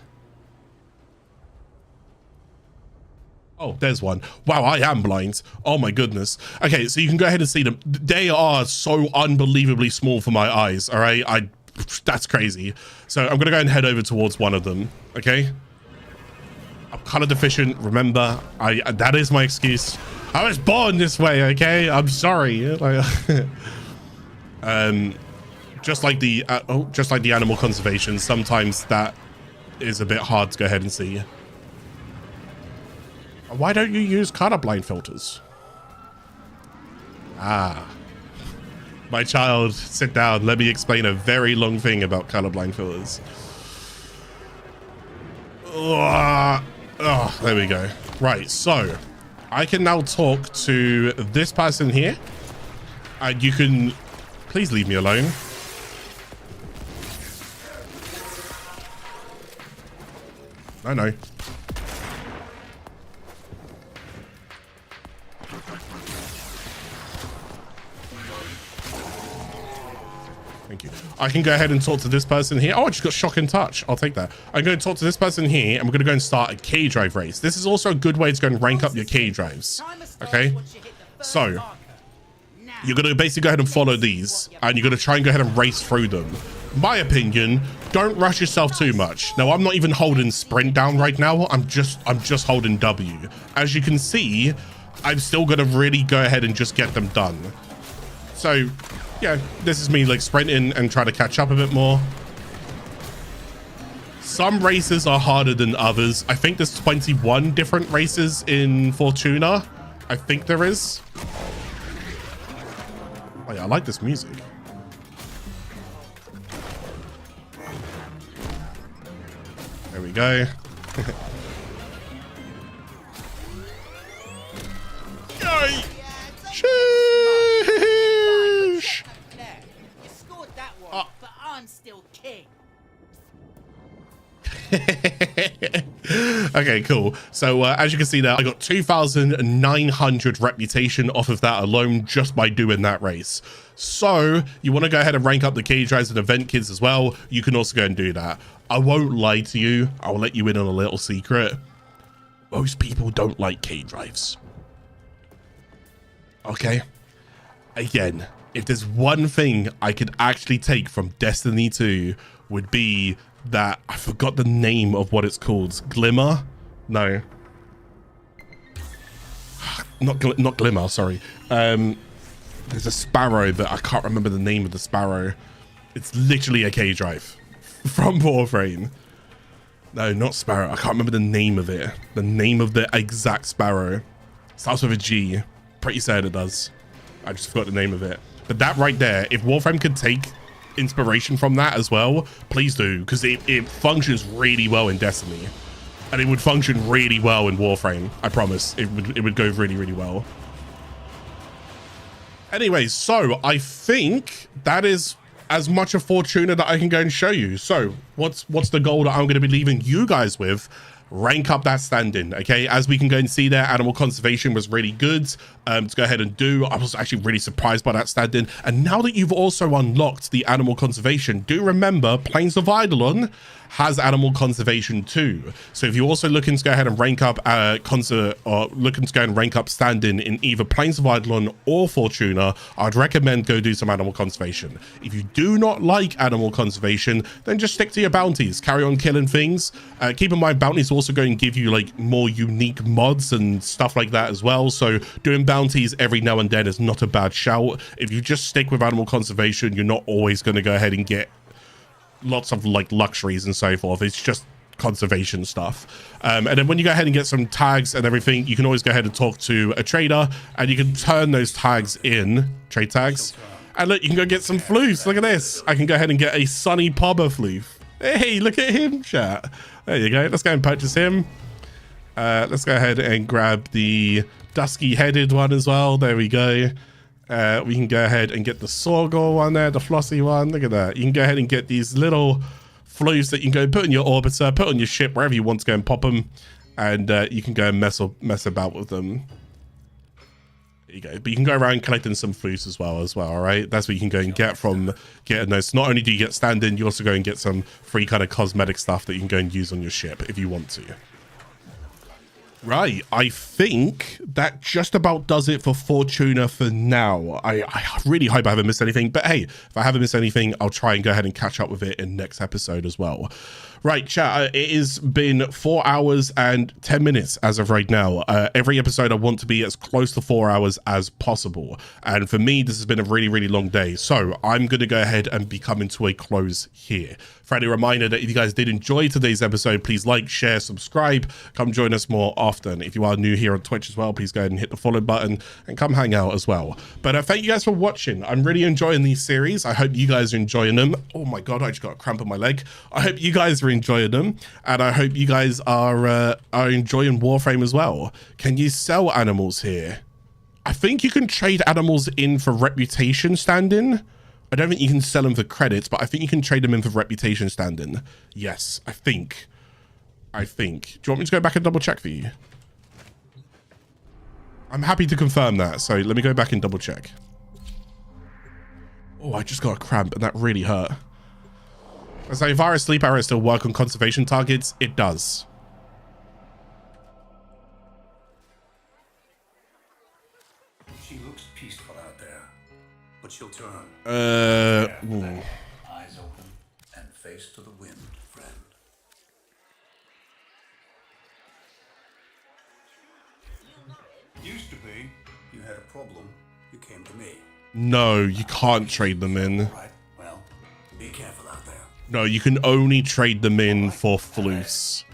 Oh, there's one. Wow, I am blind. Oh my goodness. Okay, so you can go ahead and see them. They are so unbelievably small for my eyes, all right? That's crazy. So I'm gonna go and head over towards one of them, okay? I'm color deficient, remember. That is my excuse. I was born this way, okay? I'm sorry. Just like the animal conservation, sometimes that is a bit hard to go ahead and see. Why don't you use colorblind filters? Ah. My child, sit down. Let me explain a very long thing about colorblind filters. Oh, there we go. Right, so I can now talk to this person here. And you can... Please leave me alone. No. Thank you. I can go ahead and talk to this person here. Oh, I just got shock and touch. I'll take that. I'm going to talk to this person here, and we're going to go and start a K-drive race. This is also a good way to go and rank up your K-drives. Okay? So, you're going to basically go ahead and follow these, and you're going to try and go ahead and race through them. My opinion, don't rush yourself too much. Now, I'm not even holding sprint down right now. I'm just holding W. As you can see, I'm still going to really go ahead and just get them done. So, yeah, this is me like sprinting and trying to catch up a bit more. Some races are harder than others. I think there's 21 different races in Fortuna. I think there is. Oh yeah, I like this music. There we go. Yay! Sheesh! You scored that one, but I'm still king. Okay, cool. So as you can see now, I got 2,900 reputation off of that alone just by doing that race. So you want to go ahead and rank up the K-drives and event kids as well. You can also go and do that. I won't lie to you. I will let you in on a little secret. Most people don't like K-drives. Okay. Again, if there's one thing I could actually take from Destiny 2 would be that I forgot the name of what it's called. Glimmer? No. Not Glimmer, sorry. There's a sparrow that I can't remember the name of the sparrow. It's literally a K drive from Warframe. No, not sparrow. I can't remember the name of it. The name of the exact sparrow. Starts with a G. Pretty certain it does. I just forgot the name of it. But that right there, if Warframe could take inspiration from that as well, please do, because it functions really well in Destiny. And it would function really well in Warframe. I promise. It would go really, really well. Anyways, so I think that is as much of Fortuna that I can go and show you. So what's the goal that I'm going to be leaving you guys with? Rank up that stand-in, okay? As we can go and see there, animal conservation was really good to go ahead and do. I was actually really surprised by that stand-in. And now that you've also unlocked the animal conservation, do remember Plains of Eidolon has animal conservation too. So if you're also looking to go ahead and rank up stand-in in either Plains of Eidolon or Fortuna, I'd recommend go do some animal conservation. If you do not like animal conservation, then just stick to your bounties. Carry on killing things. Keep in mind, bounties also going to give you like more unique mods and stuff like that as well. So doing bounties every now and then is not a bad shout. If you just stick with animal conservation, you're not always going to go ahead and get lots of like luxuries and so forth. It's just conservation stuff. And then when you go ahead and get some tags and everything, you can always go ahead and talk to a trader and you can turn those tags in, trade tags. And look, you can go get some floofs. Look at this. I can go ahead and get a Sunny Pobber floof. Hey, look at him, chat. There you go. Let's go and purchase him. Let's go ahead and grab the dusky headed one as well. There we go. We can go ahead and get the Sorghum one there, the flossy one. Look at that. You can go ahead and get these little floofs that you can go and put in your orbiter, put on your ship, wherever you want to go and pop them. And you can go and mess about with them. There you go. But you can go around collecting some floofs as well, all right? That's what you can go and get from getting those. Not only do you get stand-in, you also go and get some free kind of cosmetic stuff that you can go and use on your ship if you want to. Right, I think that just about does it for Fortuna for now. I really hope I haven't missed anything, but hey, if I haven't missed anything, I'll try and go ahead and catch up with it in next episode as well. Right, chat, it has been 4 hours and 10 minutes as of right now. Every episode I want to be as close to 4 hours as possible. And for me, this has been a really, really long day. So I'm going to go ahead and be coming to a close here. Friendly reminder that if you guys did enjoy today's episode, please like, share, subscribe. Come join us more often. If you are new here on Twitch as well, please go ahead and hit the follow button and come hang out as well. But thank you guys for watching. I'm really enjoying these series. I hope you guys are enjoying them. Oh my God, I just got a cramp in my leg. I hope you guys are enjoying them. And I hope you guys are enjoying Warframe as well. Can you sell animals here? I think you can trade animals in for reputation stand-in. I don't think you can sell them for credits, but I think you can trade them in for reputation stand-in. Yes, I think. Do you want me to go back and double check for you? I'm happy to confirm that. So let me go back and double check. Oh, I just got a cramp and that really hurt. So Virus Sleep Arrow still work on conservation targets? It does. She looks peaceful out there, but she'll turn. Eyes open and face to the wind, friend. Used to be, you had a problem, you came to me. No, you can't trade them in. All right, well, be careful out there. No, you can only trade them in for floofs.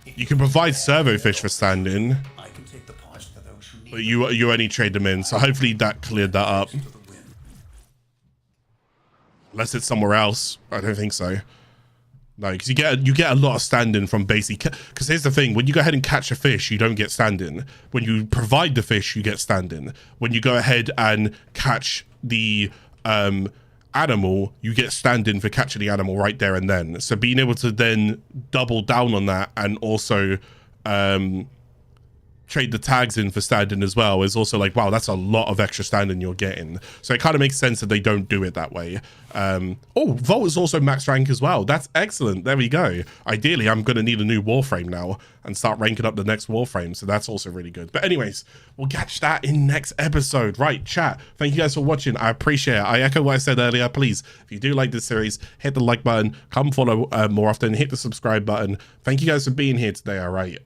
You can provide servofish for stand-in, I can take the parts for those who need but you only trade them in. So hopefully that cleared that up. Unless it's somewhere else. I don't think so. No, because you get a lot of stand-in from basic. Because here's the thing: when you go ahead and catch a fish, you don't get stand-in. When you provide the fish, you get stand-in. When you go ahead and catch the animal, you get stand-in for catching the animal right there and then. So being able to then double down on that and also trade the tags in for standing as well is also like, wow, that's a lot of extra standing you're getting. So it kind of makes sense that they don't do it that way. Oh, Volt is also max rank as well. That's excellent. There we go. Ideally, I'm going to need a new Warframe now and start ranking up the next Warframe. So that's also really good. But anyways, we'll catch that in next episode. Right, chat. Thank you guys for watching. I appreciate it. I echo what I said earlier. Please, if you do like this series, hit the like button. Come follow more often. Hit the subscribe button. Thank you guys for being here today. All right.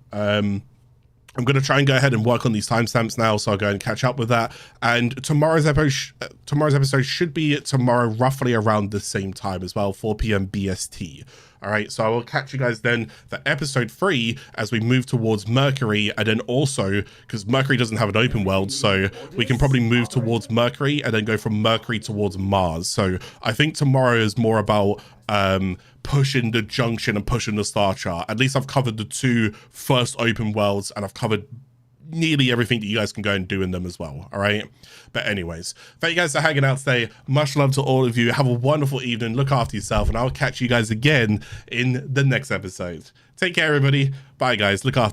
I'm going to try and go ahead and work on these timestamps now, so I'll go and catch up with that. And tomorrow's episode should be tomorrow, roughly around the same time as well, 4 p.m. BST. All right, so I will catch you guys then for episode 3 as we move towards Mercury, and then also, because Mercury doesn't have an open world, so we can probably move towards Mercury and then go from Mercury towards Mars. So I think tomorrow is more about pushing the junction and pushing the star chart. At least I've covered the 2 first open worlds, and I've covered nearly everything that you guys can go and do in them as well. All right, but anyways, thank you guys for hanging out today. Much love to all of you. Have a wonderful evening. Look after yourself, and I'll catch you guys again in the next episode. Take care, everybody. Bye, guys. Look after